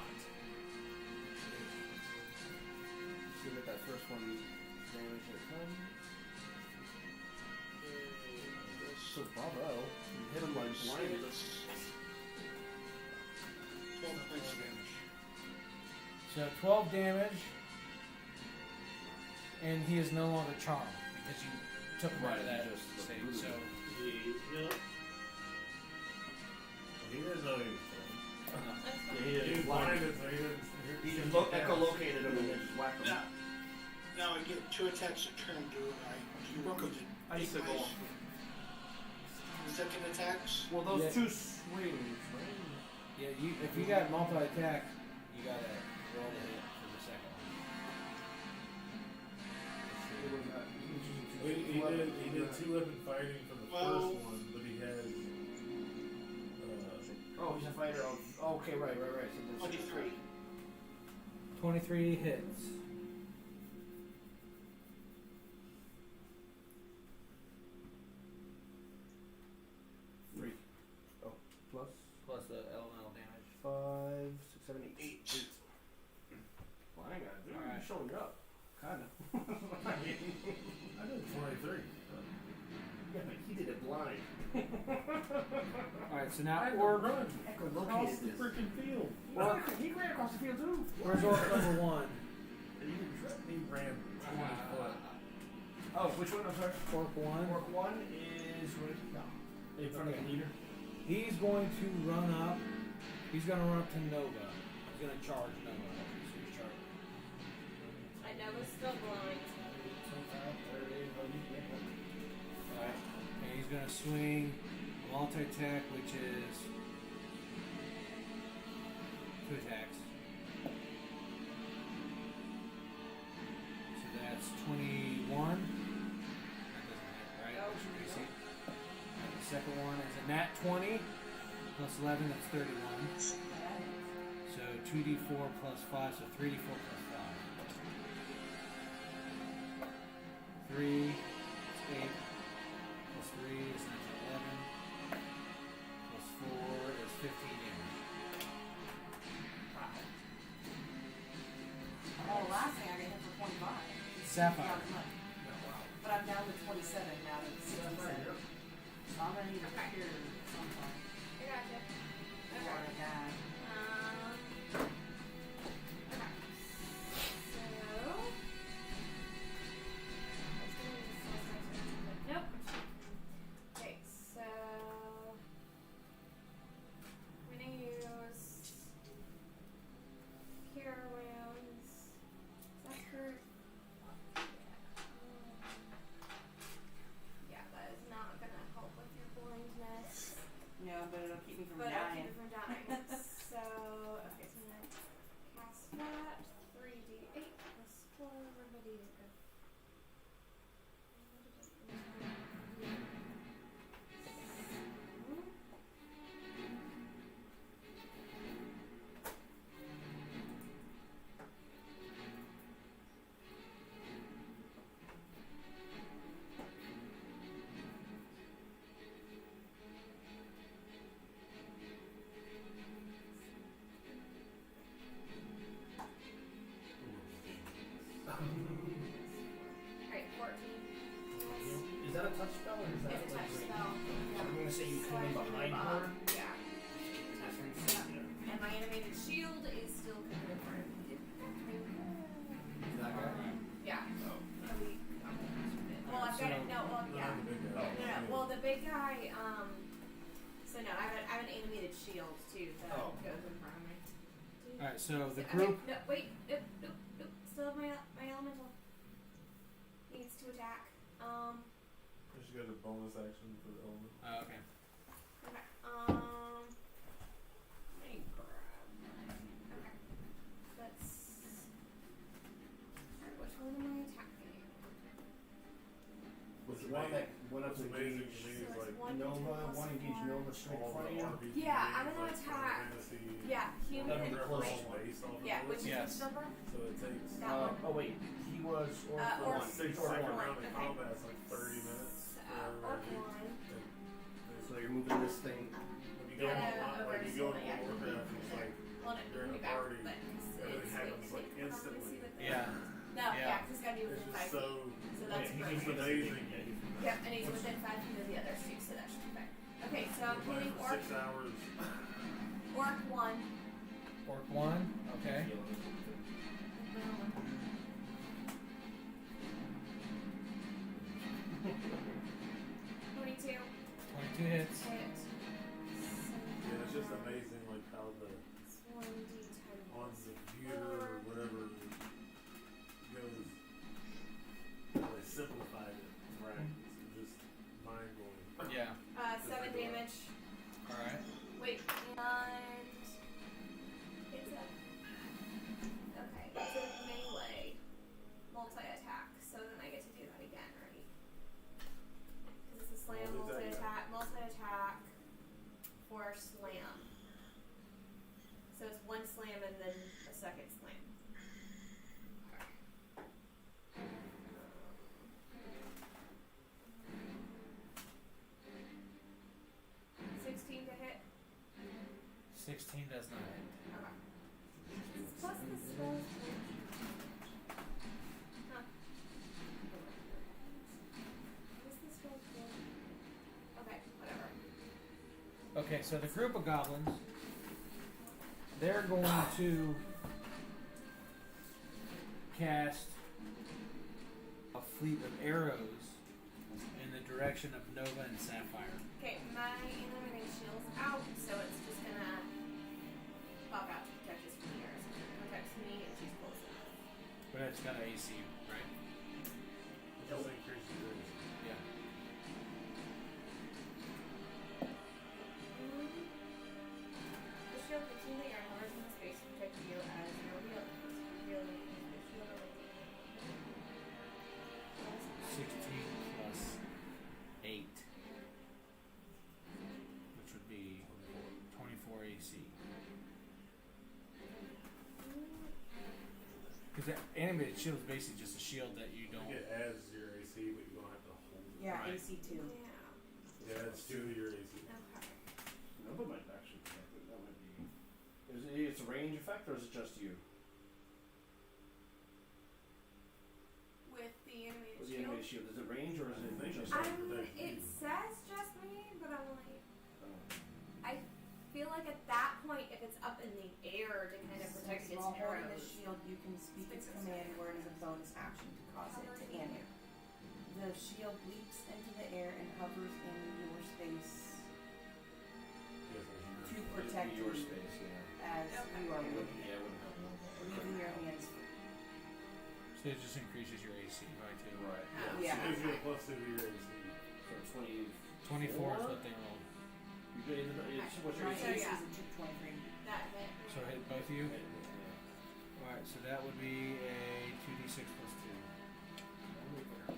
See what that first one damage here comes. So bravo. You hit him like blinded. 12 points of damage. So 12 damage, and he is no longer charmed because you took him out of that Just state. the So Yep. He didn't know he was Yeah, he He is was blinded. blinded, so he didn't. He just echolocated him and then just whacked him. Now I get 2 attacks a turn. Do you want me to Icicle. take my second attacks? Well, those Yeah. 2 swings, right? yeah, if you got multi-attack, you gotta roll the hit for the second one. He did 2-weapon fighting for the Well- first one, but he had. Oh, he's a fighter. Oh, okay, right. So then 23. 23 hits. Three. Oh, plus Plus the elemental damage. 5, 6, 7, 8. 8. Well, I ain't got it. Dude, Alright. you're showing up. Kinda. I did 23. Yeah, but he did it blind. Alright, so now I Orc. run across Echolocated the this. freaking field. Well, he ran across the field too. Where's Orc number 1? He ran 20 foot. Oh, which one? I'm sorry. Orc 1. Orc 1 is right in front of the leader. He's going to run up. He's going to run up to Nova. He's going to charge Nova. So he's charging. I know it's still blind. 25, 30, Alright. And he's going to swing multi-attack, which is 2 attacks. So that's 21. That doesn't hit, right? Nope. That's your AC. And the second one is a nat 20 plus 11, that's 31. So 2d4 plus 5, so 3d4 plus 5. 3 is 8. Plus 3 is 11. Plus 4 is 15 damage. Oh, last thing I got hit for 25. Sapphire. Not as much. But I'm down to 27 now to 67. So I'm gonna need to Okay. cure sometime. I gotcha. Before I Okay. die. Okay. So. Nope. Okay, so. I'm gonna use. Cure wounds. That's for. Yeah, that is not gonna help with your blindness. Yeah, but it'll keep me from But I'll dying. keep it from dying. So, okay, so I'm gonna cast that. 3d8 plus 4. Where did it go? Alright, 14. Is that a touch spell or is that It's a like touch really- spell. I'm gonna say you So come I in can behind move her. up. Yeah. And my animated shield is still coming in front of me. That guy? Yeah. Oh. Well, I've got it. No, well, No, yeah. not the big guy. No, no. Well, the big guy. So no, I have an animated shield too that Oh. goes in front of me. Alright, so the Okay, group. no, wait. Nope, nope, nope. Still have my elemental. Needs to attack. You should get a bonus action for the element. Okay. Okay. Let me grab. Okay. Let's. Alright, which one am I attacking? What's The one that went up what's to amazing engage to me is So it's like one Nova, D10 plus one engage 4. Nova straight in all front the of you. RPG Yeah, I'm games, gonna like, attack. Fantasy, Yeah, human. That'd be they're close. all based off of Yeah, which those. is Yes. which number? So it takes That one. Oh wait, he was or Or one. six Or second one. round of Okay. combat is like 30 minutes. Orc one. So you're moving this thing. When you go Yeah, to no, when you go to yeah, Warcraft, it's like Well, no, you're in a back, party, but everything happens like instantly. Yeah. No, yeah, because it's gotta be It's within just 5 so feet. So that's he it's perfect. amazing. Yep, and he's within 5 feet of the others too, so that should be fine. Okay, so I'm You're playing hitting for orc 6 hours. orc 1. Orc 1. Okay. 22. 22 hits. Hit. Yeah, it's just amazing like how the It's 1d10. on the computer or whatever goes. How they simplified it. Right. It's just mind blowing. Yeah. 7 damage. Alright. Wait, and it's a okay. It's a melee multi-attack. So then I get to do that again, right? Because it's a slam multi-attack for slam. So it's one slam and then a second slam. 16 to hit. 16 does not hit. Okay. Plus the spell. Huh. What's the spell for? Okay, whatever. Okay, so the group of goblins, they're going to cast a fleet of arrows in the direction of Nova and Sapphire. Okay, my eliminating shield's out, so it's just gonna pop out to protect us from here. So it protects me and she's close enough. But it's got an AC, right? It just increases your AC. Yeah. The shield between the air hovers in the space to protect you as your wheel. Your shield over 16 plus 8, which would be 24 AC. Because that animated shield is basically just a shield that you don't. It adds your AC, but you don't have to hold it. Yeah, Right. AC 2. It adds to your AC. Okay. Nova might actually connect it. That might be. Is it it's a range effect or is it just you? With the animated With the shield. animated shield, is it range or is it just? It says just me, but I'm like, Oh. I feel like at that point, if it's up in the air to kind of protect against While holding the arrows. shield, you can speak its command word as a bonus action to cause it to animate. The shield leaps into the air and hovers in your space to protect your you space, yeah. as you are moving, Yeah, it wouldn't help. leaving your hands free. So it just increases your AC by 2. Right. Oh. Yeah. It gives you a plus 2 to your AC. So 20. 24 is what they rolled. You get it's what's your My AC? So, AC yeah. is a 23. That hit. So hit both of you? Yeah. Alright, so that would be a 2d6 plus 2.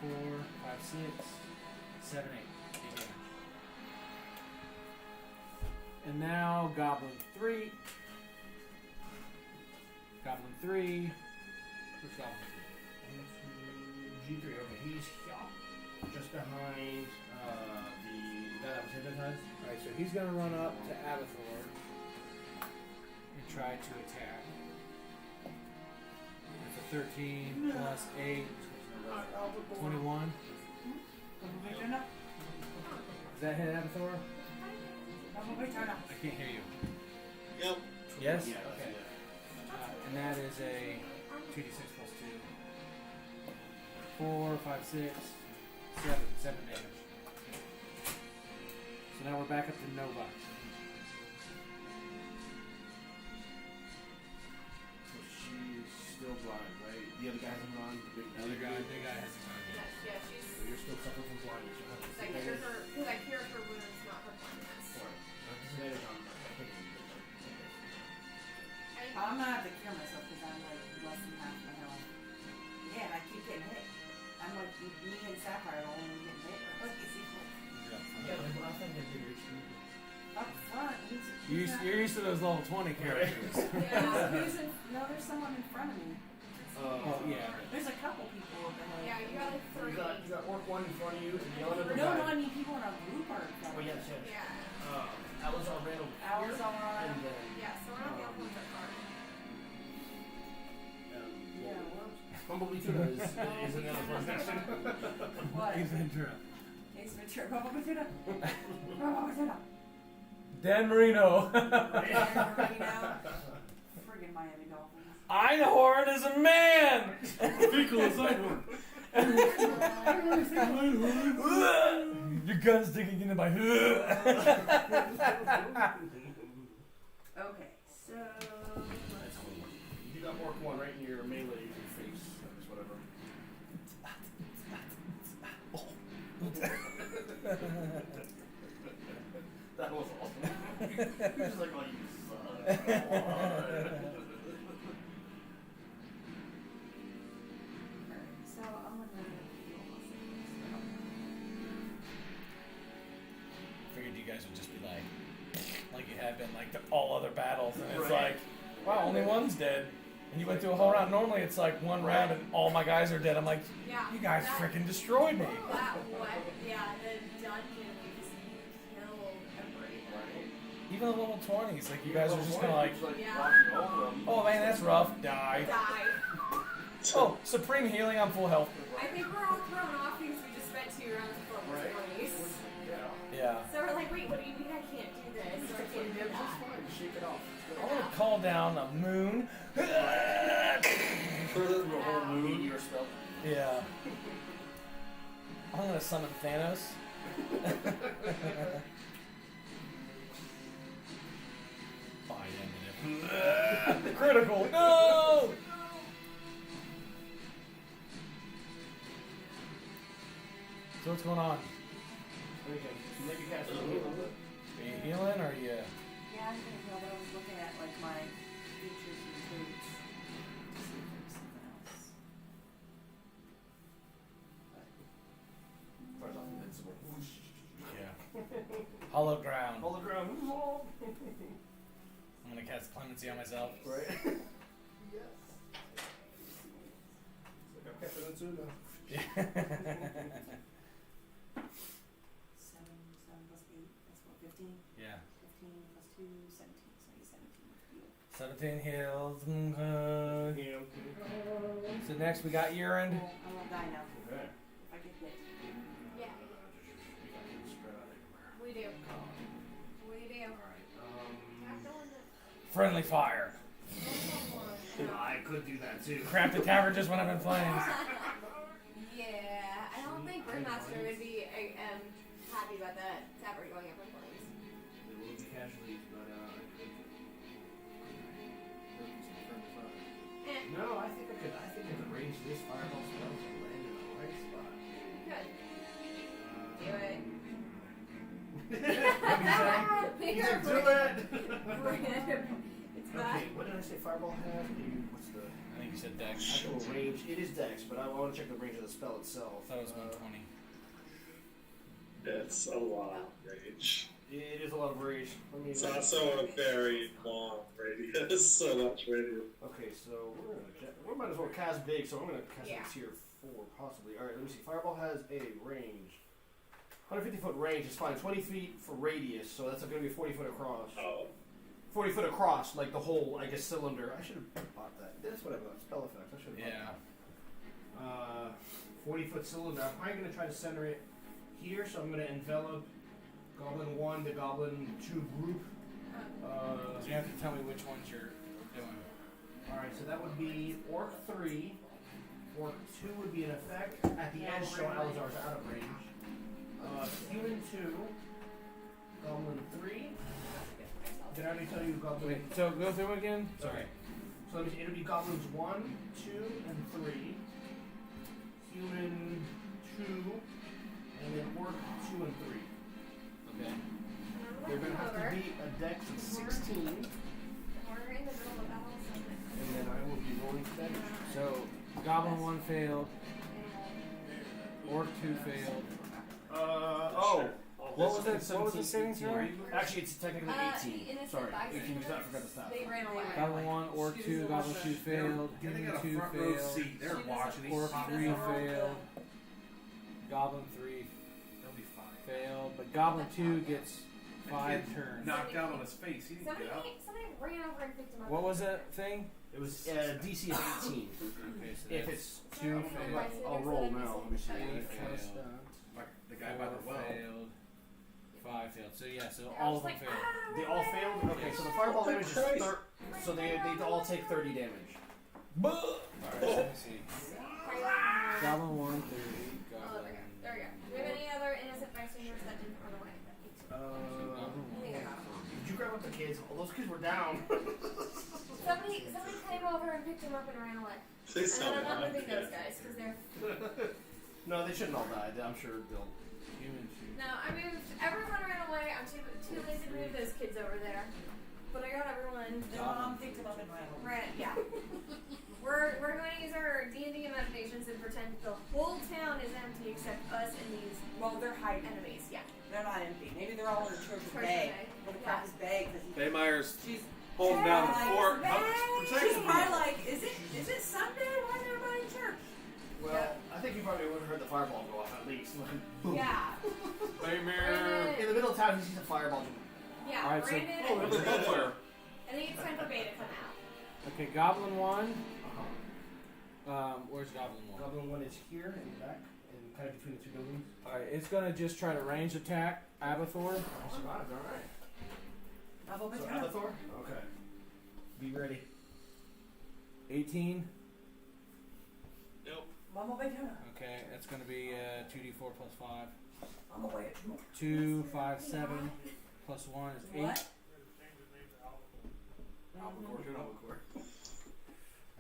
4, 5, 6, 7, 8. 8 damage. And now Goblin 3. Goblin 3. Who's Goblin 3? G3, okay, he's here. Just behind the guy that was hypnotized. Alright, so he's gonna run up to Abathor and try to attack. That's a 13 plus 8, 21. Does that hit Abathor? I can't hear you. Yep. Yes? Yeah, Okay. yeah. And that is a 2d6 plus 2. 4, 5, 6, 7 damage. So now we're back up to Nova. So she's still blind, right? The other guy hasn't gone. The big Big guy hasn't gone yet. Yeah, she's. So you're still suffering from blindness. You have I cure her because I cured her wounds, not her blindness. disadvantage on hitting you. I'm gonna have to cure myself because I'm like less than half my health. Yeah, and I keep getting hit. I'm like, me and Sapphire are the only getting hit. Like, is he Yeah, but I think it'd be up front? You're used to those level 20 characters. Yeah. No, there's someone in front of me. Oh, yeah. There's a couple people over there. Yeah, you got like 3. You got Orc 1 in front of you and the other No, guy. I mean people in a group are in front Oh, of me. yes, yes. Yeah. Alizar ran over here. Alizar. And then, Yeah, so we're not the only ones that are. Yeah, what? Bumblebee Tuna is in the other first section. What? He's Ventura. Ace Ventura. Bumblebee Tuna. Bumblebee Tuna. Dan Marino. Friggin' Miami Dolphins. Einhorn is a man! Fecal is Einhorn. Your gun's sticking into my Okay, so That's cool. You got Orc 1 right in your melee, your face, whatever. That was awesome. You're just like, oh, you suck. so I'm gonna heal myself. Figured you guys would just be like you have been like all other battles, and it's Right. like, wow, only one's dead. And you went through a whole round. Normally it's like one round and all my guys are dead. I'm like, Yeah. you guys that, freaking destroyed me. That one, yeah, the dungeon we just killed everybody. Even the level 20s, like you guys are just kind of like, Yeah. oh man, that's rough. Die. Die. Oh, supreme healing. I'm full health. I think we're all thrown off because we just spent 2 rounds of level Right. 20s. Yeah. So we're like, wait, what do you mean I can't do this? Or I can't do that? Shake it off. I want to call down a moon. Through a whole moon. Your spell. Yeah. I'm gonna summon Thanos. Critical. No. So what's going on? Make a cast. Are you healing or are you? Yeah, I'm gonna go, but I was looking at like my features and traits to see if there's something else. Fires off invincible. Yeah. Hollow ground. Hold the ground. I'm gonna cast clemency on myself. Right. Yes. It's like I'm catching it soon now. Yeah. 7 plus 8, that's what, 15? Yeah. 15 plus 2, 17, so I get 17 heal. 17 heals. Okay. Yeah. So next we got urine. Well, I won't die now Okay. if I get hit. Yeah, Spread out everywhere. we do. We do. Alright. Not the one that. Friendly fire. I could do that too. Crap, the tavern just went up in flames. Yeah, I don't think Brewmaster would be happy about that tavern going up in flames. There will be casualties, but I could. No, I think I could range this fireball spell to land in the right spot. Good. Do it. You can do it! It's Okay, bad. what did I say fireball has? What's the I think you said dex. actual range? It is dex, but I want to check the range of the spell itself. I thought it was 120. It's a lot of rage. It is a lot of rage. I mean, It's also a very long radius, so much radius. okay, so we might as well cast big, so I'm going to cast Yeah. this tier 4, possibly. Alright, let me see. Fireball has a range. 150 foot range is fine. 20 feet for radius, so that's going to be 40 foot across. Oh, 40 foot across, like the whole, I guess, cylinder. I should have bought that. That's what I bought. Spell effects. I should have bought that. 40 foot cylinder. I'm probably going to try to center it here, so I'm going to envelop Goblin 1 to Goblin 2 group. You have to tell me which ones you're doing. Alright, so that would be Orc 3. Orc 2 would be an effect at the edge, so Alazar's out of range. Human 2. Goblin 3. Did I already tell you Goblin? Wait, so go through again? Sorry. So let me see, it'll be Goblins 1, 2, and 3. Human 2, and then Orc 2 and 3. Okay. They're going to have to beat a dex of 16, and We're in the middle of battle, so then I will be rolling for damage. So Goblin 1 failed. Orc 2 failed. What was that? What was the saving throw? Actually, it's technically 18. the innocent Sorry, bystanders, 18 because I forgot to stop. They ran away. Goblin 1, Orc 2, Goblin 2 failed. Yeah, they Human got a 2 front row failed. seat. They're watching these. Orc 3 failed. Goblin 3 They'll be fine. failed. But Goblin 2 gets 5 turns. Knocked out on his face. He didn't get out. Somebody ran over and picked him up. What was that thing? It was DC of 18. Okay, so If that's it's 2 Sorry, failed. I'll roll now. Let me see. 8 Cast failed. that. Like the guy by the 4 well. failed. 5 failed. So yeah, so I all was of them like, failed. They all failed? Okay, so the fireball damage is 30. So they all take 30 damage. Alright, so let me see. Goblin 1, 30. Oh, Goblin. there we go. Do we have any other innocent bystanders that didn't run away? Goblin I think I got 1. them. Did you grab up the kids? All those kids were down. Somebody came over and picked him up and ran away. please And tell then me I'm not that. moving those guys because they're. No, they shouldn't all die. I'm sure they'll. Human 2. No, I moved. Everyone ran away. I'm too lazy to move those kids over there. But I got everyone. Their mom picked him up and ran away. Right, yeah. We're going to use our D&D imaginations and pretend the whole town is empty except us and these Well, they're hiding. enemies. Yeah. They're not empty. Maybe they're all in Church Church Bay. Bay. Well, the crap is Bay because Baymeyer's she's holding down the Hey, fort. Bay. Protecting She's probably people. like, is it Sunday? Why is everybody in church? Well, I think you probably would have heard the fireball go off at least. Boom. Yeah. Baymere. In the middle of town, he sees a fireball. Yeah. Alright, so- Brandon. Oh, there's a butler. I think it's time for Bay to come out. Okay, Goblin 1. Uh-huh. Where's Goblin 1? Goblin 1 is here in the back, and kind of between the two buildings. Alright, it's gonna just try to range attack Abathor. I survived, alright. Bravo, So, Batana. Abathor? Okay. Be ready. 18. Bravo, Batana. Okay, that's That's going to be 2d4 plus 5. I'm away at 2, 5, 7 plus 1 is 8. What? Albacore to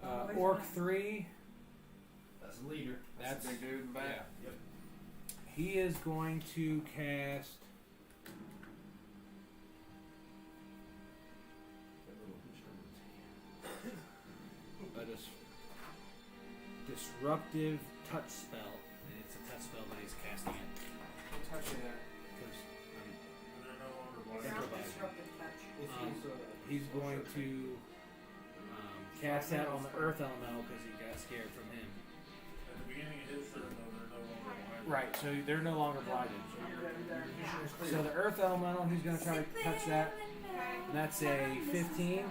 albacore. Orc 3. That's the leader. That's a big dude in the back. Yep. He is going to cast. A disruptive touch spell. And it's a touch spell, but he's casting it. Don't touch that. Because And they're no longer blind. Disruptive touch. he's going to cast that on the earth elemental because he got scared from him. At the beginning of his turn, though, they're no longer blind. Right, so they're no longer blinded. So the earth elemental, who's going to try to touch that? And that's a 15.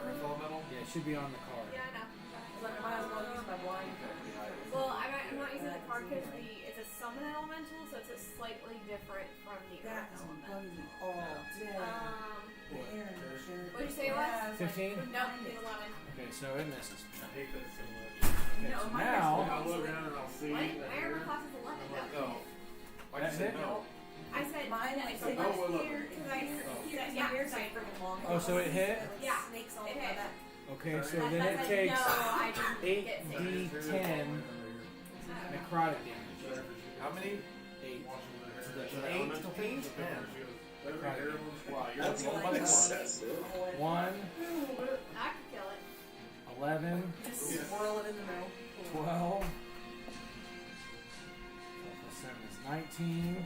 Earth elemental? Yeah, it should be on the card. Yeah, I know. But I might as well use my blind. Well, I'm not using the card because it's a summon elemental, so it's a slightly different from the earth That's elemental. bugging me all day. What'd you say it was? 15? No, it's 11. Okay, so it misses. I hate that so much. Okay, No, so my now, I'll look down and I'll see. My that armor here. class is 11. Oh. Why'd you That's say it? no? I said Mine, I it's said less no, well, here because I said Yeah, yeah. yours so are freaking long. Oh, so it hit? Yeah, Snakes all it over hit. that. okay, so That's- then it that's takes no, I didn't get saved. 8d10 necrotic damage. How many? 8. Watching That's the 8 elemental. to 8? That'd be terrible. Wow, you're That's the only like one. excessive. 1, I could kill it. 11, Just swirl it in the middle. 12. 12 plus 7 is 19.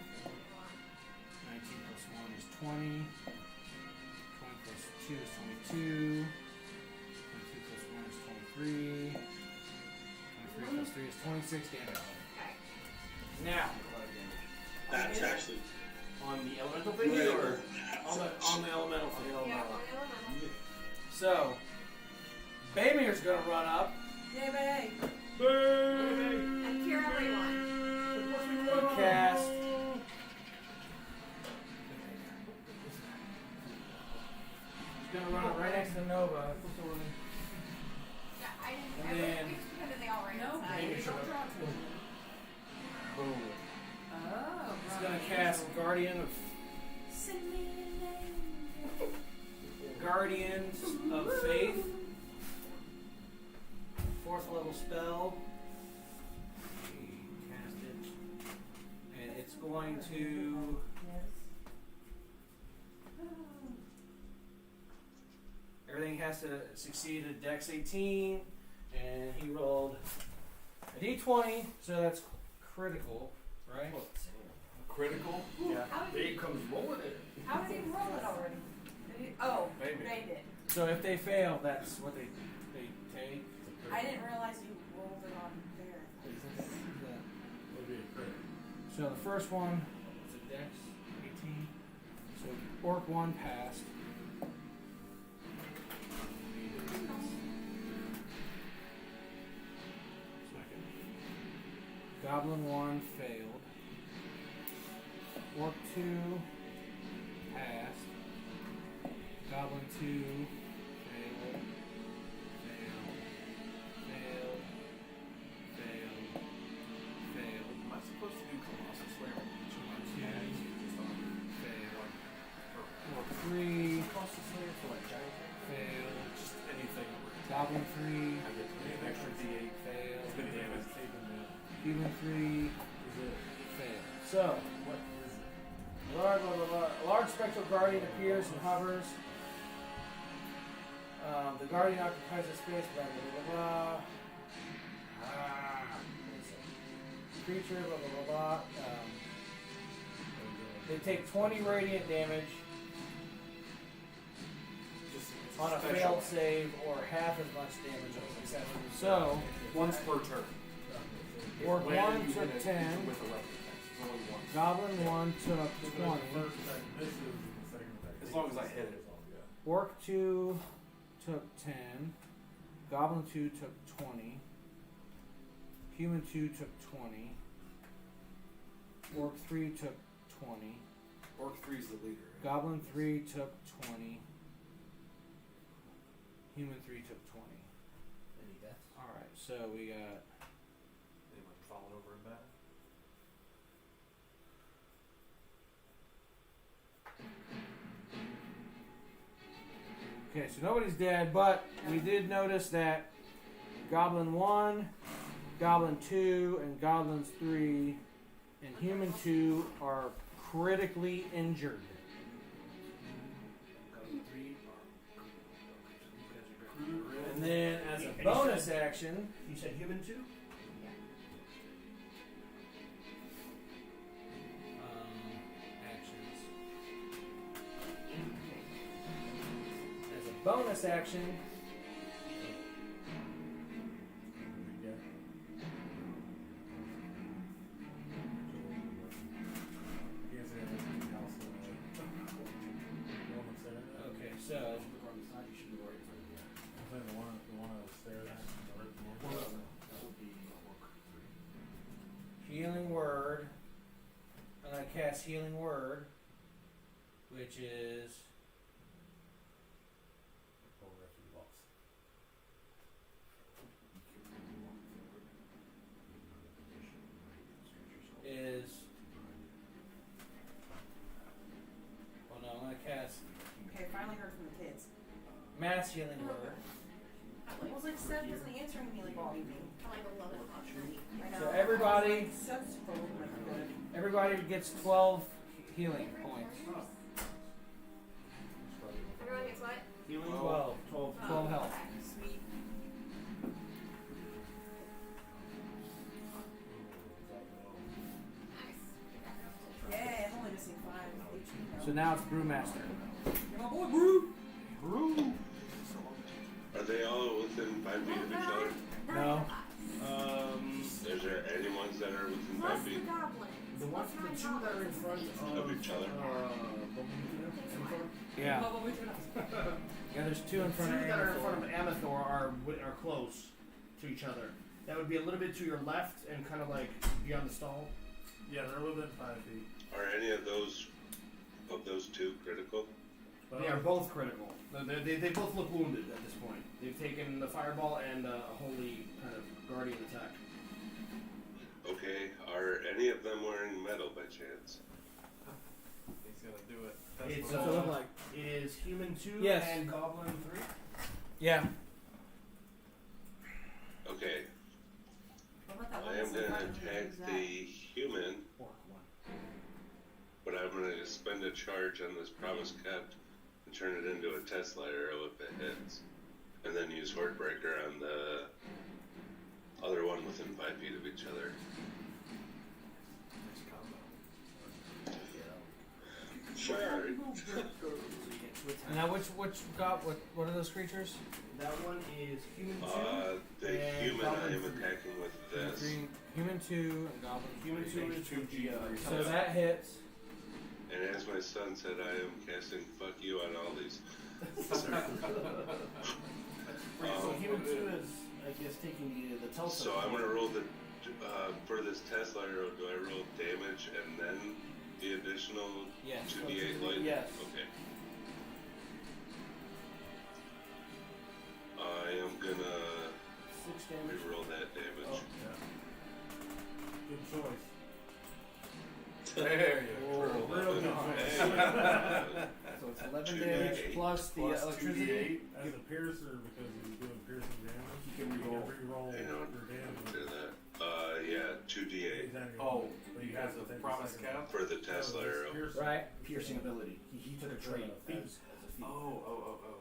19 plus 1 is 20. 20 plus 2 is 22. 22 plus 1 is 23. 23 plus 3 is 26 damage. Okay. Now, That's actually On the elemental thing way or On the elemental thing. Yeah, on the elemental. so Baymir's gonna run up. Yay, babe. And cure everyone. And cast. He's gonna run right next to Nova. Yeah, I didn't. And then- We just pretended they all ran No, inside. baby, don't draw to it. Boom. Oh, He's gonna cast Guardian of Guardians of Faith. 4th level spell. He cast it. And it's going to everything has to succeed at Dex 18. And he rolled a D20, so that's critical, right? Critical? Yeah. How did Babe he, comes rolling it. How did he roll it already? Did he, oh, Baby. they did. So if they fail, that's what they take. I didn't realize you rolled it on there. Would be a crit. So the first one is a Dex 18. So Orc 1 passed. Second. Goblin 1 failed. Orc 2 passed. Goblin 2 failed. Failed. Am I supposed to do Colossal Slayer on each of my Yeah. failed? Orc 3 Colossal Slayer for like giant failed. Just anything. Goblin 3 I get an extra D8. failed. It's been damage taken now. Human 3 Is it? failed. So, What is it? a large spectral guardian appears and hovers. The guardian occupies a space, blah, blah, blah, blah. Creature, blah, blah, blah, blah. They take 20 radiant damage Just on a special. failed save or half as much damage on a successful. So, Once per turn. Orc When 1 you took hit it 10. with a weapon attack. It's only one. Goblin 1 took So the 20. first attack misses and the second attack. As long as I hit it. Yeah. Orc 2 took 10. Goblin 2 took 20. Human 2 took 20. Orc 3 took 20. Orc 3's the leader. Right? Goblin 3 took 20. Human 3 took 20. Any deaths? Alright, so we got Okay, so nobody's dead, but we did notice that Goblin 1, Goblin 2, and Goblins 3 and Human 2 are critically injured. And then, as a bonus action, You said human 2? actions. As a bonus action, okay, so Healing Word. I'm going to cast Healing Word, which is oh no, I'm going to cast Okay, finally heard from the kids. Mass Healing Word. It was like Seth wasn't answering me like all evening. Like 11 o'clock at night. I know. So everybody, Seth's phone like good. everybody gets 12 healing points. Everyone gets what? Healing? 12. 12 health. Sweet. Yeah, I'm only missing 5 HP now. So now it's Brewmaster. You're my boy, Brew! Brew. Are they all within 5 feet of each other? No. Is there any ones that are within 5 Plus the feet? goblin. The ones, the two that are in front Of each other? Yeah. Yeah, there's 2 in The front two of that are in front Amathor. of Amathor are close to each other. That would be a little bit to your left and kind of like beyond the stall. Yeah, they're within 5 feet. Are any of those two critical? They are both critical. They both look wounded at this point. They've taken the fireball and a holy kind of guardian attack. Okay, are any of them wearing metal by chance? He's gonna do it. It's What's it look like? It is human 2 Yes. and goblin 3. Yeah. Okay, What about that I one am that's in gonna front of me? attack Who's that? the human, but I'm gonna spend a charge on this promise kept and turn it into a Tesla arrow if it hits. And then use Hordebreaker on the other one within 5 feet of each other. Sure. Now, which what are those creatures? That one is human 2. The And human I Goblin am three. attacking with this. Human 2 and Goblin Human 2 is with the So that hits. And as my son said, I am casting fuck you on all these. So human 2 is, I guess, taking the Tulsa. So I'm gonna roll the for this Tesla arrow. Do I roll damage and then the additional Yes. 2d8 light? Yes. Okay. I am gonna 6 damage. reroll that damage. Oh. Good choice. There you go. Real good choice. So it's 11 2d8 damage plus the plus electricity. 2d8. As a piercer, because he's doing piercing damage, You can you reroll. can reroll Hang on. your damage. Do that. Yeah, 2d8 Exactly. Oh, But you because have to of take promise the second cap? for the one. Tesla So it's arrow. piercing. Right. Piercing ability. He took a trait as a feat. Oh.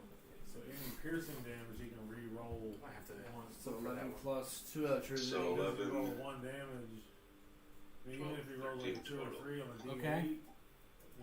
So any piercing damage, he can re-roll I have to. one. So 11 plus 2 electricity. So If you 11. roll 1 damage, I mean, even if you roll like 2 or 13 3 on a D8, Okay. I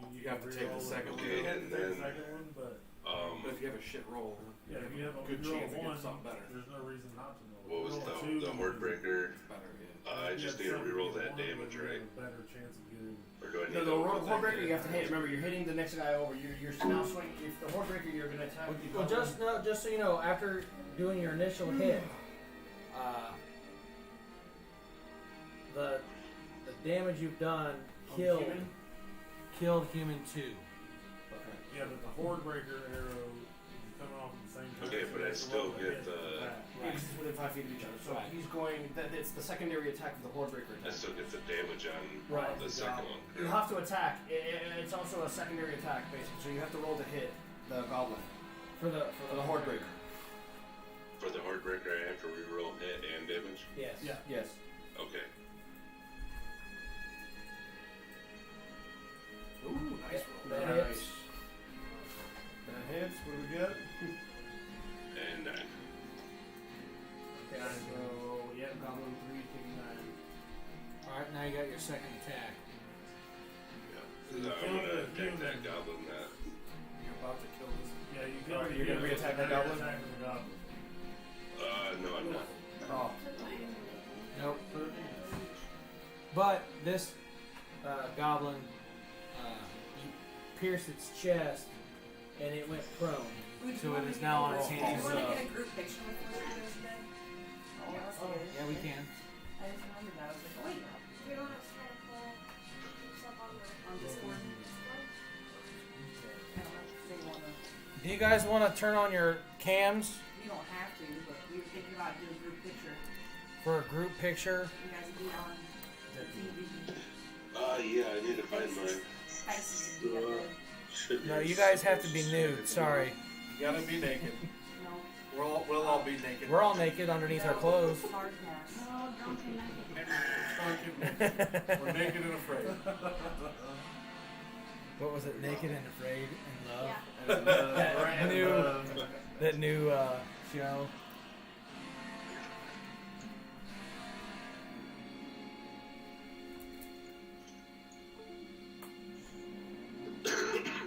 mean, You have to take the re-roll it. second You one. have to Okay, and take the then, second one, but But if you have a shit roll, yeah, if you have a good roll chance to one, get something better. there's no reason not to roll. What was Roll the two, Hordebreaker? Better, yeah. I if you just have need to something reroll you that want, damage, you have right? a better chance of getting. Or do I need No, to the roll that Hordebreaker you have to hit. damage? Remember, you're hitting the next guy over. You're now swinging. If the Hordebreaker, you're going to attack. the Well, goblin. just so you know, after doing your initial hit, the damage you've done On killed human? human 2. Okay. Yeah, but the Hordebreaker arrow is coming off at the same time. Okay, so but you I have to still roll a get hit the- for that. Yeah, because it's within 5 feet of each other. So Right. he's going. It's the secondary attack of the Hordebreaker I attack. still get the damage on Right. the second one. You have to attack. It's also a secondary attack, basically. So you have to roll to hit the goblin. For the horde breaker. For the horde breaker, I have to reroll hit and damage. Yes. Yeah. Yes. Okay. Ooh, nice roll. That That hits. hits. That hits. What do we get? And 9. Okay, so, yep, Goblin 3, taking 9. Alright, now you got your second attack. Yeah. So I'm gonna attack that goblin that. You're about to kill this. Yeah, you Alright, kill you're gonna re-attack that goblin? Attacking the goblin. No, I'm not. Oh. Nope. But this goblin, you pierced its chest, and it went prone. So it is now on its hands. Do you want to get a group picture with us today? Oh, that's Yeah, we can. I just remembered that. I was like, oh, wait, We don't have to try to pull stuff on the on Discord. Discord. I don't know if they want to. Do you guys want to turn on your cams You don't have to, but we were thinking about doing a group picture. for a group picture? You guys would be on TV. Yeah, I need to find mine. Tyson would be up there. Should No, be you guys have to be somewhere. nude. Sorry. You gotta be naked. No. We'll all be naked. We're all naked underneath our clothes. Hard pass. Oh, drunk and naked. We're naked and afraid. What was it? Naked and Afraid in Love? Yeah. And, That new show.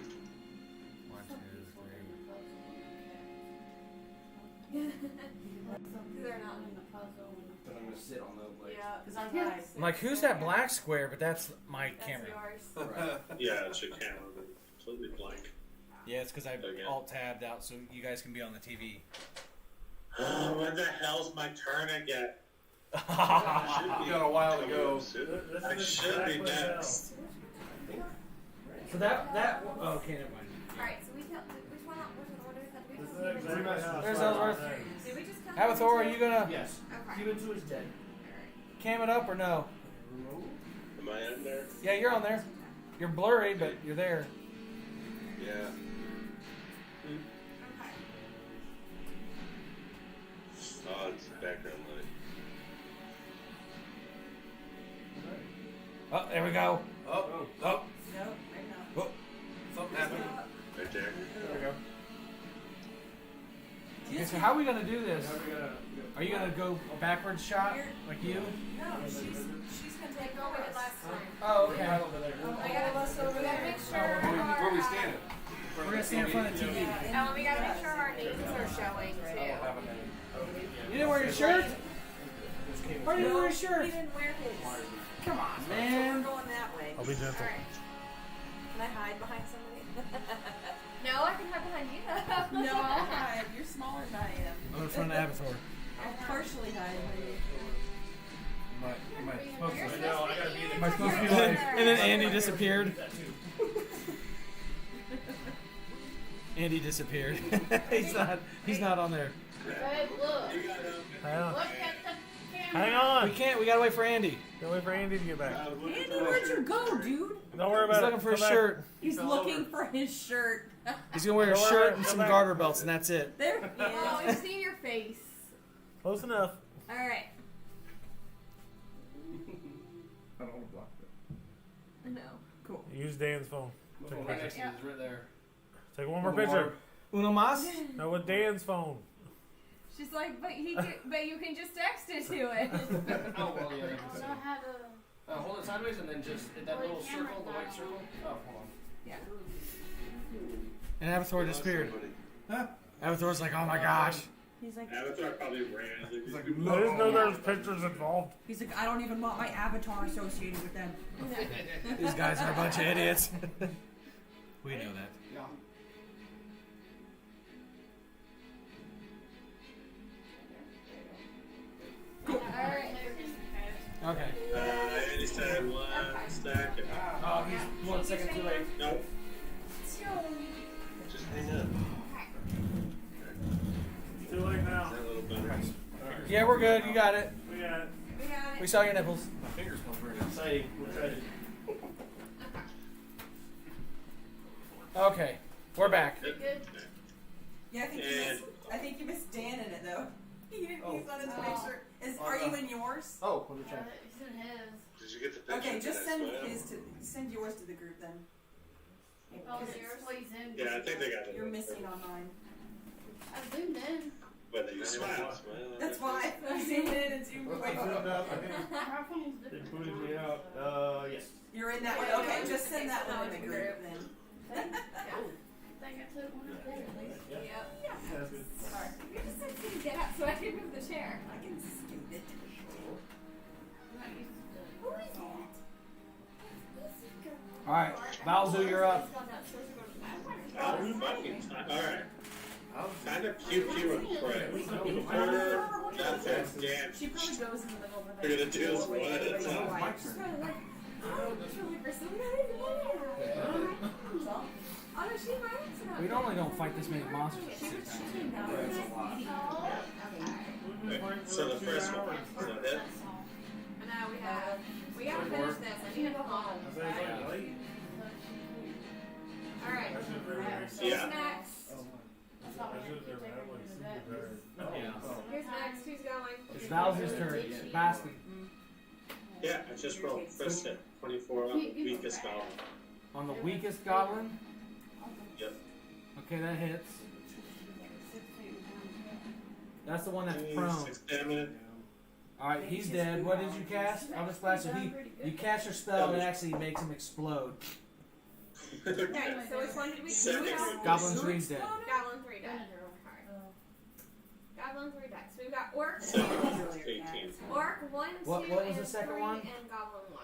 One, two, three. They're not. But I'm gonna sit on the like. Yeah. Because I'm nice. I'm like, who's that black square? But that's my That's camera. yours. Right. Yeah, it's your camera, but completely blank. Yeah, it's because I Okay. alt tabbed out so you guys can be on the TV. When the hell's my turn again? I should be You got a while to coming go. up soon. This I is should be exactly how. next. So that oh, okay, never mind. Alright, so we tell. Which one? What is that? This is We exactly how. There's Star Ellsworth. Wars ends. Did we just kill Avathor, are you gonna Yes. Okay. Human 2 is dead. Alright. cam it up or no? Am I in there? Yeah, you're on there. You're blurry, but you're there. Yeah. Okay. Oh, it's background light. Oh, there we go. Oh, Oh, Nope, right now. something happened. Right there. There we go. okay. So how are we gonna do this? Now we gotta. Are you gonna go a backwards shot like you? No, she's gonna take Go with it over. last time. Oh, Right okay. over there. I gotta, we gotta make sure Where our, we standing? We're gonna stand in front of the TV. and we gotta make sure our names are showing I too. don't have a name. You didn't wear your shirt? This came Why didn't you wear your He shirt? didn't wear his. Come on, We're man. going that way. I'll be gentle. Alright. Can I hide behind somebody? No, I can hide behind you though. No, I'll hide. You're smaller than I am. I'm in front of Avathor. I'll partially hide. Am I supposed You're to? supposed No, I to gotta be be in the- Am I supposed to be corner. like? And then Andy disappeared. that too. Andy disappeared. He's not on there. Babe, look. Hang on. Look at the camera. Hang on. We can't. We gotta wait for Andy. Don't wait for Andy to get back. Andy, where'd you go, dude? Don't worry He's about looking it. for his Come back. shirt. He's looking for his shirt. He's gonna wear a Don't worry shirt about it. and Come some back. garter belts, and that's it. There he Oh, is. we've seen your face. Close enough. Alright. I don't want to block that. No. Cool. Use Dan's phone. Oh, right next to you is right there. Take one more One picture. Uno mas? No, with Dan's phone. She's like, but but you can just text it to it. Oh, well, yeah. I don't know how to. Hold it sideways and then just hit that Well, little the camera circle, the white died. circle. Oh, hold on. Yeah. And Avathor disappeared. Somebody. Avathor's like, oh my gosh. He's like, Avatar probably ran. He's like, I didn't know there was pictures involved. I don't even want my avatar associated with them. These guys are a bunch of idiots. We know that. Yeah. Alright. Okay. Anytime one stack. Oh, he's 1 second too late. Nope. Just hang up. Too late now. Is that a little better? Yeah, we're good. You got it. We got it. We got We it. saw your nipples. my fingers smell very Exciting. We're excited. Okay. We're back. Good. Yeah, I think you missed Dan in it though. He's not in the Oh. picture. Are you in yours? Oh, let me check. It's in his. Did you get the picture? Okay, just Did I send yours to the group then. Oh, Because it's plays in. Yeah, I think they got it. you're missing on mine. I zoomed in. Whether you smile. That's why I zoomed in and zoomed away from Zoomed it. up. Our phone's They different. booted me out. Yes. You're in that one. Okay, just send that one in the group then. I think I took one up there at least. Yeah. Yep. That's good. Sorry. You just said to get up so I can move the chair. I can scoot it. I'm not used to it. Who is that? Alright, Balzu, you're up. Oh, fucking time. Alright. Kind of pew pew and pray. That's it. Damn. She probably goes in the middle of the We're gonna do this one at a time. She's probably like, oh, she's really for somebody. Oh, no, she might. We normally don't fight this many monsters at the same time. That's a lot. Okay, so the first one. Is that it? No, we gotta finish this. I need to go home. I say it's like late. Alright. I should have never So Yeah. who's next? I should have never had like super tired. Yeah. Who's next? Who's going? It's Balzu's turn. Basti. Yeah, I just rolled first hit. 24 on the weakest goblin. On the weakest goblin? Yep. Okay, that hits. That's the one that's prone. 6 damage. Alright, he's dead. What did you cast? I'll just flash it. You cast your spell and it actually makes him explode. Okay, so which one did we Second. choose? Goblin 3's dead. Goblin 3 died. Goblin 3 died. So we've got Orc, 18. Orc 1, 2, What was the and second 3, one? and Goblin 1.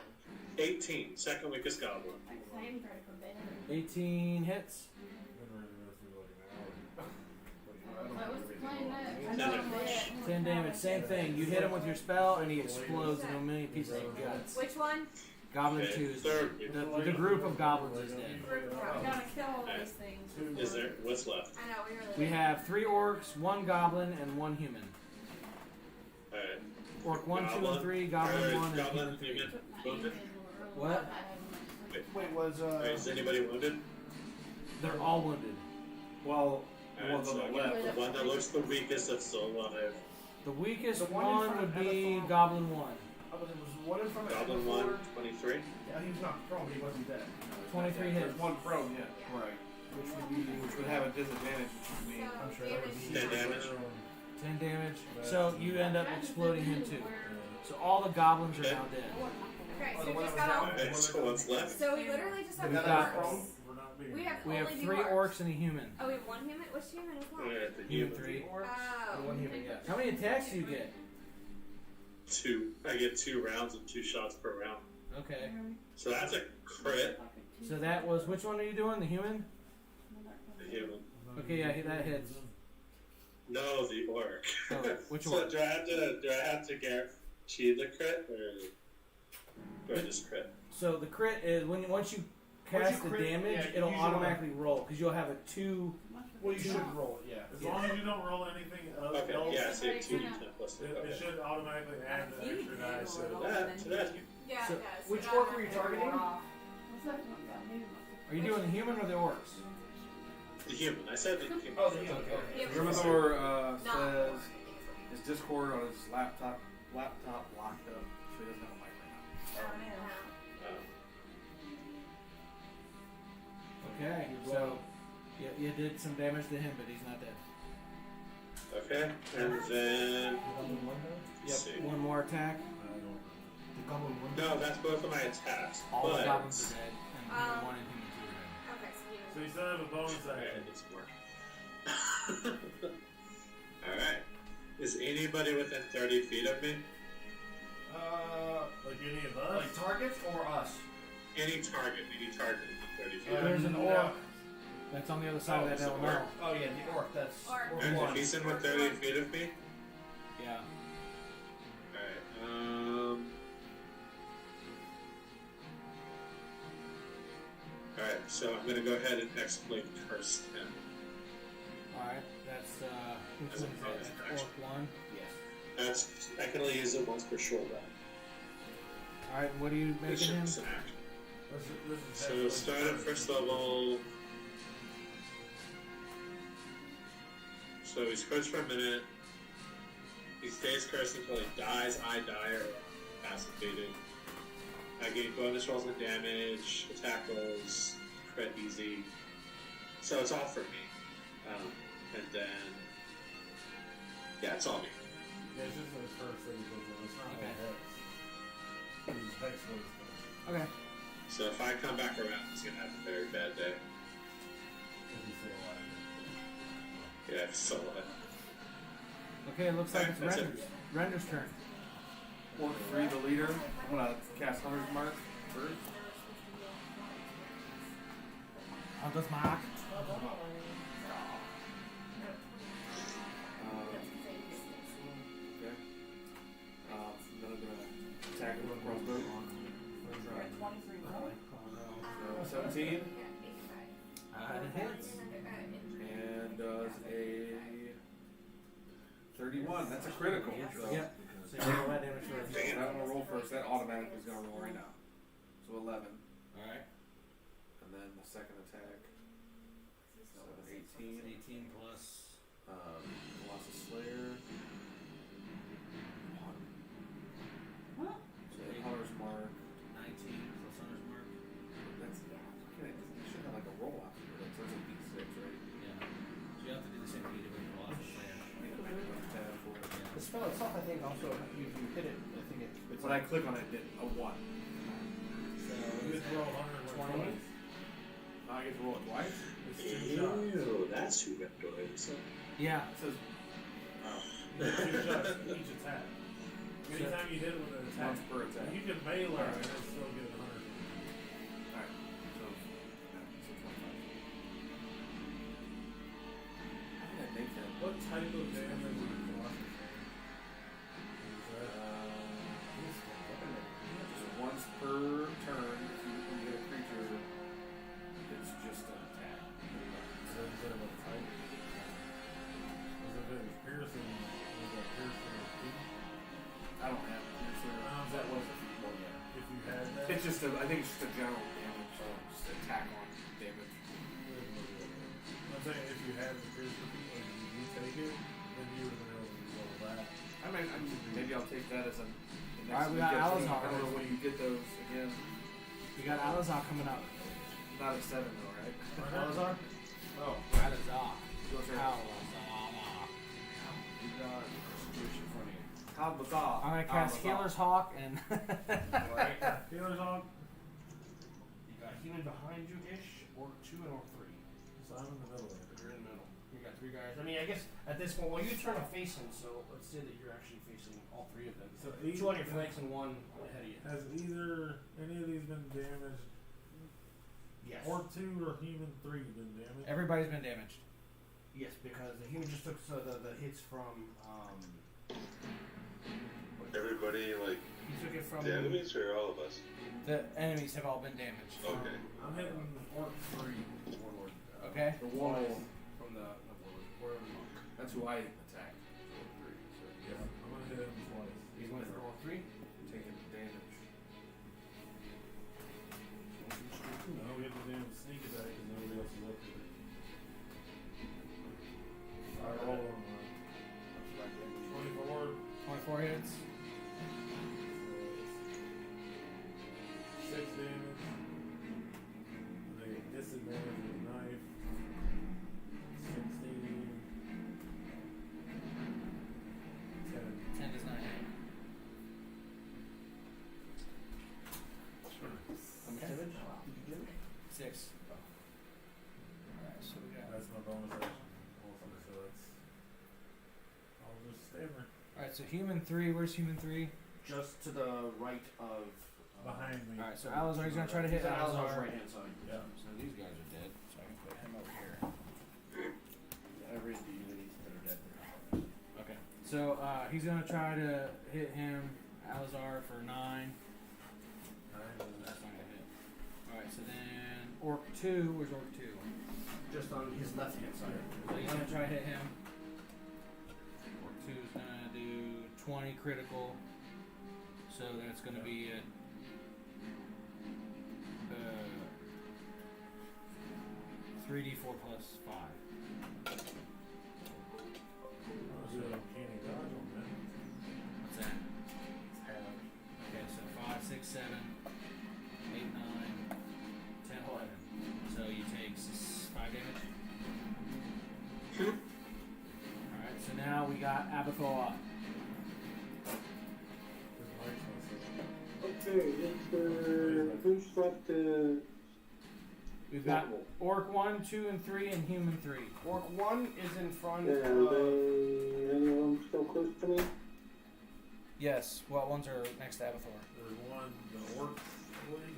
18. Second weakest goblin. 18 hits. Been ready to go through like an hour. What was the plan next? I know, but 10 damage. Same thing. You hit him with your spell and he explodes into a million pieces of guts. which one? Goblin Okay, 2 is third. the group of goblins is dead. Group of We goblins. gotta kill all these things. Is there what's left? I know, we really We did. have 3 orcs, 1 goblin, and 1 human. Alright. Orc 1, 2, and 3, goblin 1, and Goblin, human 3. human, wounded. What? Wait, was Alright, is anybody wounded? They're all wounded. Well, the Alright, ones so on the I got left. the one that looks the weakest that's still alive. The weakest The one in one front would had a be thorn. goblin 1. There was one in front of Goblin 1, 23. Yeah, he was not prone, but he wasn't dead. 23 There's hits. one prone, yeah. Yeah. Right. Which Which would have a disadvantage, which would mean. So, I'm sure that would be 10 damage. 10 damage. So you end up exploding him too. So all the goblins are now dead. Okay, Oh, so the we one just that got was all. down? Alright, so what's left? So we literally just have We've two got- orcs. We're not being. We have We have only 3 the orcs and a human. Oh, we have one human? Which human is one? Alright, the Human human. 3. Oh. One human, yes. How many attacks do you get? 2. I get 2 rounds and 2 shots per round. Okay. So that's a crit. So that was, which one are you doing? The human? The human. Okay, yeah, that hits. No, the orc. Oh, which So one? do I have to guarantee the crit, or do I just crit? So the crit is once you Once cast you the crit, damage, yeah, it'll you usually automatically roll because you'll have a 2. Well, you should roll it, yeah. As long as you don't roll anything else, Okay, yeah, I say 2d10 plus it, okay. it should automatically add the extra die. So That. Yeah, So, it does. which It orc were you automatically targeting? roll off. Are you doing the human or the orcs? The human. I said the human. Oh, the human. Okay. Okay. Yep. Grimthor Not says orc. his Discord on his laptop locked up, so he doesn't have a mic right Oh, man. Okay, so you did some damage to him, but he's not dead. Okay, and then let's see. Yep, one more attack. No, that's both of my attacks. All the But goblins are dead, and human Um, 1 and human 2 are dead. Okay, so you. So you still have a bonus Alright, action. I need some more. Alright. Is anybody within 30 feet of me? Like any of us? Like targets or us? Any target within 30 feet. There's an no. orc that's on the other side of that it's an elemental. orc. Oh yeah, the orc. That's Orc. orc And one. if he's in within 30 feet of me? Yeah. Alright, Alright, so I'm gonna go ahead and exploit curse him. Alright, that's, which As a one is that? bonus That's orc 1. That's I can only use it once per short round. Alright, what are you It's making him? just an action. This is So start at first level. So he's cursed for a minute. He stays cursed until he dies, I die, or incapacitated. I gain bonus rolls and damage, attack rolls, crit easy. So it's all for me. And then, yeah, it's all me. Yeah, it's just the first thing he goes on. It's not Okay. like Hex. He's Hex was first. Okay. So if I come back around, he's gonna have a very bad day. If he's still alive. Yeah, it's so Okay, it looks like it's That's it. Render's turn. Orc 3, the leader. I'm gonna cast Hunter's Mark first. Hunter's Mark. Okay. Then I'm gonna attack him with a crossbow. You're at 23 roll. So 17 It hits. and does a 31. That's a critical. So Yep. So you roll that damage first. I'm gonna roll first. That automatically is gonna roll right now. So 11. Alright. And then the second attack. 18. 18 plus. Colossus Slayer. So Hunter's Mark. 19 plus Hunter's Mark. That's you should have like a roll off here. Like, so it's a D6, right? Yeah. So you have to do the same thing you did with the Colossus Slayer. Tab for it. The spell itself, I think, also, if you hit it, I think it's When I click on it, it did a 1. So You get to roll 120. Now I get to roll it twice. It's 2 shots. Ew, that's who got doors. yeah. It says It's 2 shots each attack. Anytime you hit it with an attack, once per attack. you can melee and it'll still get 100. Alright. So 25. How did I make that? What type of damage is the Colossus Just once per turn, if you get a creature, it's just an attack. So is there a type? Because if it was piercing, was that piercing or feet? I don't have piercer. That was Well, yeah. if you had that. It's just I think it's just a general damage, just attack on damage. I'm saying if you had the piercing feet, like you take it, then you would have been able to roll that. I mean, maybe I'll take that as a. Alright, we got Alazar. I don't know when you get those again. We got Alazar coming up. Not at 7 though, right? Alazar? Oh, Alazar. your turn. Alazar. You got a situation in front of you. Alazar. I'm gonna cast Healer's Hawk and. Alright. Healer's on. You got human behind you-ish, Orc 2 and Orc 3. So I'm in the middle of it. You're in the middle. You got 3 guys. I mean, I guess at this point, well, you turn to face him, so let's say that you're actually facing all 3 of them. So 2 on your flanks and 1 ahead of you. Has either any of these been damaged? Yes. Or 2 or human 3 been damaged? Everybody's been damaged. Yes, because the human just took the hits from Everybody, like, he took it from the enemies or all of us? The enemies have all been damaged. Okay. I'm hitting Orc 3. Warlord. Okay. The warlord. From the Warlord monk. That's who I attacked. Yeah, I'm gonna hit him twice. He's going for Orc 3. Taking damage. No, we have to do sneak attack because nobody else is up here. I roll on 24. 24 hits. 6 damage. And I get disadvantage with a knife. 16. 10. 10 does not hit. How much damage did you do? 6. Alright, so we got. That's my bonus action. Also, so that's. I'll just stay there. Alright, so human 3. Where's human 3? Just to the right of. Behind me. Alright, so Alazar, he's gonna try to hit He's on Alazar's Alazar. right hand side. Yeah. So these guys are dead, so I can put him over here. Every units that are dead. Okay. So he's gonna try to hit him, Alazar, for 9. That's not gonna hit. Alright, so then Orc 2, where's Orc 2? Just on his left hand side. So he's gonna try to hit him. Orc 2 is gonna do 20 critical. So that's gonna be at 3d4 plus 5. we got Abathor. Okay, who's left? We've got Orc 1, 2, and 3, and Human 3. Orc 1 is in front Are of. any of them still close to me? Yes, what ones are next to Abathor? There's one, the orc.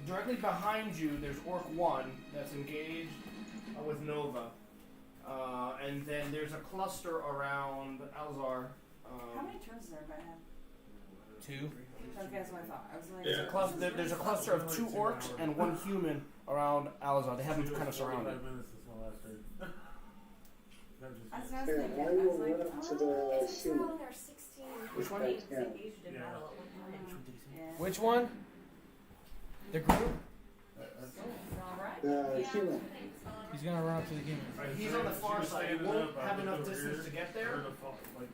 Directly behind you, there's Orc 1 that's engaged with Nova. And then there's a cluster around Alzar. How many turns does everybody have? 2. Okay, that's what I thought. I was like, There's a cluster of 2 orcs and 1 human around Alzar. They have them kind of surrounded. 5 minutes is my last turn. That's what I was Here, thinking. I I was will like, run up to the It's still human. in there 16. Which one? Engaged Yeah. in Yeah. battle at one time. Yeah. Which one? The group? Alright. The human. He's gonna run up to the human. He's on the far side. He won't have enough distance to get there.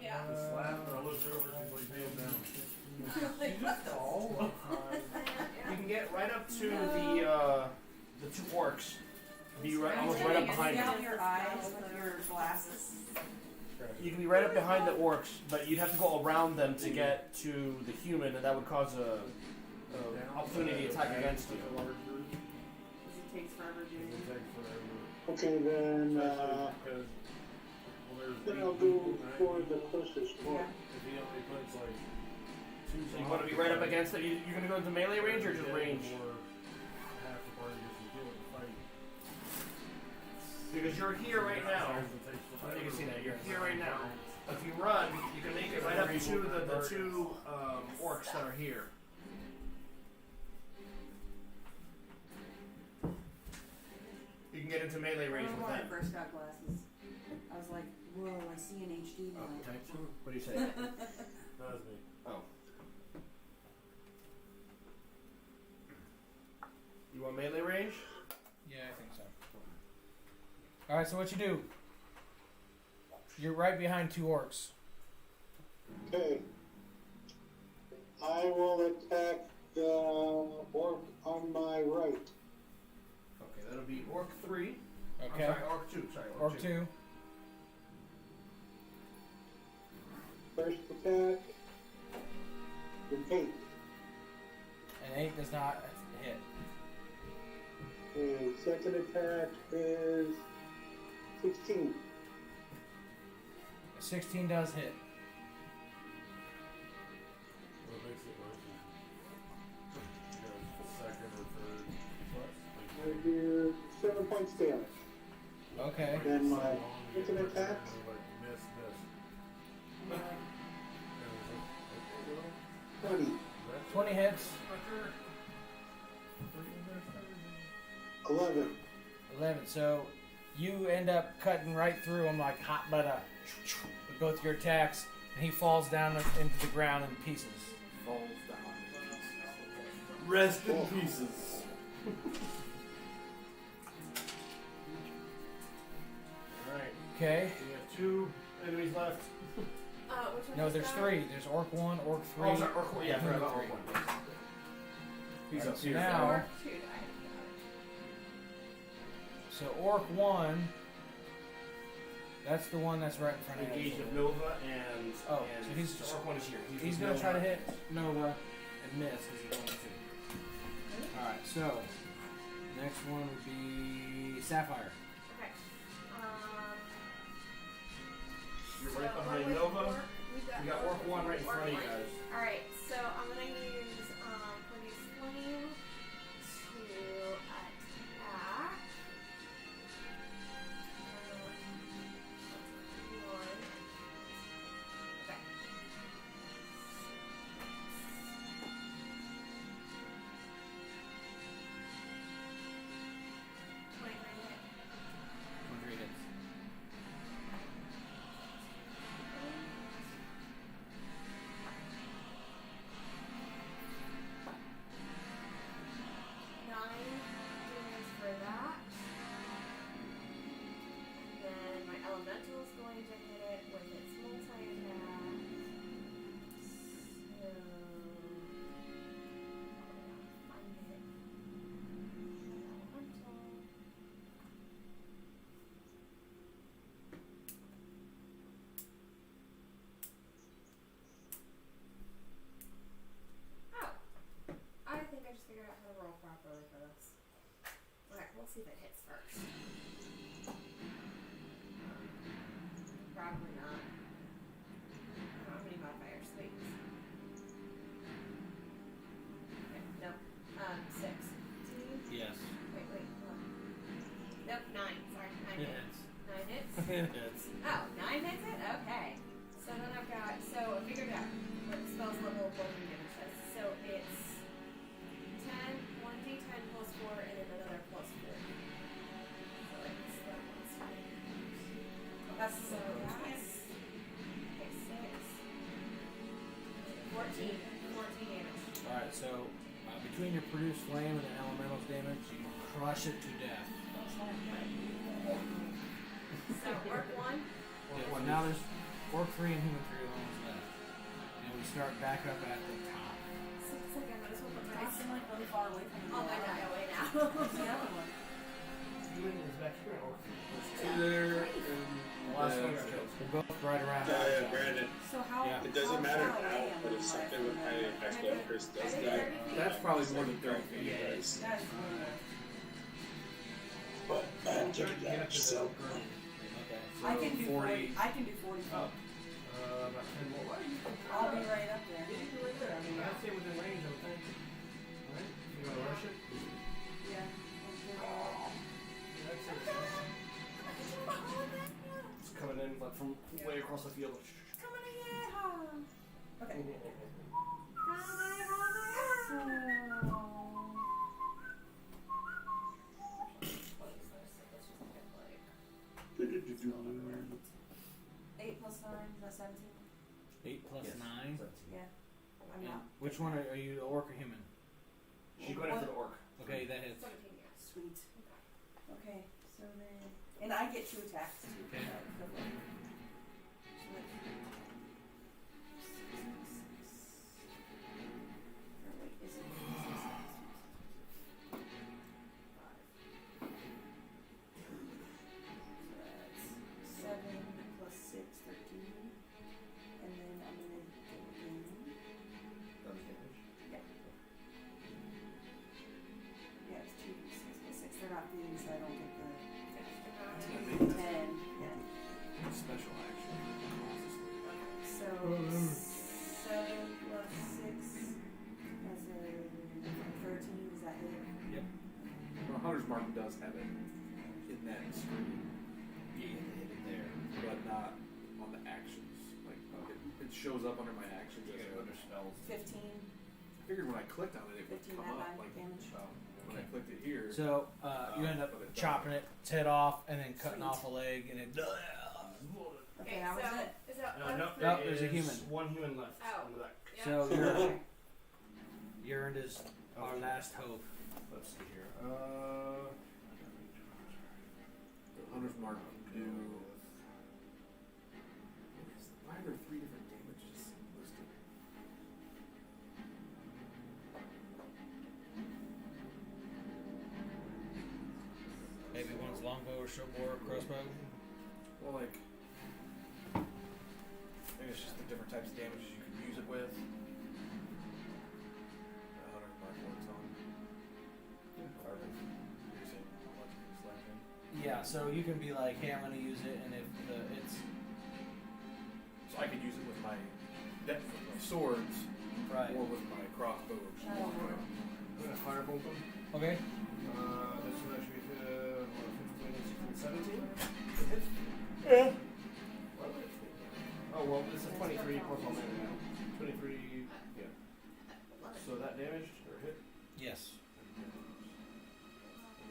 Yeah. The slap, and I looked over, she's like, nailed down. Like, what the? You can get right up to the 2 orcs. Be right, almost right up behind You them. see your eyes with your glasses. You can be right up behind the orcs, but you'd have to go around them to get to the human, and that would cause a opportunity attack against you. Because it takes forever to do. Okay, then I'll go for the closest one. If he only puts like 2 So you want to be right up against it. You're going to go into melee range or just range? Half the party gets to kill and fight. Because you're here right now. You can see that. You're here right now. If you run, you can make it right up to the 2 orcs that are here. You can get into melee range with When I them. first got glasses, I was like, whoa, I see an HD now. What do you say? That was me. Oh. You want melee range? Yeah, I think so. Alright, so what you do? You're right behind 2 orcs. Okay. I will attack the orc on my right. Okay, that'll be Orc 3. Okay. I'm sorry, Orc 2. Sorry, Orc 2. First attack. An 8. And 8 does not hit. Okay, second attack is 16. 16 does hit. What makes it worse is you got second or third. I do 7 points damage. Okay. Then my second attack. Miss. 20. 20 hits. 11. 11. So you end up cutting right through him like hot butter with both your attacks, and he falls down into the ground in pieces. Falls down. Rest in pieces. Alright. Okay. We have 2 enemies left. Which one No, is there's that? 3. There's Orc 1, Orc 3. Oh, sorry, Orc 1. Yeah, I and forgot about Human Orc 3. 1. He's Alright, up so here. now, Orc 2 died. so Orc 1, that's the one that's right in front of Engaged you. with Nova and. Oh, and so he's- Orc 1 is here. He's with gonna try to Nova. hit Nova and miss because he wants to. Alright, so next one would be Sapphire. Okay. You're So right what behind was Nova. Orc? You got Orc 1 right in front of you guys. Alright, so I'm gonna use Police Flame to attack. One. Okay. 23 hits. we'll see if it hits first. Probably not. I don't have any modifiers. Wait. Okay, no. 6. Yes. Wait, hold on. Nope, 9. Sorry, 9 It hits. hits. 9 hits? It hits. Oh, 9 hits it? Okay. So then I've got, so I figured out what the spell's level of bludgeoning damage says. So it's 10, 1d10 plus 4, and then another plus 4. So it's that one's That's so that's okay, 6. 14 damage. Alright, so between your produce flame and the elemental's damage, you crush it to death. So orc 1. Yeah, well, now there's orc 3 and human 3 almost left. And we start back up at the top. So it's like I might as well put my I'm like really far away from on my die away now. Where's the other one? Ewan is back here. Or There's 2 there, and The last one got killed. They're both right around. Yeah, Brandon. So how? Yeah. It doesn't how matter far now, away am but I if from something with my the- actual curse does that, That's probably more than 30 feet. Yeah, guys. That is really nice. But I'm Get doing up that, to so. Okay. I can do 40. 40. I can do 40 feet. Oh. About 10 more. Why are you? I'll be right up there. Yeah, you can right there. I mean, I'd stay within range, I would think. Alright? You want to rush it? Yeah. Yeah, I'd say so. It's coming in like from way across the field. Coming in, yeah. Okay. Eight plus 9, is that 17? 8 plus 9. Yeah. I'm And not. which one are you, orc or human? She's going after the orc. Okay, that hits. 17, yeah. Sweet. Okay, so then. And I get 2 attacks too. Okay. So that's- Or wait, is it? So that's 7 plus 6, 13. And then I'm gonna go again. Yeah, it's 2d6 plus 6. They're not being, so I don't get the 10. Yeah. Special action. So 7 plus 6 as a 13. Does that hit? Yep. Well, Hunter's Mark does have it in that screen, Yeah, you hit it there. but not on the actions. Like it shows up under my actions as a Under spells. 15. I figured when I clicked on it, it would 15 come that up bad like damage. when I clicked it here. So you end up chopping its head off and then cutting off a leg, and it. Okay, that was so it. is that No, left? No, there's a is human. One human left Oh. in the back. Yeah. So Okay. Urine is our last hope. Let's see here. The Hunter's Mark do. Why are there 3 different damages listed? Maybe one's longbow or shortbow or crossbow. Well, like, maybe it's just the different types of damages you can use it with. Hunter's Mark works on. Carbon. You're saying how much you can slash in? Yeah, so you can be like, hey, I'm gonna use it, and if it's So I could use it with my swords right. or with my crossbow or Oh. something. I'm gonna firebolt them. Okay. This will actually be 15, 16, 17. Yeah. Oh well, this is 23 plus all damage now. 23, yeah. So that damaged or hit? Yes.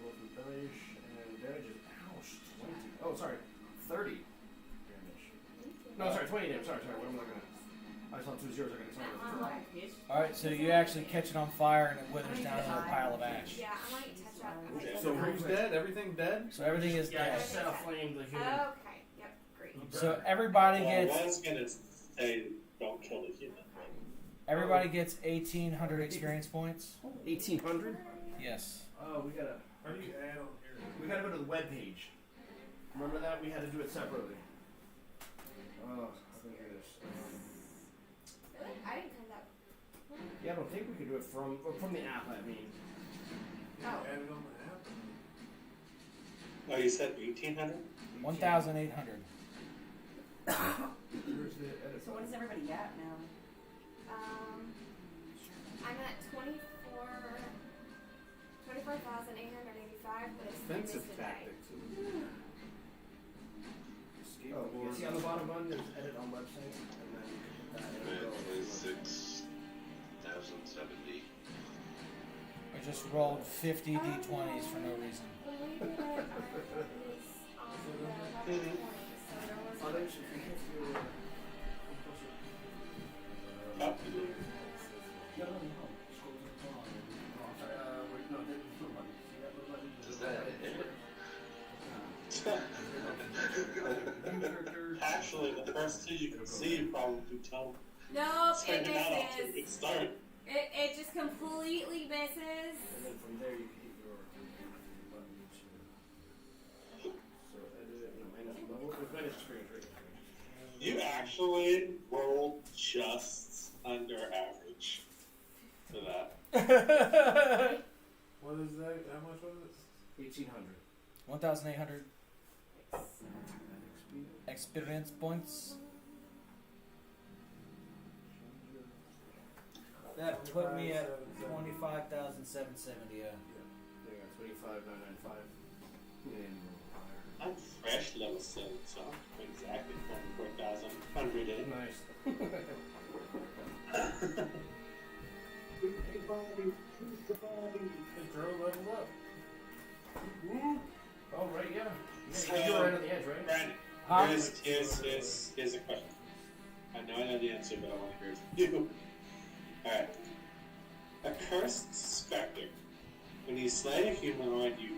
Roll for damage, and damage is, ouch, 20. Oh, sorry, 30 damage. No, sorry, 20 damage. Sorry, what am I looking at? I saw 2 zeros. I got sorry. All right, so you actually catch it on fire and it withers down into a pile of ash. Yeah, I might touch up. So who's dead? Everything dead? So everything is Yeah, I dead. just set aflame the human. Okay, yep, great. So everybody Well, I gets was gonna say, don't kill the human. 1,800 experience points. 1,800. Yes. Oh, we gotta. How do you add on here? We gotta go to the web page. Remember that? We had to do it separately. Oh, how can I do this? Really? I didn't cut that. Yeah, I don't think we could do it from the app. I mean, Oh. Add it on the app? Oh, you said 1,800? 1,800. Where's the edit? So what is everybody at now? I'm at 24,885, but it's Offensive missed a day. tactics. Escape Oh, board. see on the bottom button, there's edit on website, and then you can hit that and it'll go. 26,070. I just rolled 50 d20s for no reason. When we did it, I was on the level 20, so there was Oh, there's if you hit your Oh. no. Scroll to the bottom. Oh, I'm sorry, wait, no, there's the button. See that little button? Does that hit? Actually, the first two you can see, you probably tell. Nope, it Starting out off to a good misses. start. It just completely misses. And then from there you can hit your button. So edit, no, minus level. There's minus experience, right? You actually rolled just under average for that. What is that? How much was it? 1,800. 1,800 experience points. That put me at 25,770. Yeah, 25,995. And I'm fresh level 7, so I'm exactly 24,100 in. nice. Hey, Drew leveled up. Oh, right, yeah. So, You're right on the edge, right? Brandon, Huh? here's a question. I know I know the answer, but I want to hear it from you. Alright. A cursed specter. When you slay a humanoid, you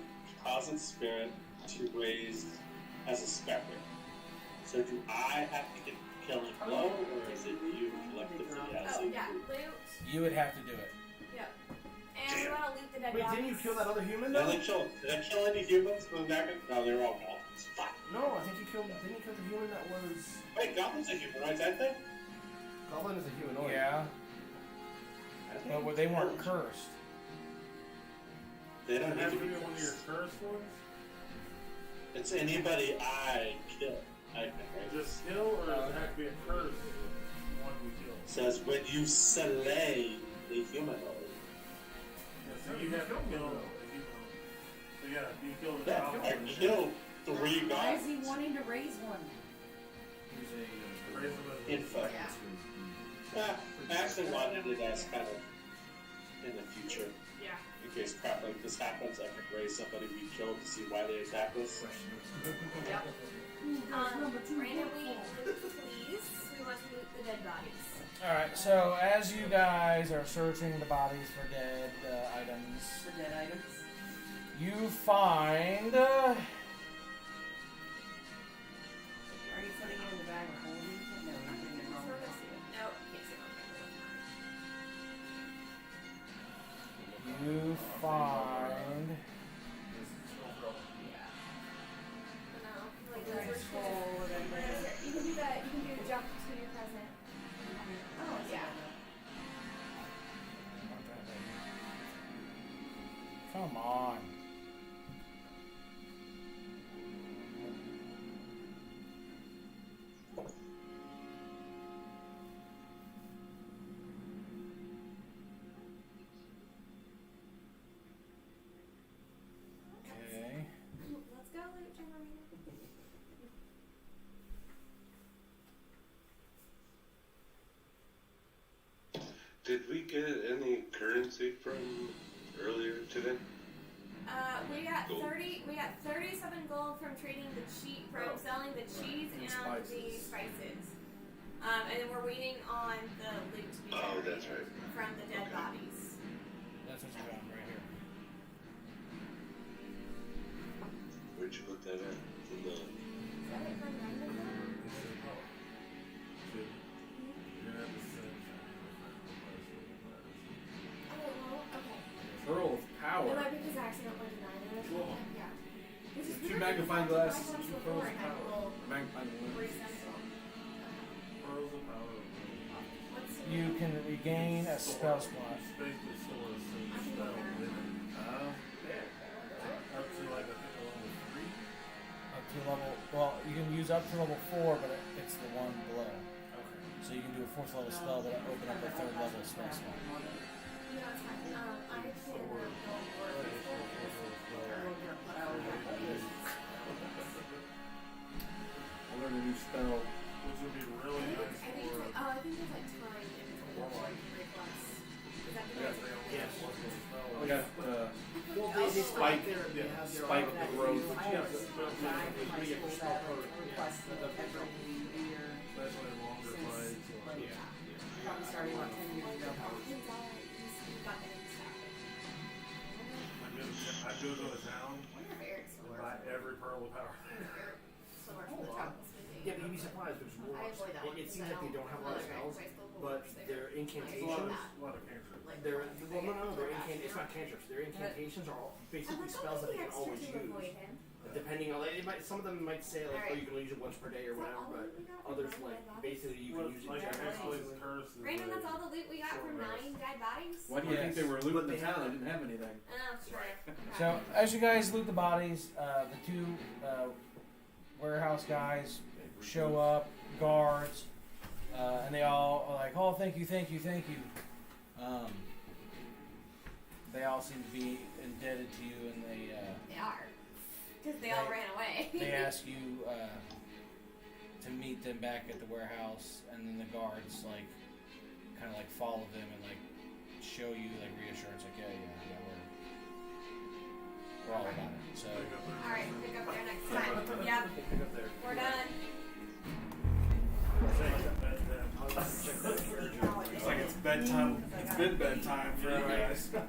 cause its spirit to raise as a specter. So do I have to get kill and blow, or is it you collectively as Oh, a yeah, group? loot. You would have to do it. Yep. And we want to loot the dead Wait, bodies. didn't you kill that other human Did though? I kill any humans from back in? No, they're all goblins. Fuck. No, I think you killed. Didn't you kill the human that was? Wait, goblins are humanoids, aren't they? Goblin is a humanoid. Yeah, I think but they weren't cursed. They don't It need has to to be be one of your cursed. cursed ones? It's anybody I kill. I think, right? Just kill, or does it have to be a cursed one we kill? It says when you slay the humanoid. Yeah, so you have to kill the human. So yeah, you kill the Yeah, goblin. I killed 3 Why is goblins. he wanting to raise one? He's a. Raise them as- Info. Yeah. I actually wanted it as kind of in the future. Yeah. In case crap like this happens, I can raise somebody we killed to see why they attacked us. Yep. Brandon, please. We want to loot the dead bodies. Alright, so as you guys are searching the bodies for dead items, For dead items. you find. Are you putting it in the bag or holding it? No, you're putting it in the wrong bag. No, can't see You find. No, like Try those to were scroll whatever. You can do that. You can do jump to your present. Oh, Yeah. Come on. Okay. Let's go, loot generator. Did we get any currency from earlier today? We got 30. We got 37 gold from trading the cheese, from selling the cheese and the spices. And then we're waiting on the loot to be Oh, generated that's right. from the dead Okay. bodies. That's what you found right here. Where'd you put that at? In the... Is that it from random? You're gonna have to send Oh, well, okay. Pearl of It power. might be because I accidentally denied it. Cool. Yeah. Which is Two weird magnifying because I've glasses done and two this pearls before of and I power. will Magnifying lens. resend them. pearls of power. What's the You can regain a spell slot. Basically, stores so I you can spell look with it. Yeah. Up to like I think a level 3. level. Well, you can use up to level 4, but it's the one below. Okay. So you can do a 4th level spell, but open up a 3rd level spell slot. No, it's fine. I So can we're- go for I'll learn a new spell. Which would be really nice I think for. it's like, I think it's like time and break less. Is that the right? Yes. I got Well, they Spike- they have their spike own the growth. I have the request Especially in longer fights. Or, Yeah. Probably starting about 10 years ago. I go to a town and buy every pearl of power. Yeah, but you'd be surprised because warlocks, it seems like they don't have a lot of spells, but their There's incantations, a lot of cancer. their it's not cantrips. Their incantations are all basically spells that they can always use. Depending on, some of them might say like, oh, you can only use it once per day or whatever, but others like basically you can use it Like generally. Ashley's curse is Brandon, that's a all the loot we got short from rest. 9 dead bodies? Why do you think they were looting But the they town? have- They didn't have anything. Oh, sure. So as you guys loot the bodies, the 2 warehouse guys show up, guards, and they all are like, "Oh, thank you, thank you, thank you." They all seem to be indebted to you, and They are. Because they all ran away. they ask you to meet them back at the warehouse, and then the guards like kind of like follow them and like show you like reassurance, like yeah, we're all about it. So Alright, pick up there next time. Yep, Pick up there. we're done. It's like it's bedtime. It's been bedtime for us.